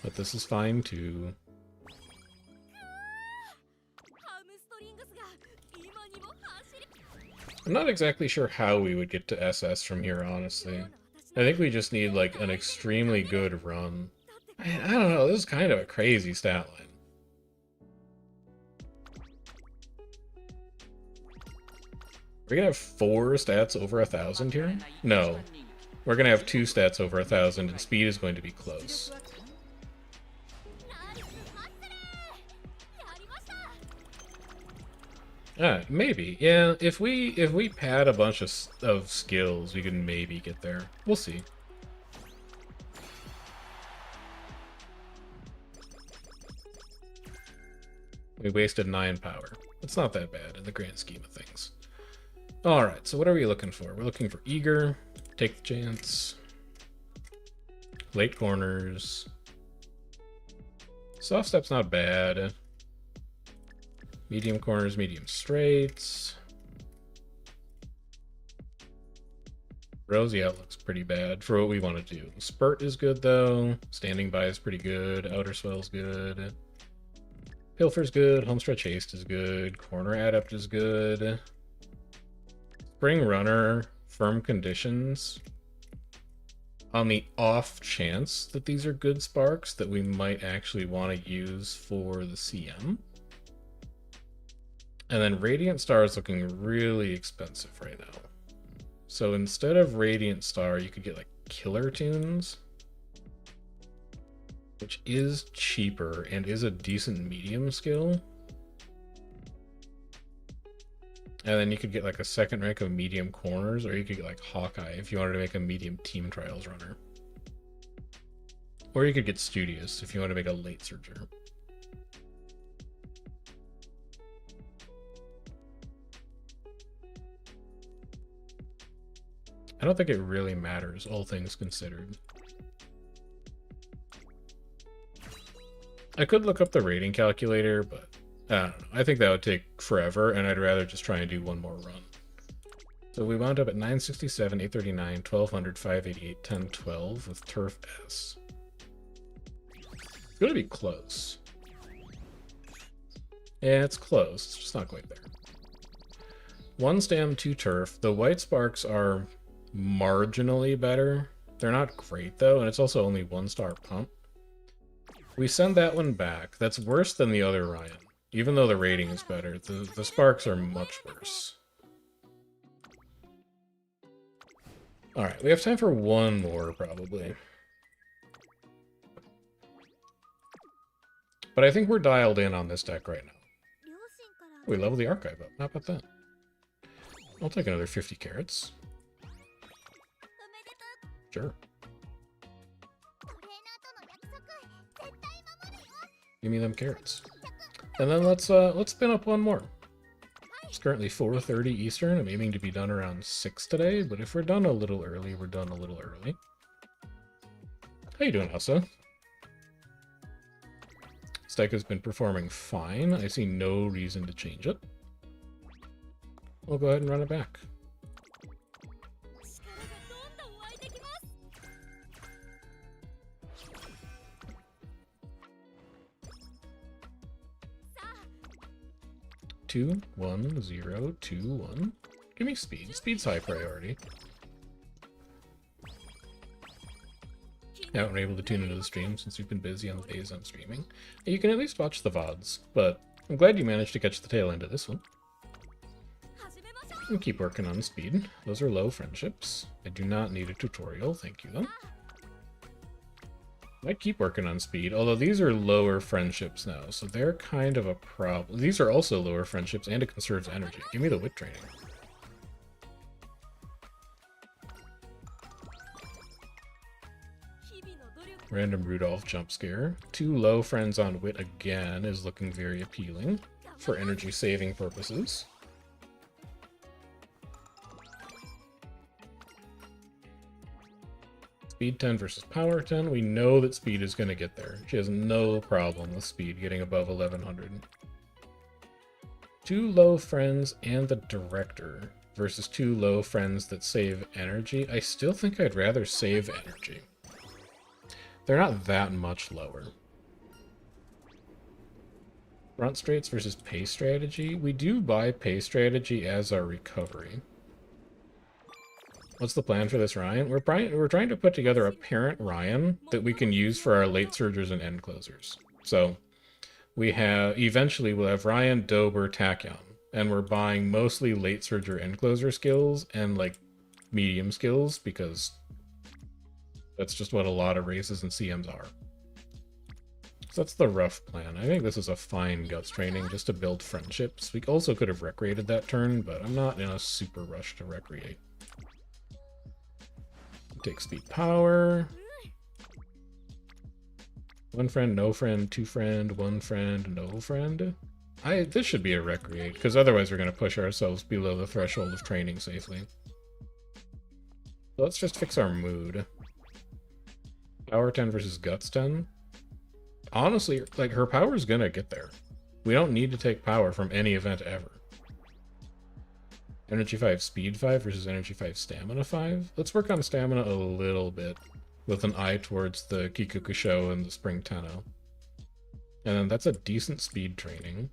But this is fine too. I'm not exactly sure how we would get to SS from here, honestly. I think we just need like an extremely good run. I don't know, this is kind of a crazy stat line. We're gonna have 4 stats over 1,000 here? No. We're gonna have 2 stats over 1,000, and speed is going to be close. Maybe. Yeah, if we pad a bunch of skills, we can maybe get there. We'll see. We wasted 9 power. It's not that bad in the grand scheme of things. Alright, so what are we looking for? We're looking for eager, take the chance, late corners. Soft step's not bad. Medium corners, medium straights. Rosy out looks pretty bad for what we want to do. Spurt is good though. Standing by is pretty good. Outer swell's good. Pilfer's good. Homestretch haste is good. Corner adept is good. Spring runner, firm conditions. On the off chance that these are good sparks that we might actually want to use for the CM. And then Radiant Star is looking really expensive right now. So instead of Radiant Star, you could get like Killer Tunes, which is cheaper and is a decent medium skill. And then you could get like a second rank of medium corners, or you could get like Hawkeye if you wanted to make a medium team trials runner. Or you could get Studious if you want to make a late searcher. I don't think it really matters, all things considered. I could look up the rating calculator, but I don't know. I think that would take forever, and I'd rather just try and do one more run. So we wound up at 967, 839, 1200, 588, 1012 with Turf S. It's going to be close. Yeah, it's close. It's just not quite there. 1 stam, 2 turf. The white sparks are marginally better. They're not great though, and it's also only 1-star pump. We send that one back. That's worse than the other Ryan. Even though the rating is better, the sparks are much worse. Alright, we have time for one more probably. But I think we're dialed in on this deck right now. We level the archive up. How about that? I'll take another 50 carrots. Sure. Give me them carrots. And then let's spin up one more. It's currently 4:30 Eastern. I'm aiming to be done around 6 today, but if we're done a little early, we're done a little early. How you doing, Elsa? deck has been performing fine. I see no reason to change it. We'll go ahead and run it back. Two, 1, 0, 2, 1. Give me speed. Speed's high priority. Haven't been able to tune into the stream since we've been busy on the days I'm streaming. You can at least watch the VODs, but I'm glad you managed to catch the tail end of this one. And keep working on speed. Those are low friendships. I do not need a tutorial, thank you though. Might keep working on speed, although these are lower friendships now, so they're kind of a problem. These are also lower friendships, and it conserves energy. Give me the wit training. Random Rudolph jump scare. 2 low friends on wit again is looking very appealing for energy saving purposes. Speed 10 versus power 10. We know that speed is going to get there. She has no problem with speed getting above 1100. 2 low friends and the director versus 2 low friends that save energy. I still think I'd rather save energy. They're not that much lower. Front straights versus pace strategy. We do buy pace strategy as our recovery. What's the plan for this Ryan? We're trying to put together a parent Ryan that we can use for our late surgers and end closers. So eventually we'll have Ryan, Dober, Tachyon, and we're buying mostly late surger end closer skills and like medium skills because that's just what a lot of races and CMs are. So that's the rough plan. I think this is a fine guts training just to build friendships. We also could have recreated that turn, but I'm not in a super rush to recreate. Take speed power. 1 friend, no friend, 2 friend, 1 friend, no friend. This should be a recreate, because otherwise we're going to push ourselves below the threshold of training safely. So let's just fix our mood. Power 10 versus guts 10. Honestly, like, her power is going to get there. We don't need to take power from any event ever. Energy 5, speed 5 versus energy 5, stamina 5. Let's work on stamina a little bit with an eye towards the Kikukusho and the Spring Tenno. And then that's a decent speed training.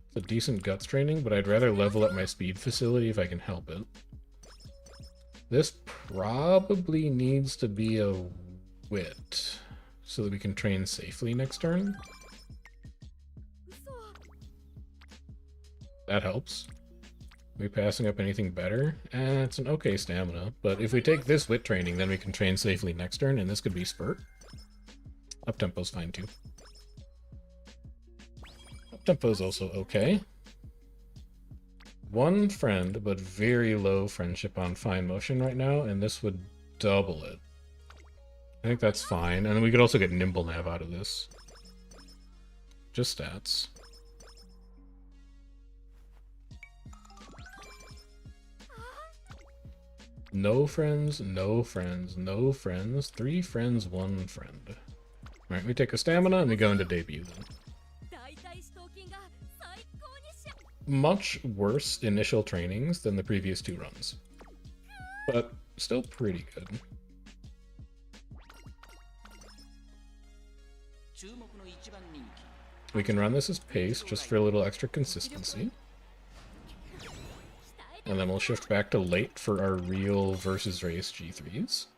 It's a decent guts training, but I'd rather level up my speed facility if I can help it. This probably needs to be a wit so that we can train safely next turn. That helps. Are we passing up anything better? It's an okay stamina, but if we take this wit training, then we can train safely next turn, and this could be spurt. Up-tempo's fine too. Up-tempo's also okay. 1 friend, but very low friendship on fine motion right now, and this would double it. I think that's fine, and then we could also get nimble nav out of this. Just stats. No friends, no friends, no friends, 3 friends, 1 friend. Alright, we take a stamina and we go into debut then. Much worse initial trainings than the previous 2 runs. But still pretty good. We can run this as pace just for a little extra consistency. And then we'll shift back to late for our real versus race G3s.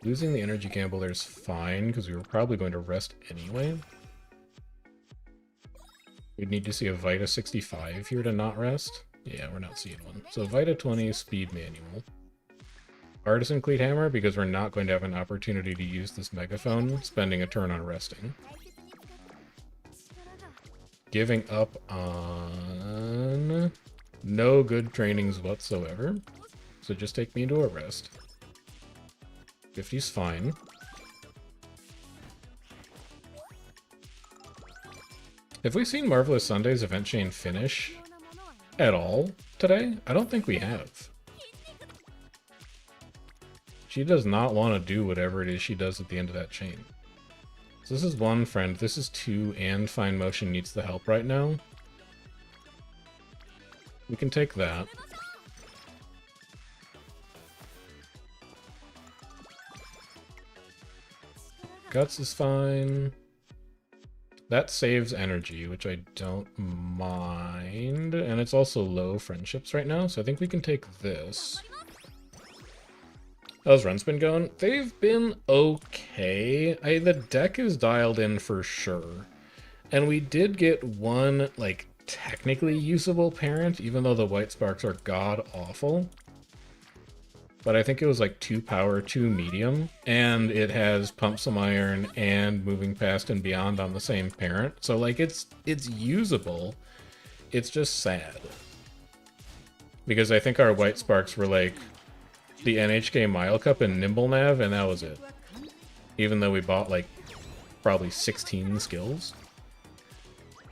Losing the energy gamble there is fine, because we were probably going to rest anyway. We'd need to see a Vita 65 here to not rest. Yeah, we're not seeing one. So Vita 20, speed manual. Artisan Cleat Hammer, because we're not going to have an opportunity to use this megaphone, spending a turn on resting. Giving up on no good trainings whatsoever. So just take me into a rest. 50's fine. Have we seen Marvelous Sunday's event chain finish at all today? I don't think we have. She does not want to do whatever it is she does at the end of that chain. So this is one friend. This is two, and Fine Motion needs the help right now. We can take that. Guts is fine. That saves energy, which I don't mind. And it's also low friendships right now, so I think we can take this. How's runs been going? They've been okay. The deck is dialed in for sure. And we did get one, like, technically usable parent, even though the white sparks are god-awful. But I think it was like 2 power, 2 medium, and it has Pump Some Iron and Moving Past and Beyond on the same parent. So like it's usable. It's just sad. Because I think our white sparks were like the NHK Mile Cup and Nimble Nav, and that was it. Even though we bought like probably 16 skills.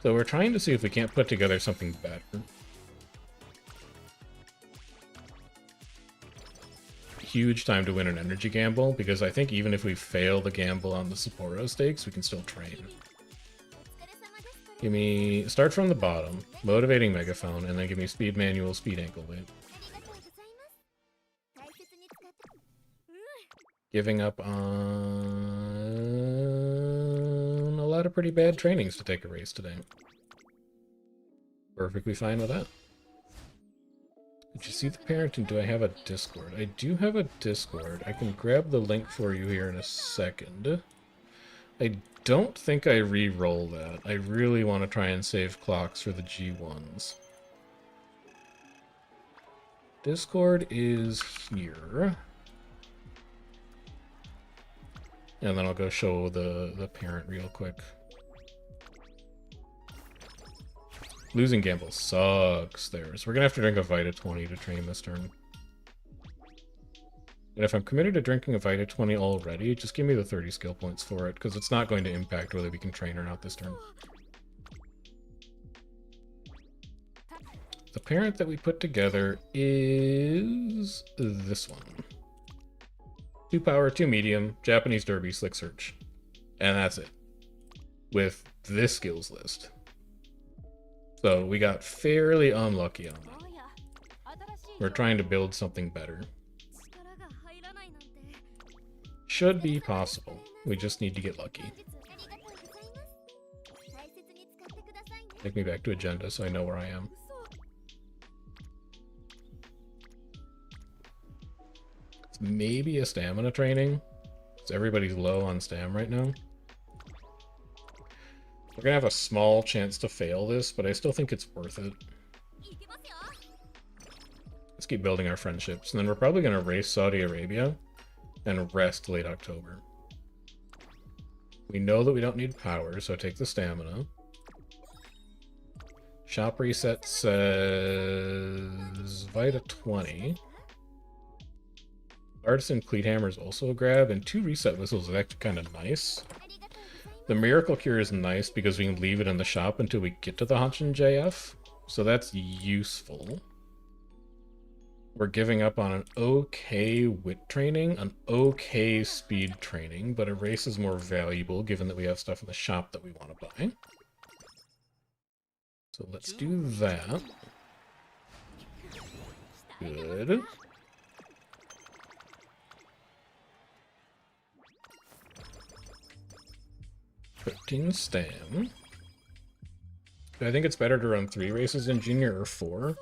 So we're trying to see if we can't put together something better. Huge time to win an energy gamble, because I think even if we fail the gamble on the Sapporo stakes, we can still train. Give me... Start from the bottom, Motivating Megaphone, and then give me Speed Manual, Speed Ankle Weight. Giving up on a lot of pretty bad trainings to take a race today. Perfectly fine with that. Did you see the parent, and do I have a Discord? I do have a Discord. I can grab the link for you here in a second. I don't think I re-roll that. I really want to try and save clocks for the G1s. Discord is here. And then I'll go show the parent real quick. Losing gamble sucks there. So we're going to have to drink a Vita 20 to train this turn. And if I'm committed to drinking a Vita 20 already, just give me the 30 skill points for it, because it's not going to impact whether we can train or not this turn. The parent that we put together is this one. 2 power, 2 medium, Japanese Derby, Slick Search. And that's it. With this skills list. So we got fairly unlucky on that. We're trying to build something better. Should be possible. We just need to get lucky. Take me back to agenda so I know where I am. It's maybe a stamina training. So everybody's low on stam right now. We're gonna have a small chance to fail this, but I still think it's worth it. Let's keep building our friendships, and then we're probably gonna race Saudi Arabia and rest late October. We know that we don't need power, so take the stamina. Shop reset says Vita 20. Artisan Cleat Hammer is also a grab, and 2 reset whistles is actually kind of nice. The Miracle Cure is nice because we can leave it in the shop until we get to the Hanshin JF, so that's useful. We're giving up on an okay wit training, an okay speed training, but a race is more valuable given that we have stuff in the shop that we want to buy. So let's do that. Good. $13 stam. I think it's better to run 3 races in junior or 4.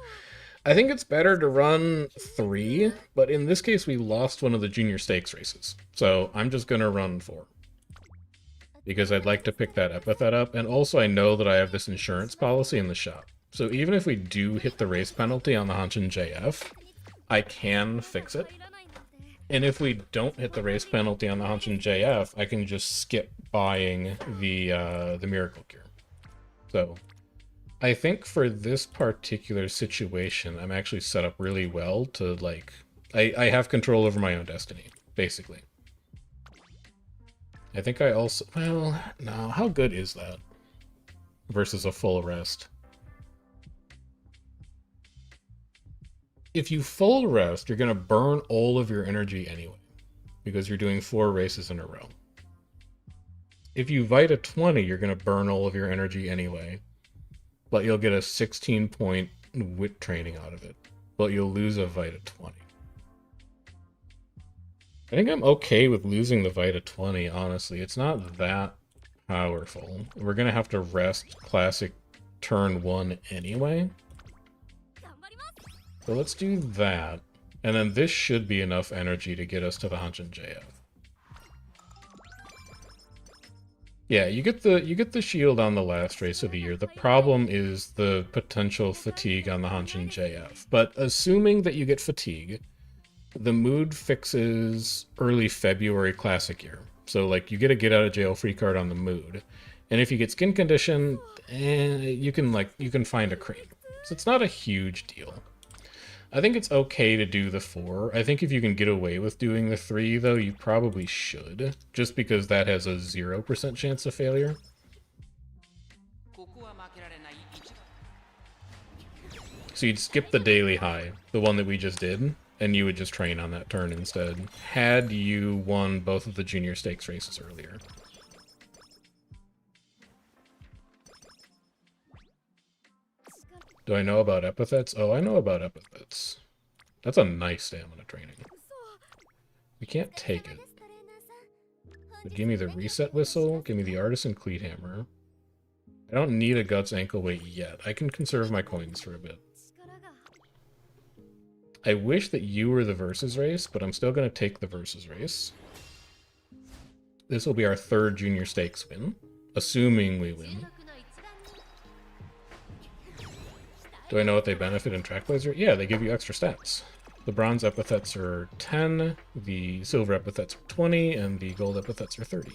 I think it's better to run 3, but in this case we lost one of the junior stakes races. So I'm just going to run 4. Because I'd like to pick that epithet up, and also I know that I have this insurance policy in the shop. So even if we do hit the race penalty on the Hanshin JF, I can fix it. And if we don't hit the race penalty on the Hanshin JF, I can just skip buying the Miracle Cure. So I think for this particular situation, I'm actually set up really well to, like, I have control over my own destiny, basically. I think I also, well, no, how good is that versus a full rest? If you full rest, you're going to burn all of your energy anyway. because you're doing 4 races in a row. If you Vita 20, you're going to burn all of your energy anyway, but you'll get a 16-point wit training out of it, but you'll lose a Vita 20. I think I'm okay with losing the Vita 20, honestly. It's not that powerful. We're going to have to rest Classic turn 1 anyway. So let's do that. And then this should be enough energy to get us to the Hanshin JF. Yeah, you get the shield on the last race of the year. The problem is the potential fatigue on the Hanshin JF. But assuming that you get fatigue, the mood fixes early February Classic year. So like you get a get out of jail free card on the mood. And if you get skin condition, you can find a cream. So it's not a huge deal. I think it's okay to do the 4. I think if you can get away with doing the 3, though, you probably should. Just because that has a 0% chance of failure. So you'd skip the daily high, the one that we just did, and you would just train on that turn instead, had you won both of the junior stakes races earlier. Do I know about epithets? Oh, I know about epithets. That's a nice stamina training. We can't take it. But give me the reset whistle, give me the artisan cleat hammer. I don't need a guts ankle weight yet. I can conserve my coins for a bit. I wish that you were the versus race, but I'm still going to take the versus race. This will be our 3rd junior stakes win, assuming we win. Do I know what they benefit in Track Blazer? Yeah, they give you extra stats. The bronze epithets are 10, the silver epithets are 20, and the gold epithets are 30.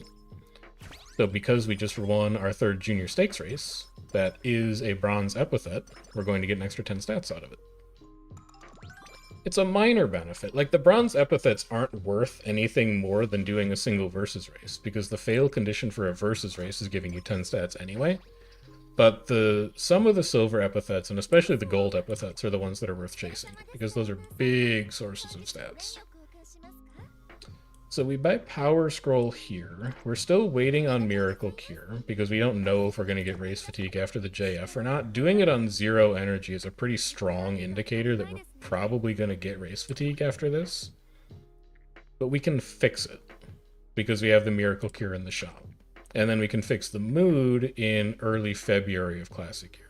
So because we just won our 3rd junior stakes race, that is a bronze epithet, we're going to get an extra 10 stats out of it. It's a minor benefit. Like, the bronze epithets aren't worth anything more than doing a single versus race, because the fail condition for a versus race is giving you 10 stats anyway. But some of the silver epithets, and especially the gold epithets, are the ones that are worth chasing, because those are big sources of stats. So we buy Power Scroll here. We're still waiting on Miracle Cure, because we don't know if we're going to get race fatigue after the JF or not. Doing it on 0 energy is a pretty strong indicator that we're probably going to get race fatigue after this. But we can fix it, because we have the Miracle Cure in the shop. And then we can fix the mood in early February of Classic Year.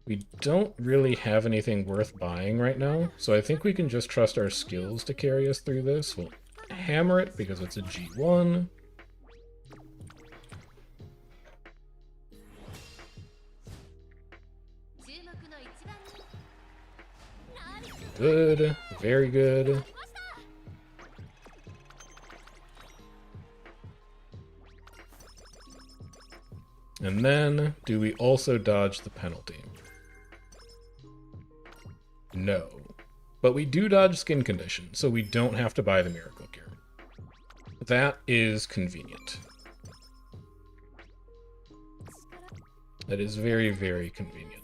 We don't really have anything worth buying right now, so I think we can just trust our skills to carry us through this. We'll hammer it because it's a G1. Good, very good. And then, do we also dodge the penalty? No. But we do dodge skin condition, so we don't have to buy the Miracle Cure. That is convenient. That is very, very convenient.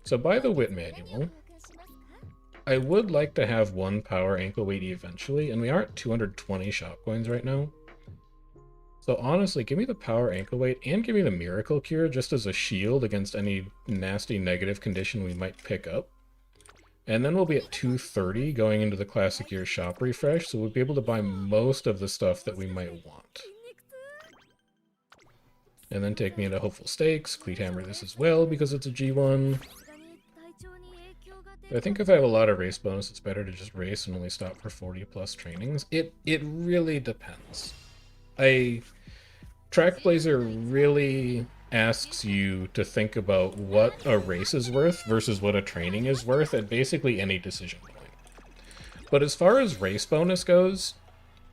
So by the Wit Manual, I would like to have 1 power ankle weight eventually, and we are at 220 shop coins right now. So honestly, give me the power ankle weight and give me the Miracle Cure just as a shield against any nasty negative condition we might pick up. And then we'll be at 230 going into the Classic Year shop refresh, so we'll be able to buy most of the stuff that we might want. And then take me into Hopeful Stakes, Cleat Hammer this as well because it's a G1. But I think if I have a lot of race bonus, it's better to just race and only stop for 40 plus trainings. It really depends. Track Blazer really asks you to think about what a race is worth versus what a training is worth at basically any decision point. But as far as race bonus goes,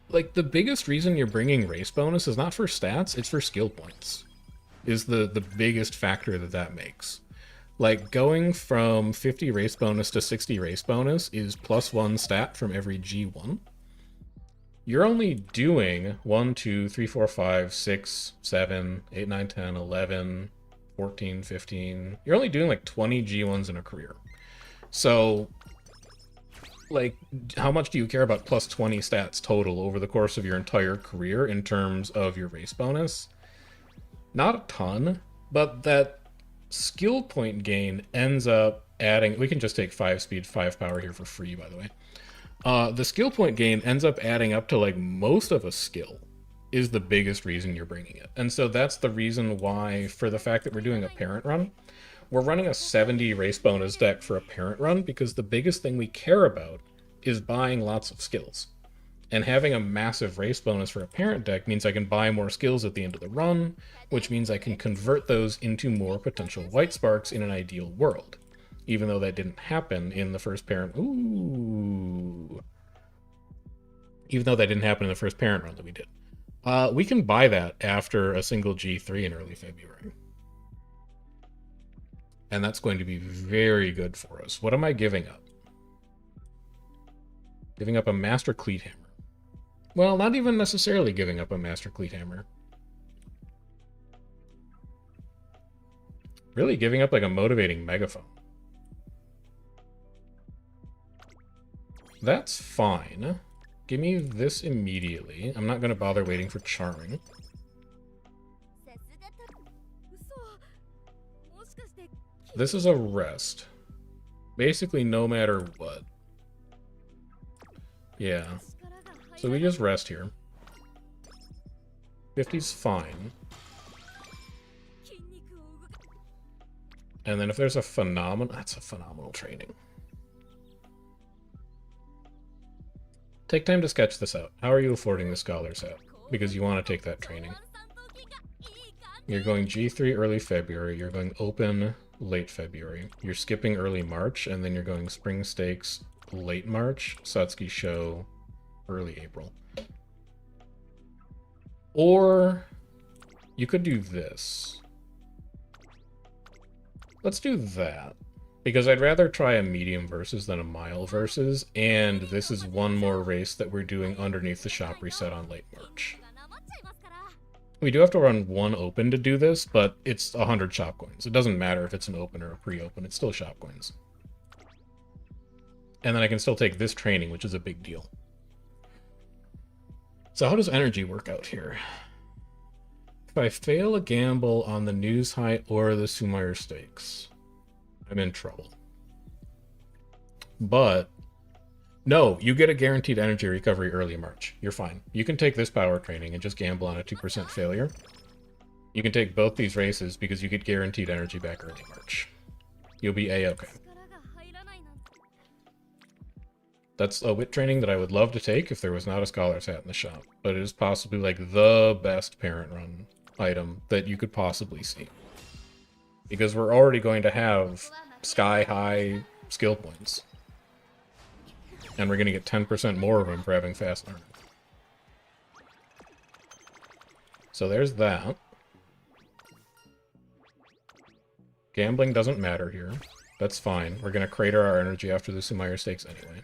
like, the biggest reason you're bringing race bonus is not for stats, it's for skill points. Is the biggest factor that makes. Like, going from 50 race bonus to 60 race bonus is +1 stat from every G1. You're only doing 1, 2, 3, 4, 5, 6, 7, 8, 9, 10, 11, 14, 15. You're only doing like 20 G1s in a career. So like, how much do you care about plus 20 stats total over the course of your entire career in terms of your race bonus? Not a ton, but that skill point gain ends up adding. We can just take 5 speed, 5 power here for free, by the way. The skill point gain ends up adding up to like most of a skill is the biggest reason you're bringing it. And so that's the reason why, for the fact that we're doing a parent run, we're running a 70 race bonus deck for a parent run, because the biggest thing we care about is buying lots of skills. And having a massive race bonus for a parent deck means I can buy more skills at the end of the run, which means I can convert those into more potential white sparks in an ideal world. Even though that didn't happen in the first parent... Ooh. Even though that didn't happen in the first parent run that we did. We can buy that after a single G3 in early February. And that's going to be very good for us. What am I giving up? Giving up a Master Cleat Hammer. Well, not even necessarily giving up a Master Cleat Hammer. Really giving up like a Motivating Megaphone. That's fine. Give me this immediately. I'm not going to bother waiting for Charming. This is a rest. Basically, no matter what. Yeah. So we just rest here. 50's fine. And then if there's a phenomenal... That's a phenomenal training. Take time to sketch this out. How are you affording the Scholar's Hat? Because you want to take that training. You're going G3 early February. You're going Open late February. You're skipping early March, and then you're going Spring Stakes late March. Satsuki Show early April. Or you could do this. Let's do that. Because I'd rather try a medium versus than a mile versus, and this is one more race that we're doing underneath the shop reset on late March. We do have to run one open to do this, but it's 100 shop coins. It doesn't matter if it's an open or a pre-open, it's still shop coins. And then I can still take this training, which is a big deal. So how does energy work out here? If I fail a gamble on the News High or the Sumair Stakes, I'm in trouble. But no, you get a guaranteed energy recovery early March. You're fine. You can take this power training and just gamble on a 2% failure. You can take both these races because you get guaranteed energy back early March. You'll be A-okay. That's a wit training that I would love to take if there was not a Scholar's Hat in the shop. But it is possibly like the best parent run item that you could possibly see. Because we're already going to have sky-high skill points. And we're going to get 10% more of them for having fast learning. So there's that. Gambling doesn't matter here. That's fine. We're going to crater our energy after the Sumair Stakes anyway.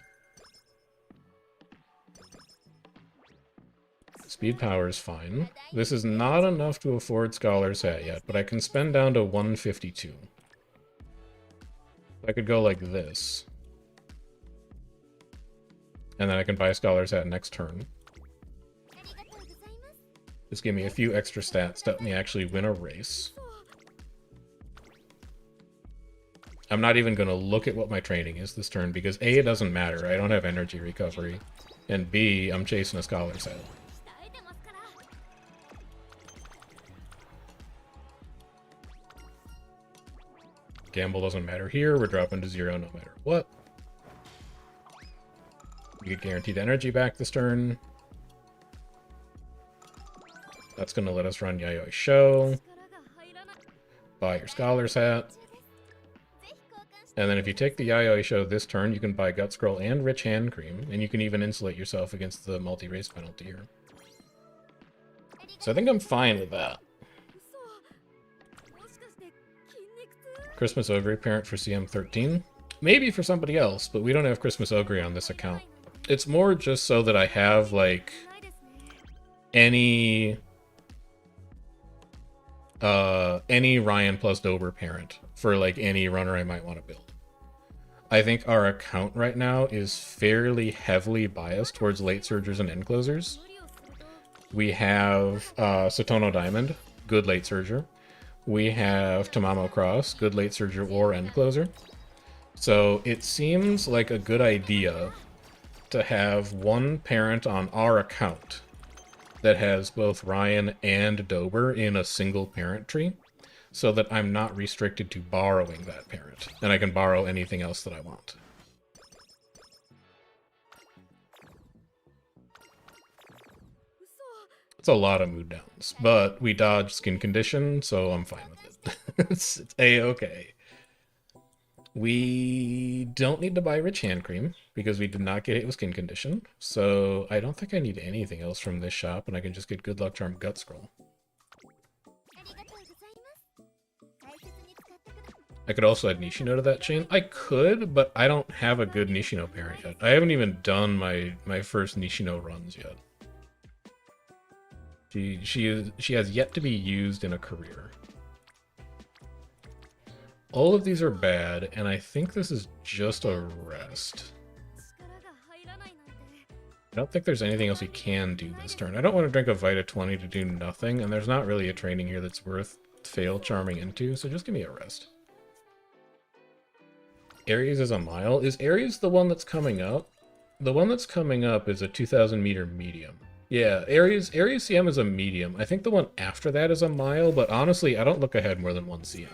Speed power is fine. This is not enough to afford Scholar's Hat yet, but I can spend down to 152. I could go like this. And then I can buy Scholar's Hat next turn. Just give me a few extra stats to help me actually win a race. I'm not even going to look at what my training is this turn, because A, it doesn't matter. I don't have energy recovery. And B, I'm chasing a Scholar's Hat. Gamble doesn't matter here. We're dropping to 0 no matter what. We get guaranteed energy back this turn. That's going to let us run Yayoi Show. Buy your Scholar's Hat. And then if you take the Yayoi Show this turn, you can buy Gut Scroll and Rich Hand Cream, and you can even insulate yourself against the multi-race penalty here. So I think I'm fine with that. Christmas Ogre parent for CM13. Maybe for somebody else, but we don't have Christmas Ogre on this account. It's more just so that I have, like, any Ryan plus Dober parent for, like, any runner I might want to build. I think our account right now is fairly heavily biased towards late surgers and end closers. We have Satono Diamond, good late surger. We have Tamamo Cross, good late surger or end closer. So it seems like a good idea to have one parent on our account that has both Ryan and Dober in a single parent tree, so that I'm not restricted to borrowing that parent, and I can borrow anything else that I want. It's a lot of mood downs, but we dodged skin condition, so I'm fine with it. It's a-okay. We don't need to buy rich hand cream, because we did not get hit with skin condition, so I don't think I need anything else from this shop, and I can just get good luck charm gut scroll. I could also add Nishino to that chain. I could, but I don't have a good Nishino parent yet. I haven't even done my first Nishino runs yet. She has yet to be used in a career. All of these are bad, and I think this is just a rest. I don't think there's anything else we can do this turn. I don't want to drink a Vita 20 to do nothing, and there's not really a training here that's worth fail charming into, so just give me a rest. Aries is a mile. Is Aries the one that's coming up? The one that's coming up is a 2,000 meter medium. Yeah, Aries CM is a medium. I think the one after that is a mile, but honestly, I don't look ahead more than 1 CM.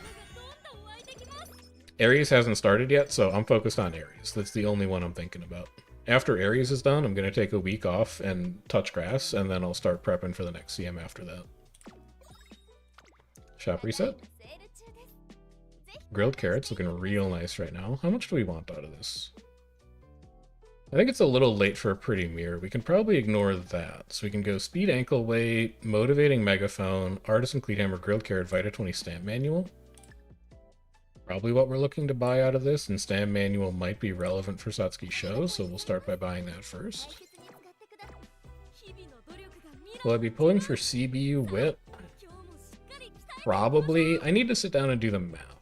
Aries hasn't started yet, so I'm focused on Aries. That's the only one I'm thinking about. After Aries is done, I'm going to take a week off and touch grass, and then I'll start prepping for the next CM after that. Shop reset. Grilled carrots looking real nice right now. How much do we want out of this? I think it's a little late for a pretty mirror. We can probably ignore that. So we can go speed ankle weight, motivating megaphone, artisan cleat hammer, grilled carrot, Vita 20 stamp manual. Probably what we're looking to buy out of this, and stamp manual might be relevant for Satsuki show, so we'll start by buying that first. Will I be pulling for CBU whip? Probably. I need to sit down and do the math,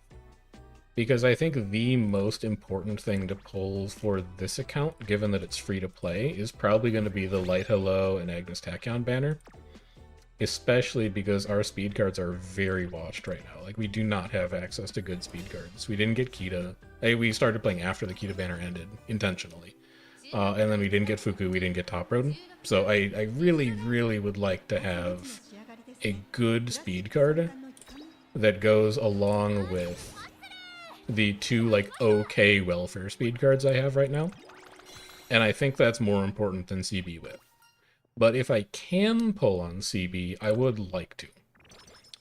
because I think the most important thing to pull for this account, given that it's free to play, is probably going to be the Light Hello and Agnes Tachyon banner. Especially because our speed cards are very watched right now. Like, we do not have access to good speed cards. We didn't get Kita. We started playing after the Kita banner ended, intentionally. And then we didn't get Fuku, we didn't get Top Road. So I really, really would like to have a good speed card that goes along with the two, like, okay welfare speed cards I have right now. And I think that's more important than CB Whip. But if I can pull on CB, I would like to.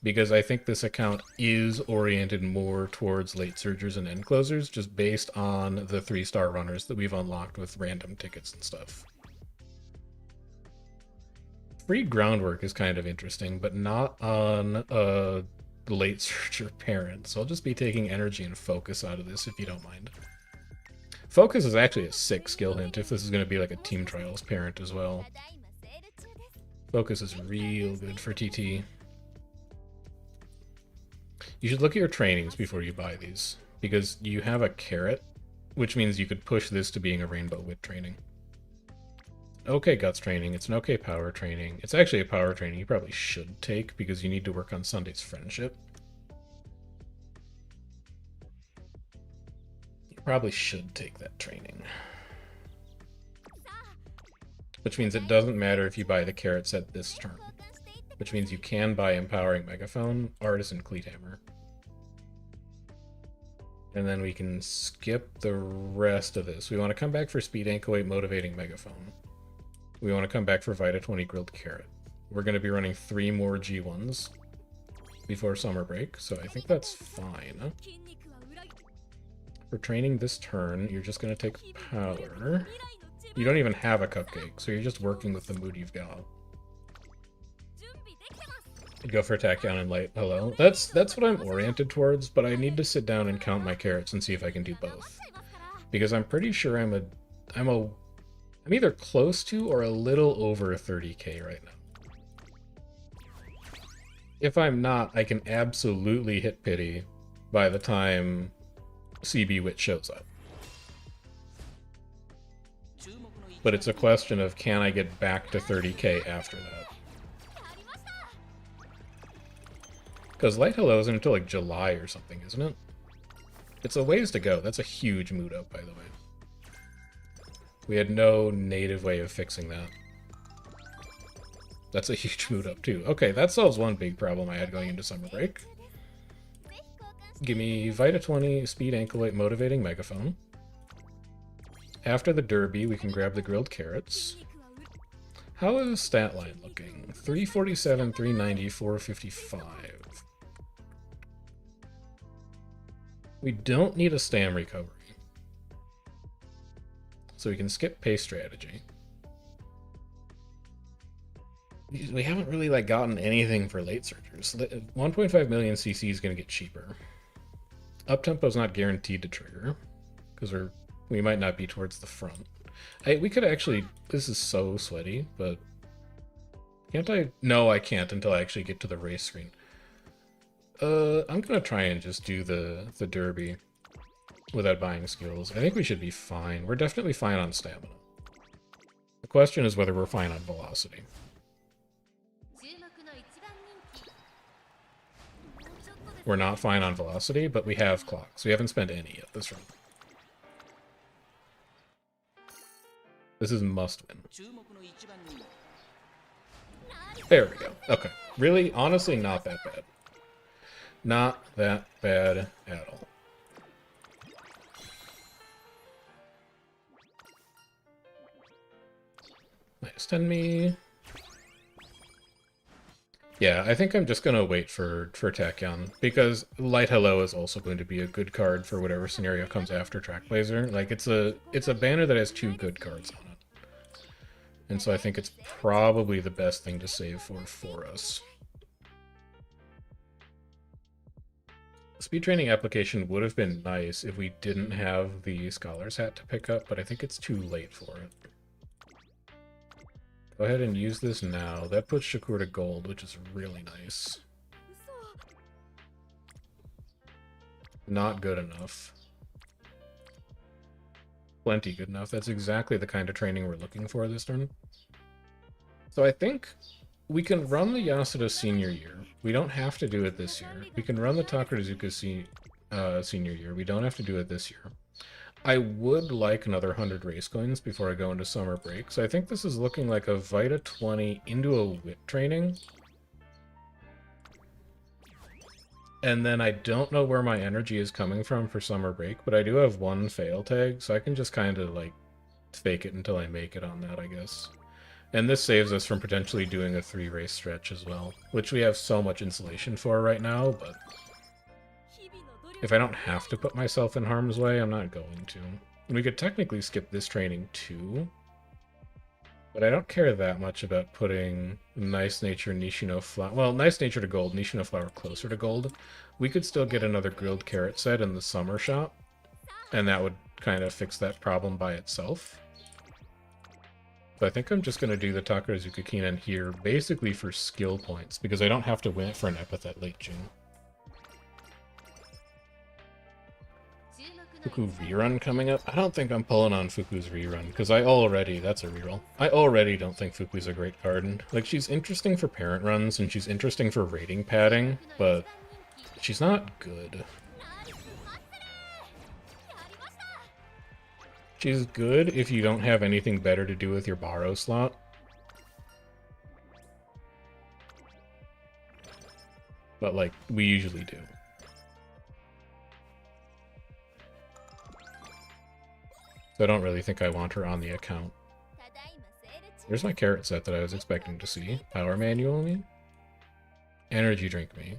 Because I think this account is oriented more towards late surgers and end closers, just based on the 3-star runners that we've unlocked with random tickets and stuff. Free groundwork is kind of interesting, but not on a late surger parent. So I'll just be taking energy and focus out of this, if you don't mind. Focus is actually a sick skill hint if this is going to be like a Team Trials parent as well. Focus is real good for TT. You should look at your trainings before you buy these, because you have a carrot, which means you could push this to being a Rainbow Wit training. Okay Guts training, it's an okay Power training. It's actually a Power training you probably should take, because you need to work on Sunday's Friendship. You probably should take that training. Which means it doesn't matter if you buy the carrot set this turn. Which means you can buy Empowering Megaphone, Artisan Cleat Hammer. And then we can skip the rest of this. We want to come back for Speed Ankle Weight, Motivating Megaphone. We want to come back for Vita 20 Grilled Carrot. We're going to be running 3 more G1s before summer break, so I think that's fine. For training this turn, you're just going to take Power. You don't even have a cupcake, so you're just working with the mood you've got. Go for Tachyon and Light Hello. That's what I'm oriented towards, but I need to sit down and count my carrots and see if I can do both. Because I'm pretty sure I'm either close to or a little over 30k right now. If I'm not, I can absolutely hit pity by the time CB Wit shows up. but it's a question of can I get back to 30k after that? Because Light Hello isn't until like July or something, isn't it? It's a ways to go. That's a huge mood up, by the way. We had no native way of fixing that. That's a huge mood up too. Okay, that solves one big problem I had going into summer break. Give me Vita 20, Speed Ankle Weight Motivating Megaphone. After the Derby, we can grab the grilled carrots. How is stat line looking? 347, 390, 455. We don't need a stam recovery. So we can skip pace strategy. We haven't really like gotten anything for late surgers. 1.5 million CC is going to get cheaper. Uptempo is not guaranteed to trigger because we might not be towards the front. We could actually. This is so sweaty, but can't I? No, I can't until I actually get to the race screen. I'm gonna try and just do the derby without buying skills. I think we should be fine. We're definitely fine on stamina. The question is whether we're fine on velocity. We're not fine on velocity, but we have clocks. We haven't spent any yet this run. This is must win. There we go. Okay. Really, honestly, not that bad. Not that bad at all. Nice 10 me. Yeah, I think I'm just gonna wait for Tachyon, because Light Hello is also going to be a good card for whatever scenario comes after Track Blazer. Like it's a banner that has 2 good cards on it. And so I think it's probably the best thing to save for us. Speed training application would have been nice if we didn't have the Scholar's Hat to pick up, but I think it's too late for it. Go ahead and use this now. That puts Shakur to gold, which is really nice. Not good enough. Plenty good enough. That's exactly the kind of training we're looking for this turn. So I think we can run the Yasuda senior year. We don't have to do it this year. We can run the Takarazuka senior year. We don't have to do it this year. I would like another 100 race coins before I go into summer break. So I think this is looking like a Vita 20 into a whip training. And then I don't know where my energy is coming from for summer break, but I do have 1 fail tag, so I can just kind of like fake it until I make it on that, I guess. And this saves us from potentially doing a 3 race stretch as well, which we have so much insulation for right now, but if I don't have to put myself in harm's way, I'm not going to. We could technically skip this training too, but I don't care that much about putting Nice Nature, Nishino Flower... Well, Nice Nature to gold, Nishino Flower closer to gold. We could still get another grilled carrot set in the summer shop, and that would kind of fix that problem by itself. So I think I'm just going to do the Takarazuka Kinan here, basically for skill points, because I don't have to win it for an epithet late June. Fuku rerun coming up? I don't think I'm pulling on Fuku's rerun, because that's a reroll. I already don't think Fuku's a great card. Like, she's interesting for parent runs, and she's interesting for rating padding, but she's not good. She's good if you don't have anything better to do with your borrow slot. But, like, we usually do. So I don't really think I want her on the account. Here's my carrot set that I was expecting to see. Power manual me. Energy drink me.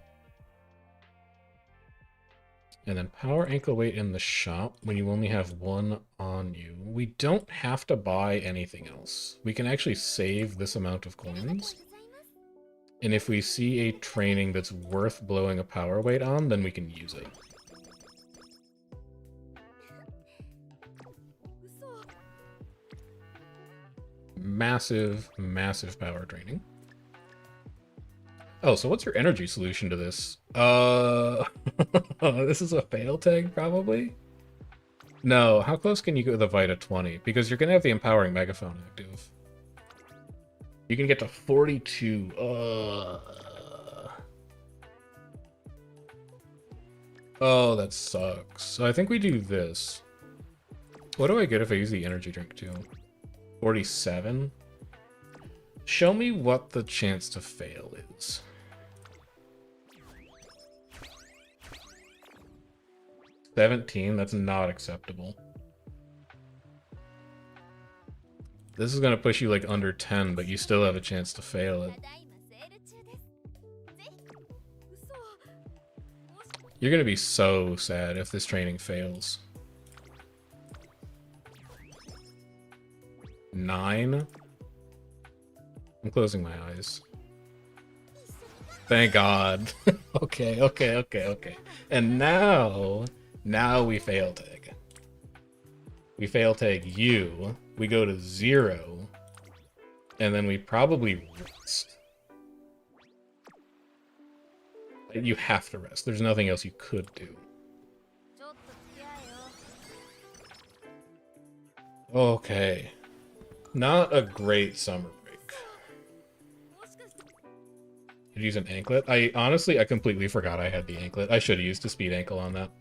And then power ankle weight in the shop when you only have 1 on you. We don't have to buy anything else. We can actually save this amount of coins. And if we see a training that's worth blowing a power weight on, then we can use it. Massive, massive power training. Oh, so what's your energy solution to this? This is a fail tag, probably? No, how close can you get with a Vita 20? Because you're going to have the empowering megaphone active. You can get to 42. Oh, that sucks. So I think we do this. What do I get if I use the energy drink too? 47? Show me what the chance to fail is. $17? That's not acceptable. This is gonna push you like under 10, but you still have a chance to fail it. You're gonna be so sad if this training fails. 9? I'm closing my eyes. Thank God. Okay. And now we fail tag. We fail tag you. We go to 0. And then we probably rest. You have to rest. There's nothing else you could do. Okay. Not a great summer break. Did you use an anklet? I completely forgot I had the anklet. I should have used a speed ankle on that.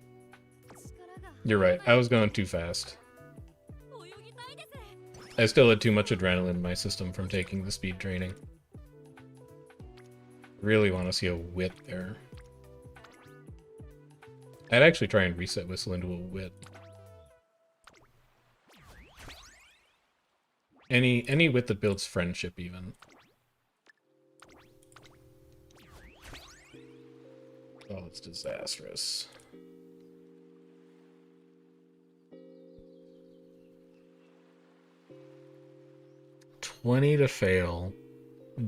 You're right. I was going too fast. I still had too much adrenaline in my system from taking the speed training. Really want to see a wit there. I'd actually try and reset Whistle into a wit. Any wit that builds friendship even. Oh, it's disastrous. $20 to fail.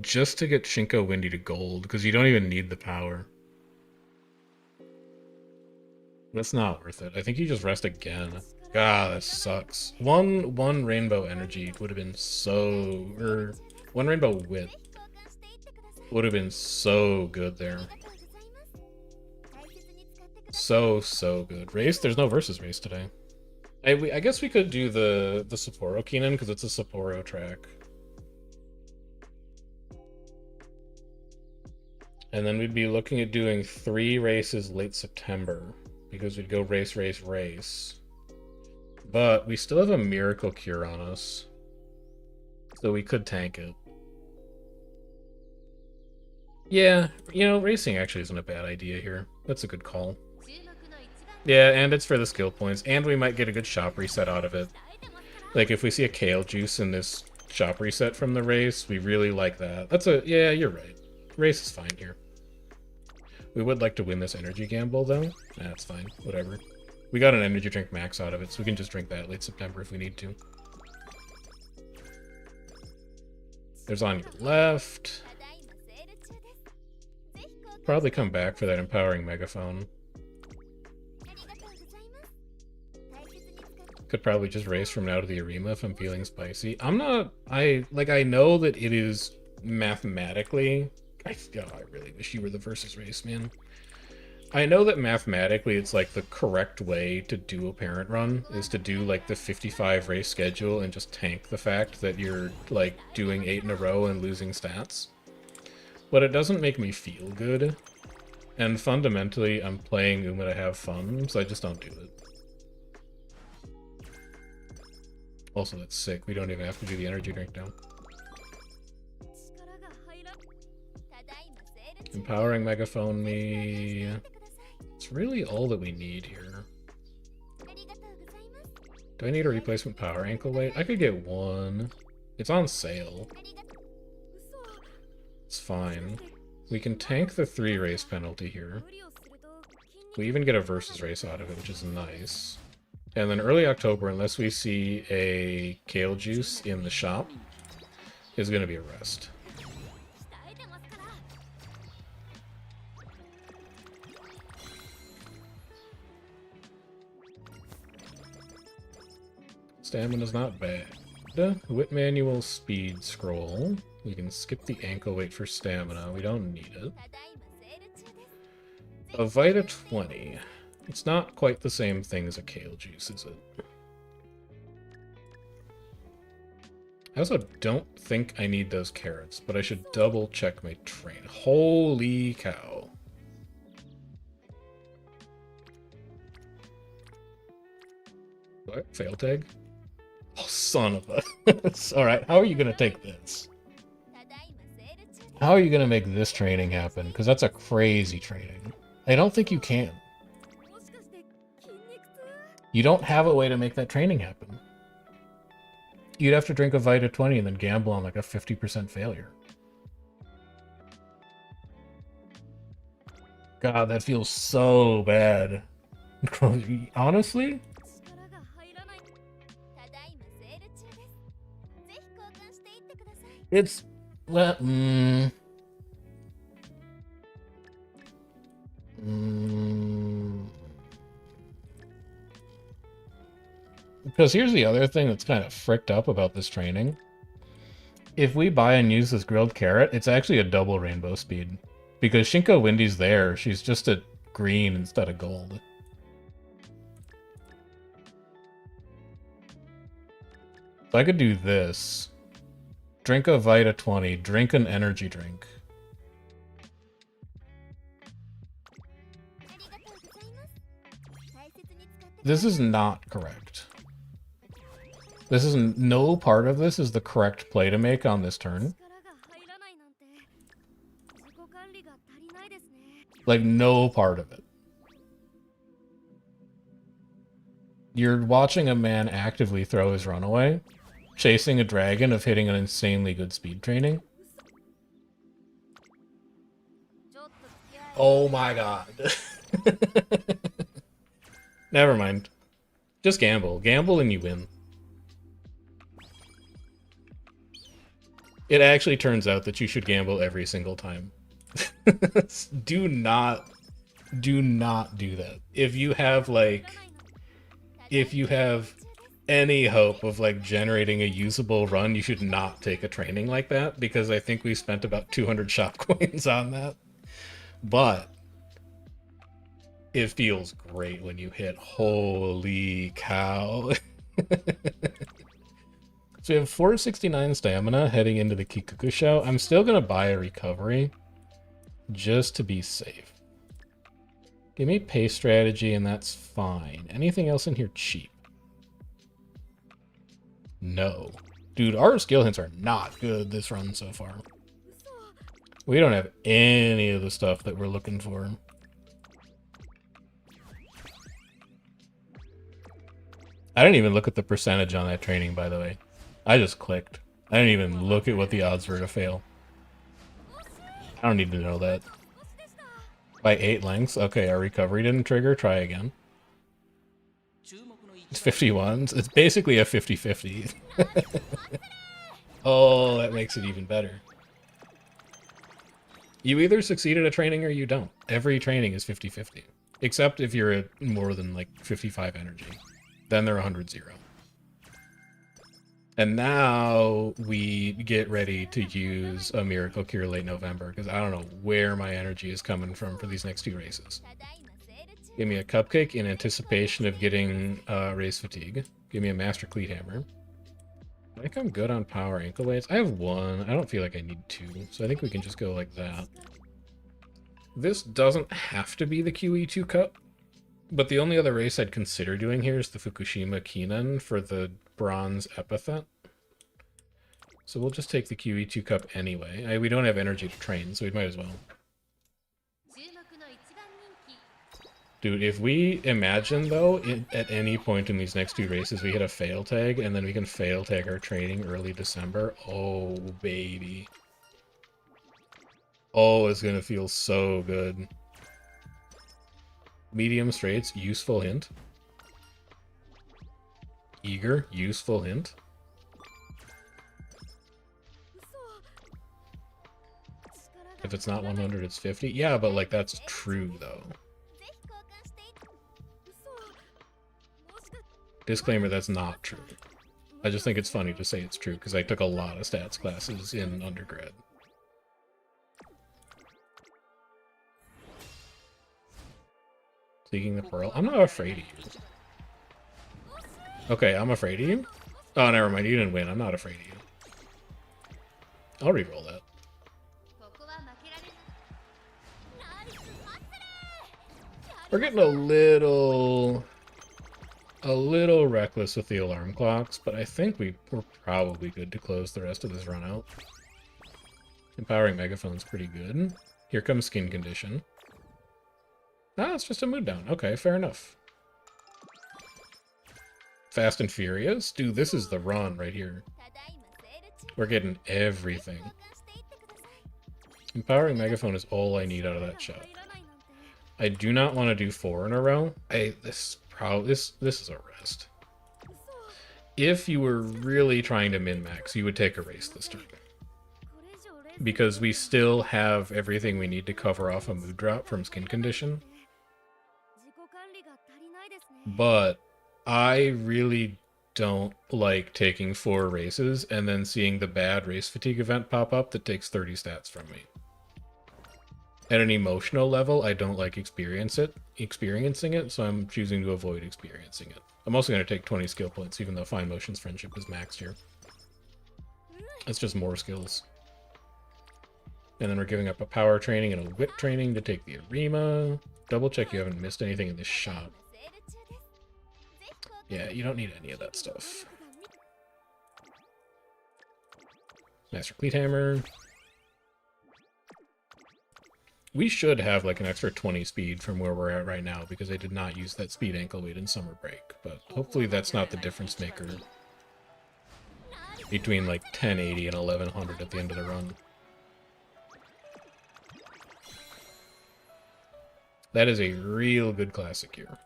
Just to get Shinko Windy to gold, because you don't even need the power. That's not worth it. I think you just rest again. God, that sucks. One rainbow energy would have been so... one rainbow wit would have been so good there. So good. Race? There's no versus race today. I guess we could do the Sapporo Keenan, because it's a Sapporo track. And then we'd be looking at doing 3 races late September, because we'd go race. But we still have a Miracle Cure on us, so we could tank it. Yeah, you know, racing actually isn't a bad idea here. That's a good call. Yeah, and it's for the skill points, and we might get a good shop reset out of it. Like, if we see a Kale Juice in this shop reset from the race, we really like that. Yeah, you're right. Race is fine here. We would like to win this energy gamble, though. That's fine. Whatever. We got an energy drink max out of it, so we can just drink that late September if we need to. There's on your left. Probably come back for that empowering megaphone. Could probably just race from now to the Arima if I'm feeling spicy. I know that it is mathematically... I really wish you were the versus race, man. I know that mathematically it's like the correct way to do a parent run is to do like the 55 race schedule and just tank the fact that you're like doing 8 in a row and losing stats. But it doesn't make me feel good. And fundamentally, I'm playing Uma to have fun, so I just don't do it. Also, that's sick. We don't even have to do the energy drink now. Empowering megaphone me. It's really all that we need here. Do I need a replacement power ankle weight? I could get one. It's on sale. It's fine. We can tank the 3 race penalty here. We even get a versus race out of it, which is nice. And then early October, unless we see a Kale Juice in the shop, is going to be a rest. Stamina's not bad. Wit manual speed scroll. We can skip the ankle weight for stamina. We don't need it. A Vita 20. It's not quite the same thing as a kale juice, is it? I also don't think I need those carrots, but I should double check my train. Holy cow. What? Fail tag? Oh, son of a... Alright, how are you gonna take this? How are you gonna make this training happen? Because that's a crazy training. I don't think you can. You don't have a way to make that training happen. You'd have to drink a Vita 20 and then gamble on like a 50% failure. God, that feels so bad. Honestly? It's... well, Because here's the other thing that's kind of fricked up about this training. If we buy and use this grilled carrot, it's actually a double rainbow speed. Because Shinko Windy's there, she's just at green instead of gold. So I could do this. Drink a Vita 20, drink an energy drink. This is not correct. This isn't... no part of this is the correct play to make on this turn. Like, no part of it. You're watching a man actively throw his runaway, chasing a dragon of hitting an insanely good speed training. Oh my god. Never mind. Just gamble. Gamble and you win. It actually turns out that you should gamble every single time. Do not do that. If you have any hope of like generating a usable run, you should not take a training like that, because I think we spent about 200 shop coins on that. But it feels great when you hit. Holy cow. So we have 469 stamina heading into the Kikuku show. I'm still going to buy a recovery just to be safe. Give me pace strategy and that's fine. Anything else in here cheap? No. Dude, our skill hints are not good this run so far. We don't have any of the stuff that we're looking for. I didn't even look at the percentage on that training, by the way. I just clicked. I didn't even look at what the odds were to fail. I don't need to know that. By 8 lengths? Okay, our recovery didn't trigger. Try again. It's 51. It's basically a 50-50. Oh, that makes it even better. You either succeed at a training or you don't. Every training is 50-50. Except if you're at more than like 55 energy. Then they're 100-0. And now we get ready to use a Miracle Cure late November, because I don't know where my energy is coming from for these next 2 races. Give me a Cupcake in anticipation of getting race fatigue. Give me a Master Cleat Hammer. I think I'm good on power ankle weights. I have 1. I don't feel like I need 2, so I think we can just go like that. This doesn't have to be the QE2 Cup, but the only other race I'd consider doing here is the Fukushima Kinan for the bronze epithet. So we'll just take the QE2 Cup anyway. We don't have energy to train, so we might as well. Dude, if we imagine, though, at any point in these next 2 races we hit a fail tag, and then we can fail tag our training early December, oh, baby. Oh, it's gonna feel so good. Medium straights, useful hint. Eager, useful hint. If it's not 100, it's 50. Yeah, but like that's true though. Disclaimer, that's not true. I just think it's funny to say it's true because I took a lot of stats classes in undergrad. Seeking the pearl. I'm not afraid of you. Okay, I'm afraid of you? Oh, never mind. You didn't win. I'm not afraid of you. I'll reroll that. We're getting a little reckless with the alarm clocks, but I think we're probably good to close the rest of this run out. Empowering Megaphone's pretty good. Here comes Skin Condition. Ah, it's just a mood down. Okay, fair enough. Fast and Furious? Dude, this is the run right here. We're getting everything. Empowering Megaphone is all I need out of that shot. I do not want to do 4 in a row. This is a rest. If you were really trying to min-max, you would take a race this turn. Because we still have everything we need to cover off a mood drop from Skin Condition. But I really don't like taking 4 races and then seeing the bad race fatigue event pop up that takes 30 stats from me. At an emotional level, I don't like experiencing it, so I'm choosing to avoid experiencing it. I'm also going to take 20 skill points, even though Fine Motion's Friendship is maxed here. It's just more skills. And then we're giving up a power training and a wit training to take the Arima. Double check you haven't missed anything in this shop. Yeah, you don't need any of that stuff. Master Cleat Hammer. We should have like an extra 20 speed from where we're at right now because I did not use that speed ankle weight in Summer Break, but hopefully that's not the difference maker between like 1080 and 1100 at the end of the run. That is a real good classic here.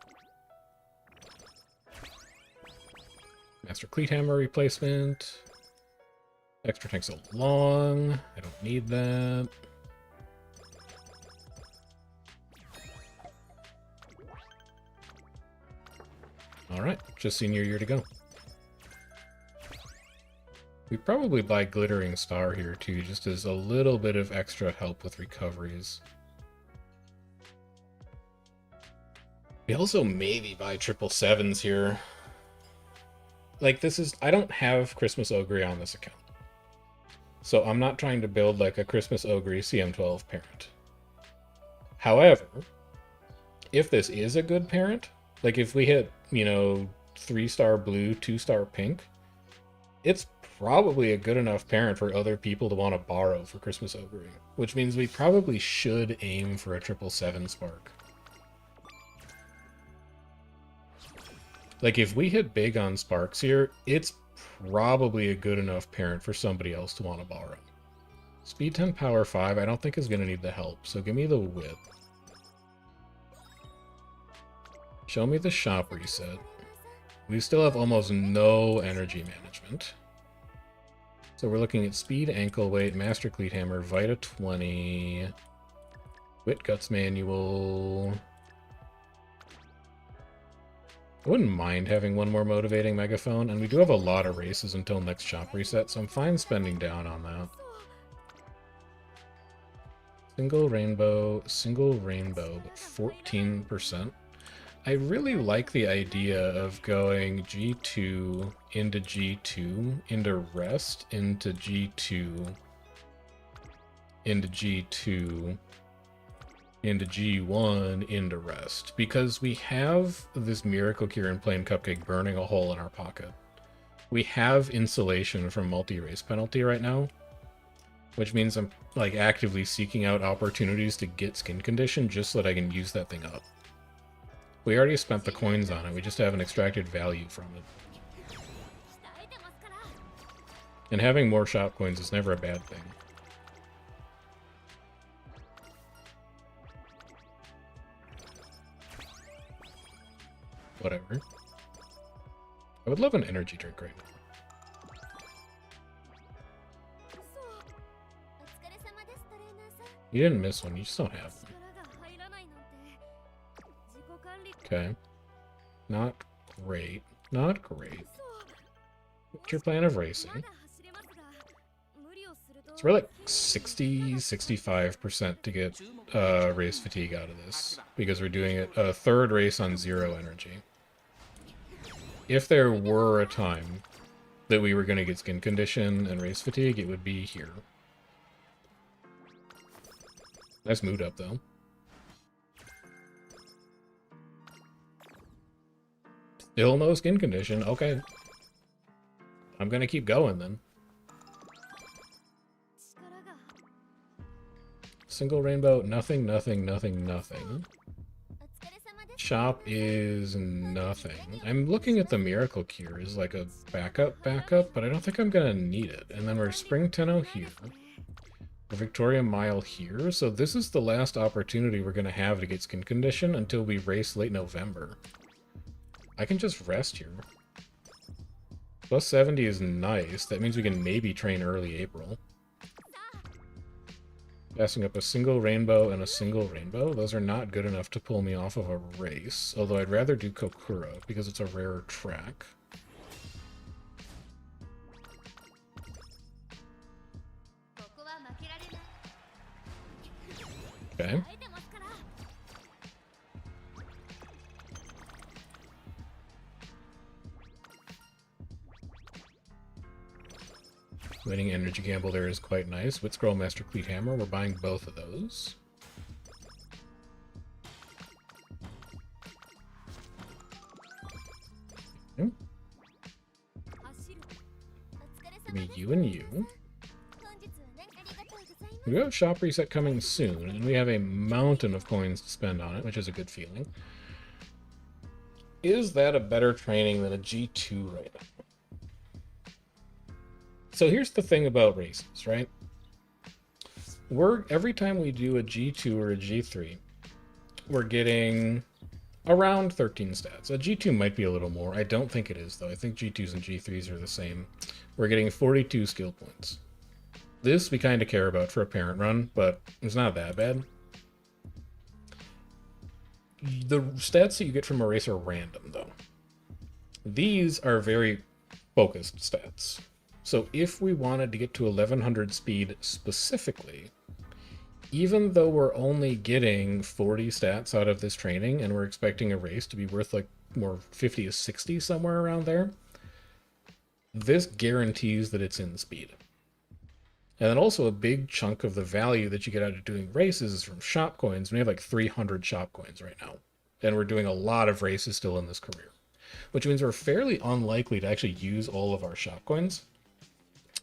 Master Cleat Hammer replacement. Extra tank so long. I don't need that. Alright, just senior year to go. We probably buy Glittering Star here too, just as a little bit of extra help with recoveries. We also maybe buy 777s here. Like this is, I don't have Christmas Ogre on this account. So I'm not trying to build like a Christmas Ogre CM12 parent. However, if this is a good parent, like if we hit, you know, 3-star blue, 2-star pink, it's probably a good enough parent for other people to want to borrow for Christmas Ogre, which means we probably should aim for a 777 Spark. Like if we hit big on Sparks here, it's probably a good enough parent for somebody else to want to borrow. Speed 10, Power 5, I don't think is going to need the help, so give me the whip. Show me the shop reset. We still have almost no energy management. So we're looking at speed, ankle weight, master cleat hammer, Vita 20, wit guts manual. I wouldn't mind having one more motivating megaphone, and we do have a lot of races until next shop reset, so I'm fine spending down on that. Single rainbow, but 14%. I really like the idea of going G2 into G2, into rest, into G2, into G2, into G1, into rest. Because we have this Miracle Cure and Plain Cupcake burning a hole in our pocket. We have insulation from multi-race penalty right now, which means I'm like actively seeking out opportunities to get Skin Condition just so that I can use that thing up. We already spent the coins on it, we just haven't extracted value from it. And having more shop coins is never a bad thing. Whatever. I would love an energy drink right now. You didn't miss one, you just don't have one. Okay. Not great. Not great. What's your plan of racing? So we're like 65% to get race fatigue out of this, because we're doing it a third race on 0 energy. If there were a time that we were going to get skin condition and race fatigue, it would be here. Nice mood up, though. Still no skin condition. Okay. I'm going to keep going, then. Single rainbow, nothing, nothing, nothing, nothing. Shop is nothing. I'm looking at the Miracle Cure as like a backup, but I don't think I'm gonna need it. And then we're Spring Tenno here. The Victoria Mile here. So this is the last opportunity we're gonna have to get skin condition until we race late November. I can just rest here. Plus 70 is nice. That means we can maybe train early April. Passing up a single rainbow and a single rainbow. Those are not good enough to pull me off of a race. Although I'd rather do Kokura because it's a rarer track. Okay. Winning energy gamble there is quite nice. Wit Scroll, Master Cleat Hammer, we're buying both of those. Okay. Give me you and you. We have shop reset coming soon, and we have a mountain of coins to spend on it, which is a good feeling. Is that a better training than a G2 right now? So here's the thing about races, right? Every time we do a G2 or a G3, we're getting around 13 stats. A G2 might be a little more. I don't think it is, though. I think G2s and G3s are the same. We're getting 42 skill points. This we kind of care about for a parent run, but it's not that bad. The stats that you get from a race are random, though. These are very focused stats. So if we wanted to get to 1100 speed specifically, even though we're only getting 40 stats out of this training and we're expecting a race to be worth like more 50 to 60 somewhere around there, this guarantees that it's in speed. And then also a big chunk of the value that you get out of doing races is from shop coins. We have like 300 shop coins right now. And we're doing a lot of races still in this career, which means we're fairly unlikely to actually use all of our shop coins.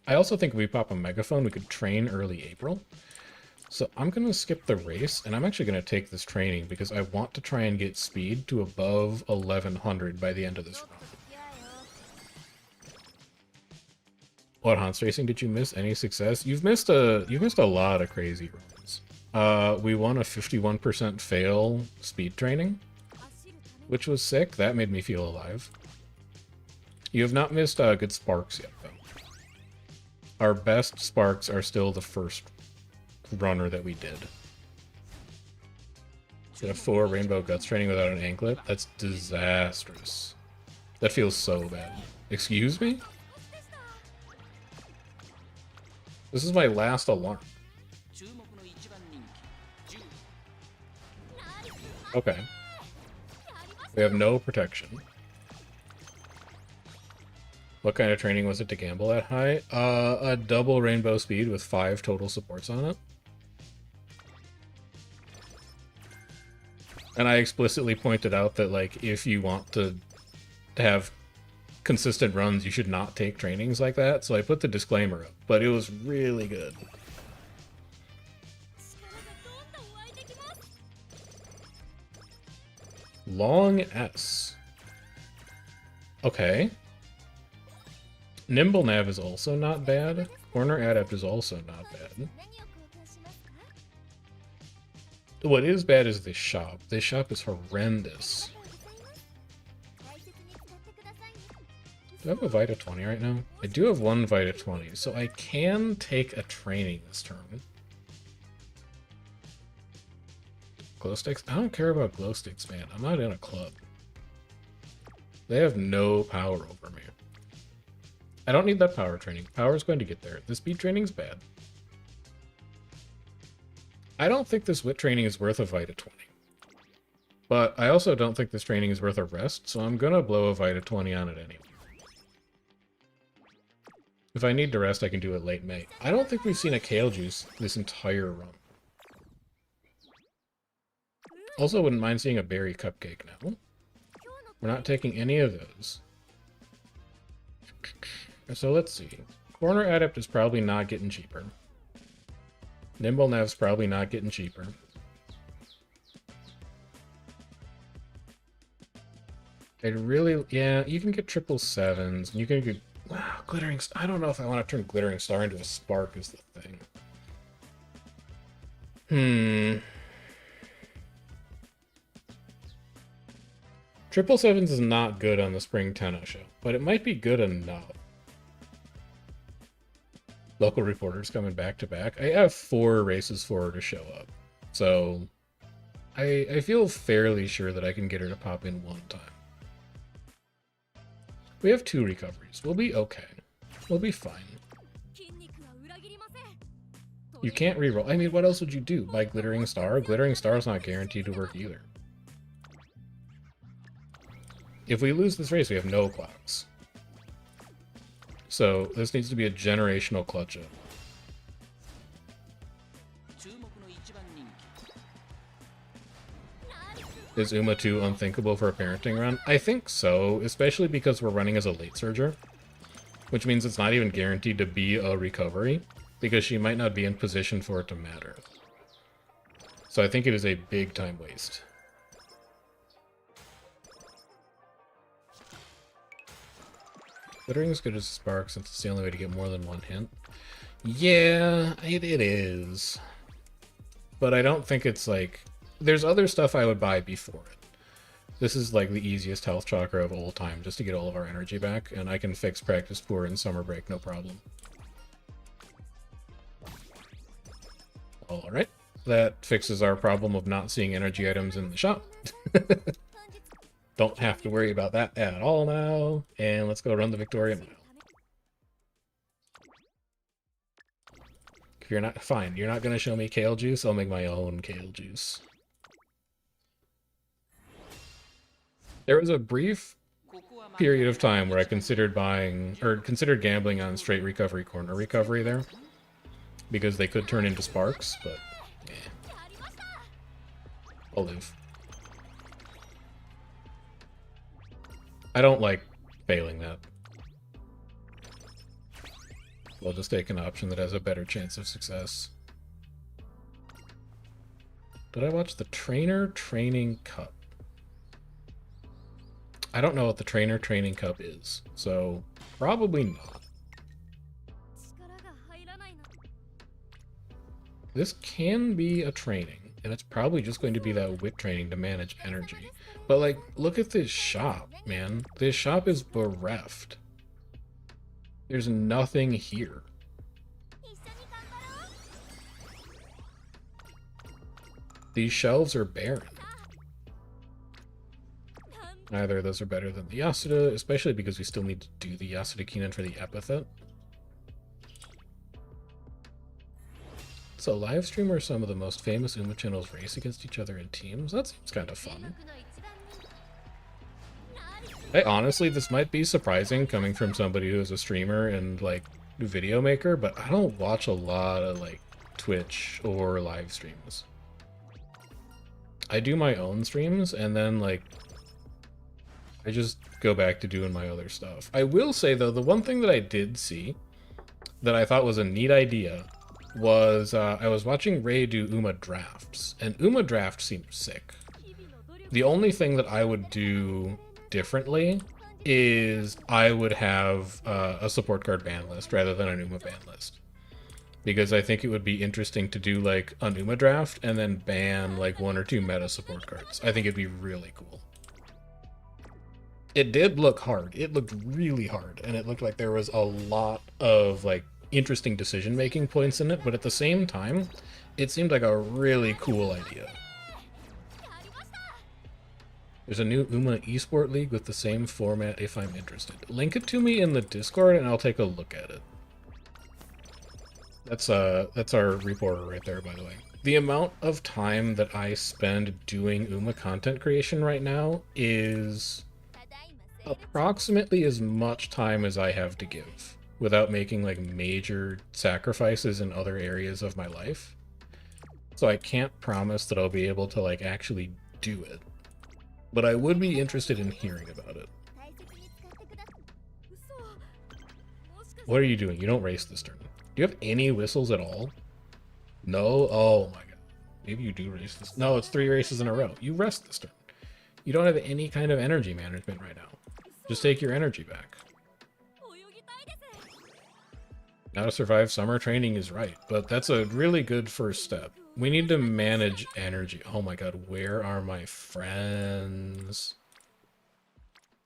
I also think if we pop a megaphone, we could train early April. So I'm going to skip the race, and I'm actually going to take this training because I want to try and get speed to above 1100 by the end of this run. What Hans Racing did you miss? Any success? You've missed a lot of crazy runs. We won a 51% fail speed training, which was sick. That made me feel alive. You have not missed good sparks yet, though. Our best sparks are still the first runner that we did. Did a 4 rainbow guts training without an anklet? That's disastrous. That feels so bad. Excuse me? This is my last alarm. Okay. We have no protection. What kind of training was it to gamble that high? A double rainbow speed with 5 total supports on it. And I explicitly pointed out that, like, if you want to have consistent runs, you should not take trainings like that. So I put the disclaimer up, but it was really good. Long S. Okay. Nimble Nav is also not bad. Corner Adept is also not bad. What is bad is this shop. This shop is horrendous. Do I have a Vita 20 right now? I do have 1 Vita 20, so I can take a training this turn. Glow sticks? I don't care about glow sticks, man. I'm not in a club. They have no power over me. I don't need that power training. Power's going to get there. The speed training's bad. I don't think this wit training is worth a Vita 20. But I also don't think this training is worth a rest, so I'm gonna blow a Vita 20 on it anyway. If I need to rest, I can do it late May. I don't think we've seen a Kale Juice this entire run. Also, wouldn't mind seeing a berry cupcake now. We're not taking any of those. So let's see. Corner Adept is probably not getting cheaper. Nimble Nev's probably not getting cheaper. Yeah, you can get 777s. You can get, wow, Glittering, I don't know if I want to turn Glittering Star into a Spark is the thing. 777s is not good on the Spring Tenno show, but it might be good enough. Local reporters coming back to back. I have 4 races for her to show up, so I feel fairly sure that I can get her to pop in one time. We have 2 recoveries. We'll be okay. We'll be fine. You can't reroll. I mean, what else would you do? Buy Glittering Star? Glittering Star is not guaranteed to work either. If we lose this race, we have no clocks. So this needs to be a generational clutch up. Is Uma 2 unthinkable for a parenting run? I think so, especially because we're running as a late surger, which means it's not even guaranteed to be a recovery, because she might not be in position for it to matter. So I think it is a big time waste. Glittering is good as a Spark since it's the only way to get more than 1 hint. Yeah, it is. But I don't think it's like... There's other stuff I would buy before it. This is like the easiest health chakra of all time, just to get all of our energy back, and I can fix Practice Poor in Summer Break, no problem. Alright, that fixes our problem of not seeing energy items in the shop. Don't have to worry about that at all now, and let's go run the Victoria Mile. If you're not, fine, you're not going to show me Kale Juice, I'll make my own Kale Juice. There was a brief period of time where I considered considered gambling on straight recovery, corner recovery there, because they could turn into Sparks, but eh. I'll live. I don't like failing that. We'll just take an option that has a better chance of success. Did I watch the Trainer Training Cup? I don't know what the Trainer Training Cup is, so probably not. This can be a training, and it's probably just going to be that wit training to manage energy. But like, look at this shop, man. This shop is bereft. There's nothing here. These shelves are barren. Neither of those are better than the Yasuda, especially because we still need to do the Yasuda Kinan for the epithet. So live stream where some of the most famous Uma channels race against each other in teams? That seems kind of fun. Honestly, this might be surprising coming from somebody who is a streamer and like video maker, but I don't watch a lot of like Twitch or live streams. I do my own streams and then like I just go back to doing my other stuff. I will say though, the one thing that I did see that I thought was a neat idea was I was watching Ray do Uma drafts, and Uma draft seemed sick. The only thing that I would do differently is I would have a support card ban list rather than an Uma ban list. Because I think it would be interesting to do like an Uma draft and then ban like 1 or 2 meta support cards. I think it'd be really cool. It did look hard. It looked really hard, and it looked like there was a lot of like interesting decision-making points in it, but at the same time, it seemed like a really cool idea. There's a new Uma Esport League with the same format if I'm interested. Link it to me in the Discord and I'll take a look at it. That's our reporter right there, by the way. The amount of time that I spend doing Uma content creation right now is approximately as much time as I have to give without making like major sacrifices in other areas of my life. So I can't promise that I'll be able to like actually do it. But I would be interested in hearing about it. What are you doing? You don't race this turn. Do you have any whistles at all? No? Oh my god. Maybe you do race this. No, it's 3 races in a row. You rest this turn. You don't have any kind of energy management right now. Just take your energy back. How to survive summer training is right, but that's a really good first step. We need to manage energy. Oh my god, where are my friends?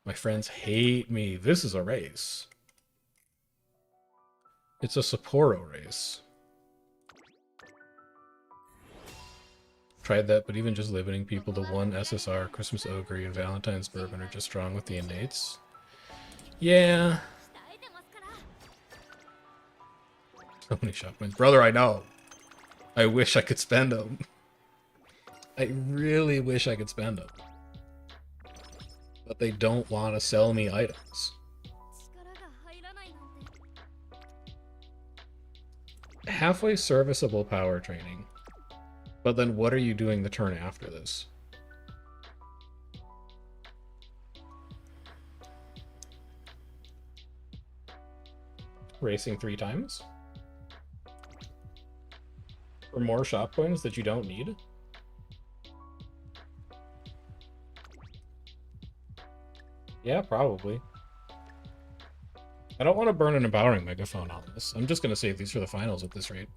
My friends hate me. This is a race. It's a Sapporo race. Tried that, but even just limiting people to 1 SSR, Christmas Ogre, and Valentine's Bourbon are just strong with the innates. Yeah. So many shop wins. Brother, I know. I wish I could spend them. I really wish I could spend them. But they don't want to sell me items. Halfway serviceable power training. But then what are you doing the turn after this? Racing 3 times? For more shop coins that you don't need? Yeah, probably. I don't want to burn an empowering megaphone on this. I'm just going to save these for the finals at this rate.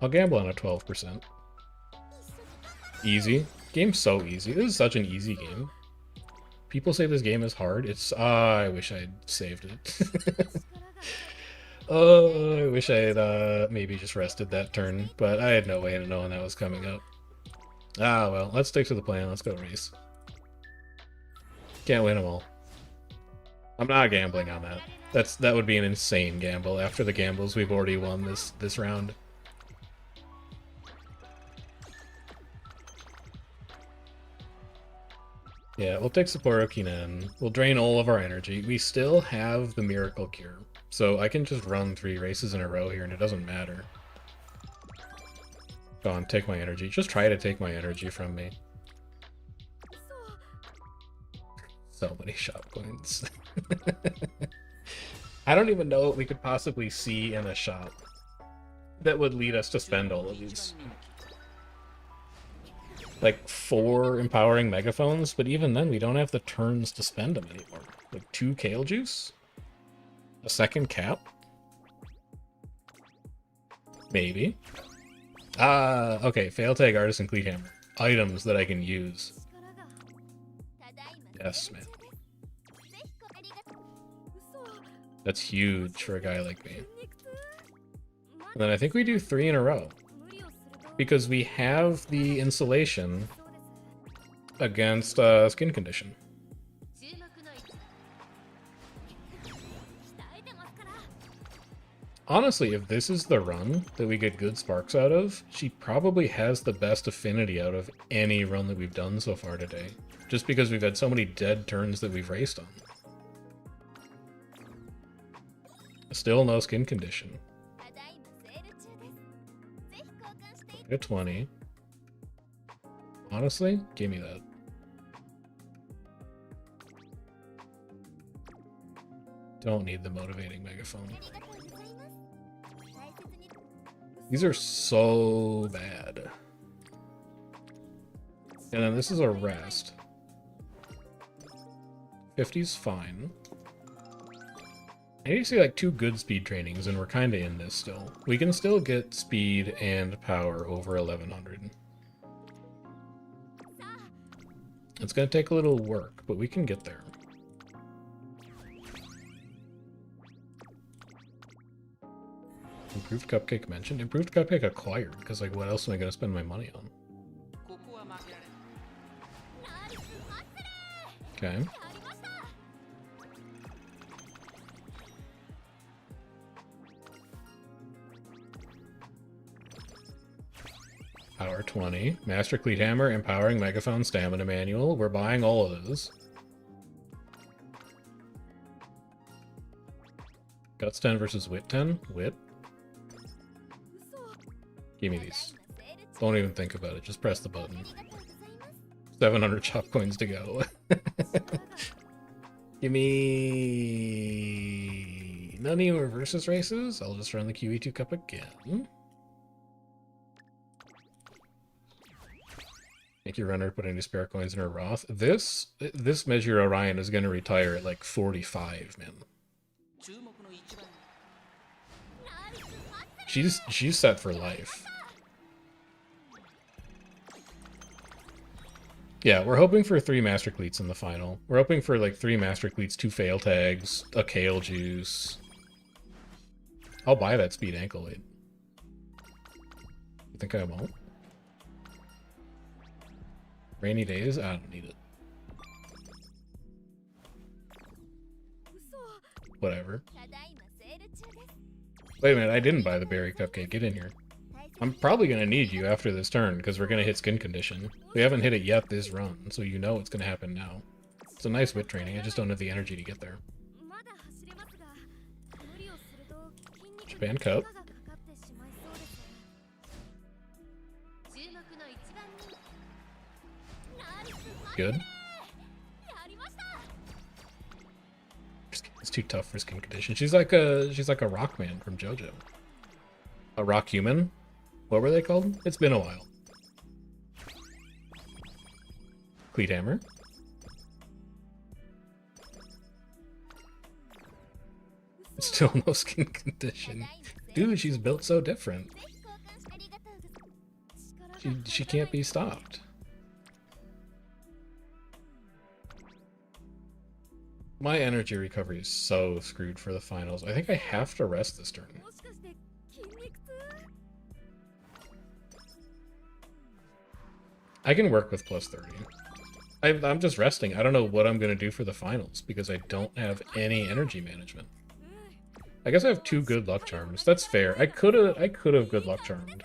I'll gamble on a 12%. Easy. Game's so easy. This is such an easy game. People say this game is hard. It's... I wish I'd saved it. Oh, I wish I had maybe just rested that turn, but I had no way of knowing that was coming up. Ah, well, let's stick to the plan. Let's go race. Can't win them all. I'm not gambling on that. That would be an insane gamble after the gambles we've already won this round. Yeah, we'll take Sapporo Kinan. We'll drain all of our energy. We still have the Miracle Cure. So I can just run 3 races in a row here and it doesn't matter. Go on, take my energy. Just try to take my energy from me. So many shop coins. I don't even know what we could possibly see in a shop that would lead us to spend all of these. Like 4 empowering megaphones, but even then we don't have the turns to spend them anymore. Like 2 Kale Juice? A second cap? Maybe. Ah, okay. Fail tag Artisan Cleat Hammer. Items that I can use. Yes, man. That's huge for a guy like me. And then I think we do 3 in a row. Because we have the insulation against skin condition. Honestly, if this is the run that we get good sparks out of, she probably has the best affinity out of any run that we've done so far today. Just because we've had so many dead turns that we've raced on. Still no skin condition. Get 20. Honestly, give me that. Don't need the motivating megaphone. These are so bad. And then this is a rest. 50's fine. I need to see like 2 good speed trainings and we're kind of in this still. We can still get speed and power over 1100. It's going to take a little work, but we can get there. Improved Cupcake mentioned. Improved Cupcake acquired, because like what else am I going to spend my money on? Okay. Power 20. Master Cleat Hammer, Empowering Megaphone, Stamina Manual. We're buying all of those. Guts 10 versus Wit 10. Wit. Give me these. Don't even think about it. Just press the button. 700 chop coins to go. Give me... none of reverses races. I'll just run the QE2 cup again. Make your runner put any spare coins in her Roth. This Mejiro Ryan is going to retire at like 45, man. She's set for life. Yeah, we're hoping for 3 Master Cleats in the final. We're hoping for like 3 Master Cleats, 2 fail tags, a Kale Juice. I'll buy that speed ankle weight. You think I won't? Rainy days? I don't need it. Whatever. Wait a minute, I didn't buy the berry cupcake. Get in here. I'm probably going to need you after this turn, because we're going to hit skin condition. We haven't hit it yet this run, so you know it's going to happen now. It's a nice wit training, I just don't have the energy to get there. Japan Cup. Good. It's too tough for skin condition. She's like a rock man from JoJo. A rock human? What were they called? It's been a while. Cleat Hammer. Still no skin condition. Dude, she's built so different. She can't be stopped. My energy recovery is so screwed for the finals. I think I have to rest this turn. I can work with plus 30. I'm just resting. I don't know what I'm going to do for the finals because I don't have any energy management. I guess I have 2 good luck charms. That's fair. I could have good luck charmed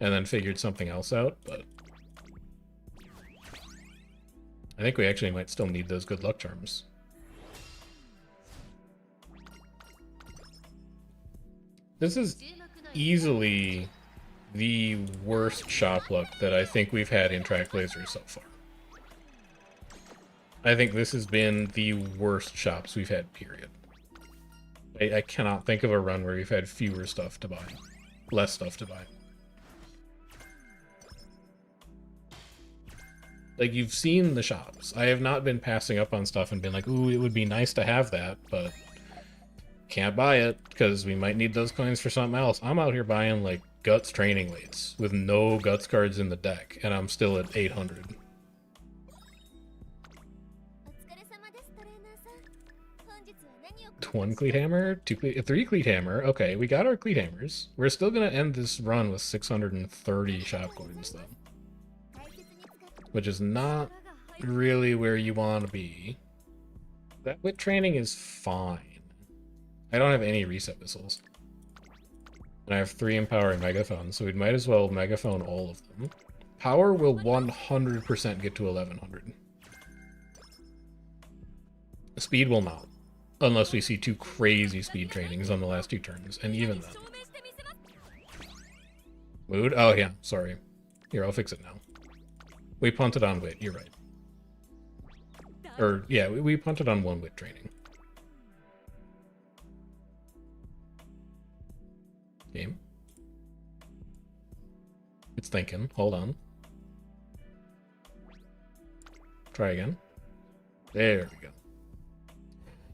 and then figured something else out, but I think we actually might still need those good luck charms. This is easily the worst shop luck that I think we've had in Track Lasers so far. I think this has been the worst shops we've had, period. I cannot think of a run where we've had fewer stuff to buy. Less stuff to buy. Like, you've seen the shops. I have not been passing up on stuff and been like, ooh, it would be nice to have that, but can't buy it because we might need those coins for something else. I'm out here buying, like, Guts training weights with no Guts cards in the deck, and I'm still at 800. One Cleat Hammer, 3 Cleat Hammer. Okay, we got our Cleat Hammers. We're still gonna end this run with 630 shop coins, though. Which is not really where you want to be. That wit training is fine. I don't have any reset missiles. And I have 3 empowering megaphones, so we might as well megaphone all of them. Power will 100% get to 1100. Speed will not. Unless we see 2 crazy speed trainings on the last 2 turns, and even then. Mood? Oh yeah, sorry. Here, I'll fix it now. We punted on wit, you're right. Or, yeah, we punted on 1 wit training. Game. It's thinking. Hold on. Try again. There we go.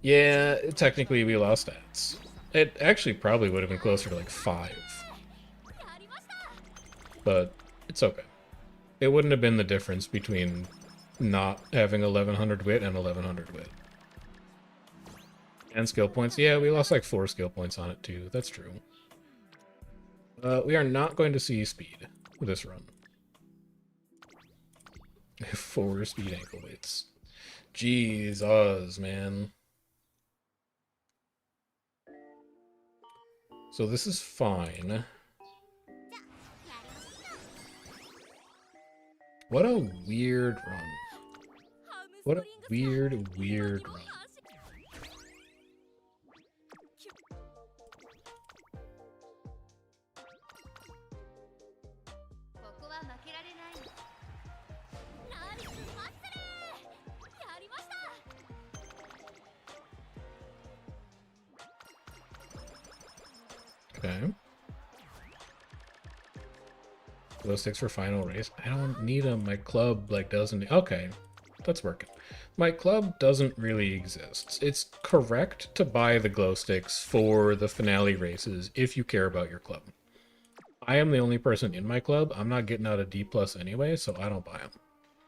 Yeah, technically we lost stats. It actually probably would have been closer to like 5. But it's okay. It wouldn't have been the difference between not having 1100 wit and 1100 wit. And skill points. Yeah, we lost like 4 skill points on it too. That's true. We are not going to see speed with this run. 4 speed ankle weights. Jesus, man. So this is fine. What a weird run. What a weird run. Okay. Glow sticks for final race. I don't need them. My club, like, doesn't... Okay. That's working. My club doesn't really exist. It's correct to buy the glow sticks for the finale races if you care about your club. I am the only person in my club. I'm not getting out a D+ anyway, so I don't buy them.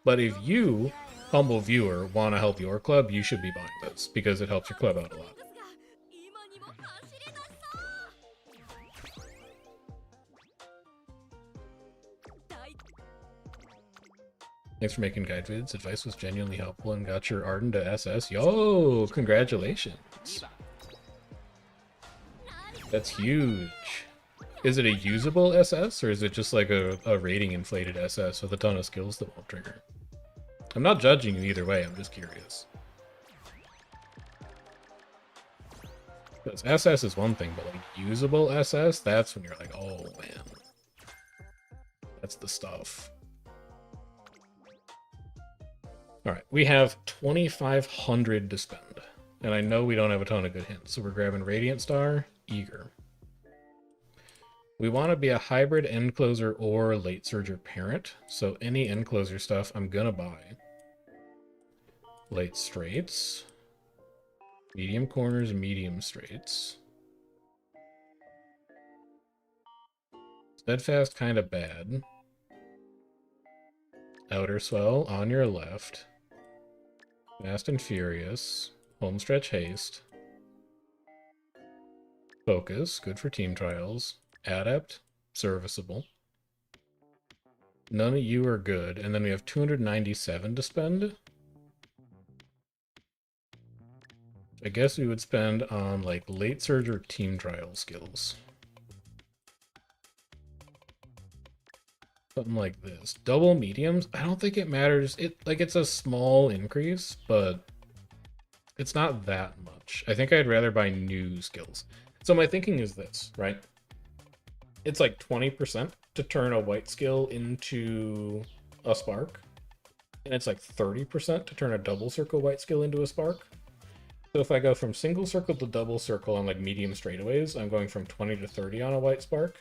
But if you, humble viewer, want to help your club, you should be buying those, because it helps your club out a lot. Thanks for making guide vids. Advice was genuinely helpful and got your Arden to SS. Yo, congratulations. That's huge. Is it a usable SS, or is it just like a rating inflated SS with a ton of skills that won't trigger? I'm not judging you either way, I'm just curious. Because SS is one thing, but like usable SS, that's when you're like, oh man. That's the stuff. Alright, we have 2,500 to spend. And I know we don't have a ton of good hints, so we're grabbing Radiant Star, Eager. We want to be a hybrid end closer or late surger parent, so any end closer stuff I'm gonna buy. Late straights. Medium corners, medium straights. Steadfast kind of bad. Outer swell on your left. Fast and Furious. Homestretch Haste. Focus, good for team trials. Adept, serviceable. None of you are good, and then we have 297 to spend. I guess we would spend on like late surge or team trial skills. Something like this. Double mediums, I don't think it matters. It's a small increase, but it's not that much. I think I'd rather buy new skills. So my thinking is this, right? It's like 20% to turn a white skill into a spark. And it's like 30% to turn a double circle white skill into a spark. So if I go from single circle to double circle on like medium straightaways, I'm going from 20 to 30 on a white spark.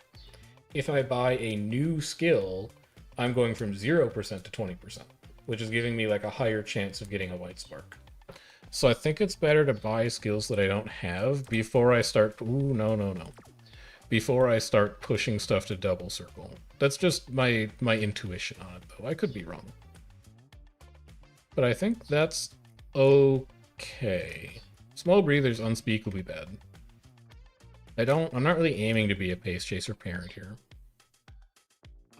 If I buy a new skill, I'm going from 0% to 20%, which is giving me like a higher chance of getting a white spark. So I think it's better to buy skills that I don't have before I start... Ooh, no. Before I start pushing stuff to double circle. That's just my intuition on it, though. I could be wrong. But I think that's okay. Small breathers unspeakably bad. I'm not really aiming to be a pace chaser parent here.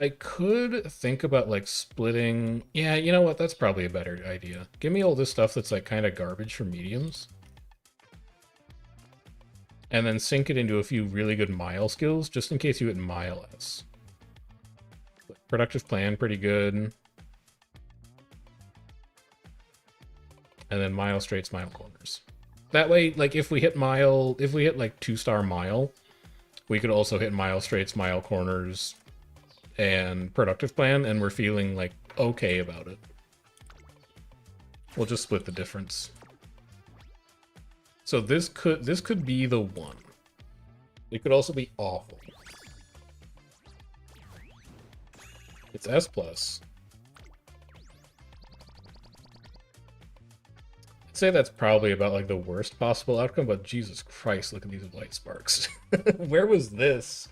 I could think about like splitting... Yeah, you know what? That's probably a better idea. Give me all this stuff that's like kind of garbage for mediums. And then sink it into a few really good mile skills, just in case you hit mile S. Productive plan, pretty good. And then mile straights, mile corners. That way, like, if we hit like 2-star mile, we could also hit mile straights, mile corners, and productive plan, and we're feeling, like, okay about it. We'll just split the difference. So this could be the one. It could also be awful. It's S+. I'd say that's probably about like the worst possible outcome, but Jesus Christ, look at these white sparks. Where was this?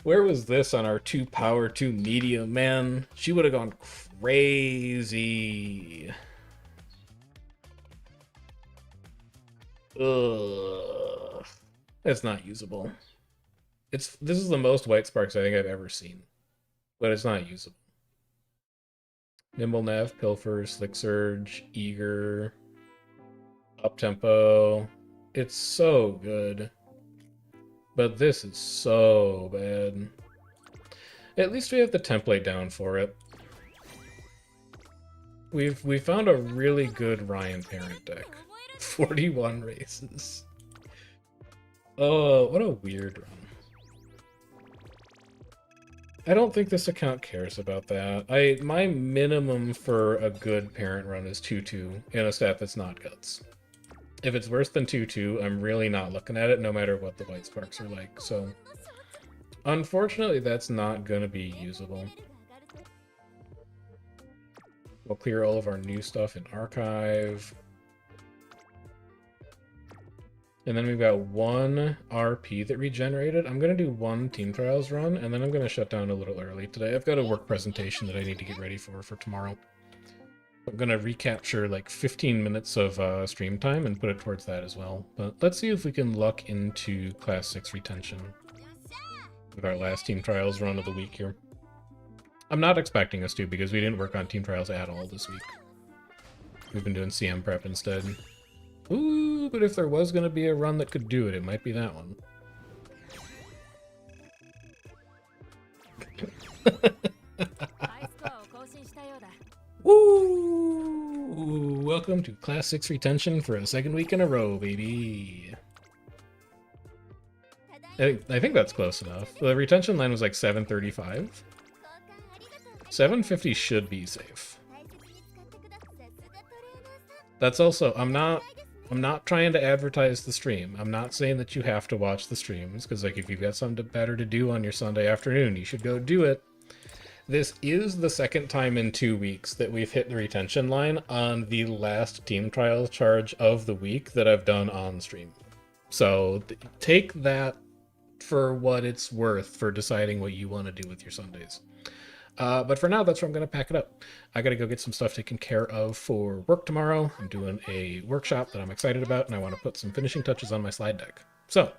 Where was this on our 2 power, 2 medium, man? She would have gone crazy. Ugh. That's not usable. This is the most white sparks I think I've ever seen. But it's not usable. Nimble Nav, Pilfer, Slick Surge, Eager. Up tempo. It's so good. But this is so bad. At least we have the template down for it. We found a really good Ryan Parent deck. 41 races. Oh, what a weird run. I don't think this account cares about that. My minimum for a good parent run is 2-2 in a stat that's not guts. If it's worse than 2-2, I'm really not looking at it no matter what the white sparks are like, so unfortunately that's not going to be usable. We'll clear all of our new stuff in archive. And then we've got one RP that regenerated. I'm going to do one Team Trials run, and then I'm going to shut down a little early today. I've got a work presentation that I need to get ready for tomorrow. I'm going to recapture like 15 minutes of stream time and put it towards that as well. But let's see if we can luck into Class 6 retention with our last Team Trials run of the week here. I'm not expecting us to, because we didn't work on Team Trials at all this week. We've been doing CM prep instead. Ooh, but if there was going to be a run that could do it, it might be that one. Woo! Welcome to Class 6 retention for a second week in a row, baby. I think that's close enough. The retention line was like 735. 750 should be safe. That's also, I'm not trying to advertise the stream. I'm not saying that you have to watch the streams, because like if you've got something better to do on your Sunday afternoon, you should go do it. This is the second time in 2 weeks that we've hit the retention line on the last Team Trials charge of the week that I've done on stream. So take that for what it's worth for deciding what you want to do with your Sundays. But for now, that's where I'm going to pack it up. I got to go get some stuff taken care of for work tomorrow. I'm doing a workshop that I'm excited about, and I want to put some finishing touches on my slide deck. So,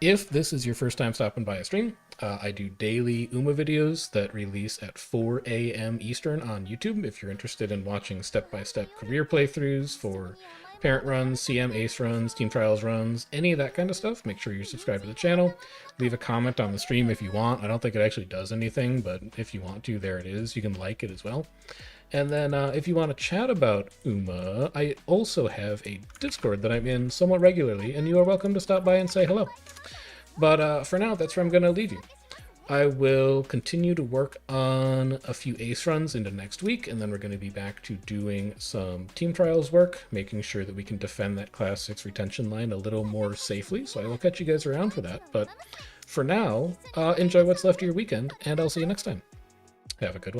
if this is your first time stopping by a stream, I do daily Uma videos that release at 4 a.m. Eastern on YouTube. If you're interested in watching step-by-step career playthroughs for parent runs, CM Ace runs, Team Trials runs, any of that kind of stuff, make sure you're subscribed to the channel. Leave a comment on the stream if you want. I don't think it actually does anything, but if you want to, there it is. You can like it as well. And then if you want to chat about Uma, I also have a Discord that I'm in somewhat regularly, and you are welcome to stop by and say hello. But for now, that's where I'm going to leave you. I will continue to work on a few ace runs into next week, and then we're going to be back to doing some Team Trials work, making sure that we can defend that Class 6 retention line a little more safely, so I will catch you guys around for that. But for now, enjoy what's left of your weekend, and I'll see you next time. Have a good one.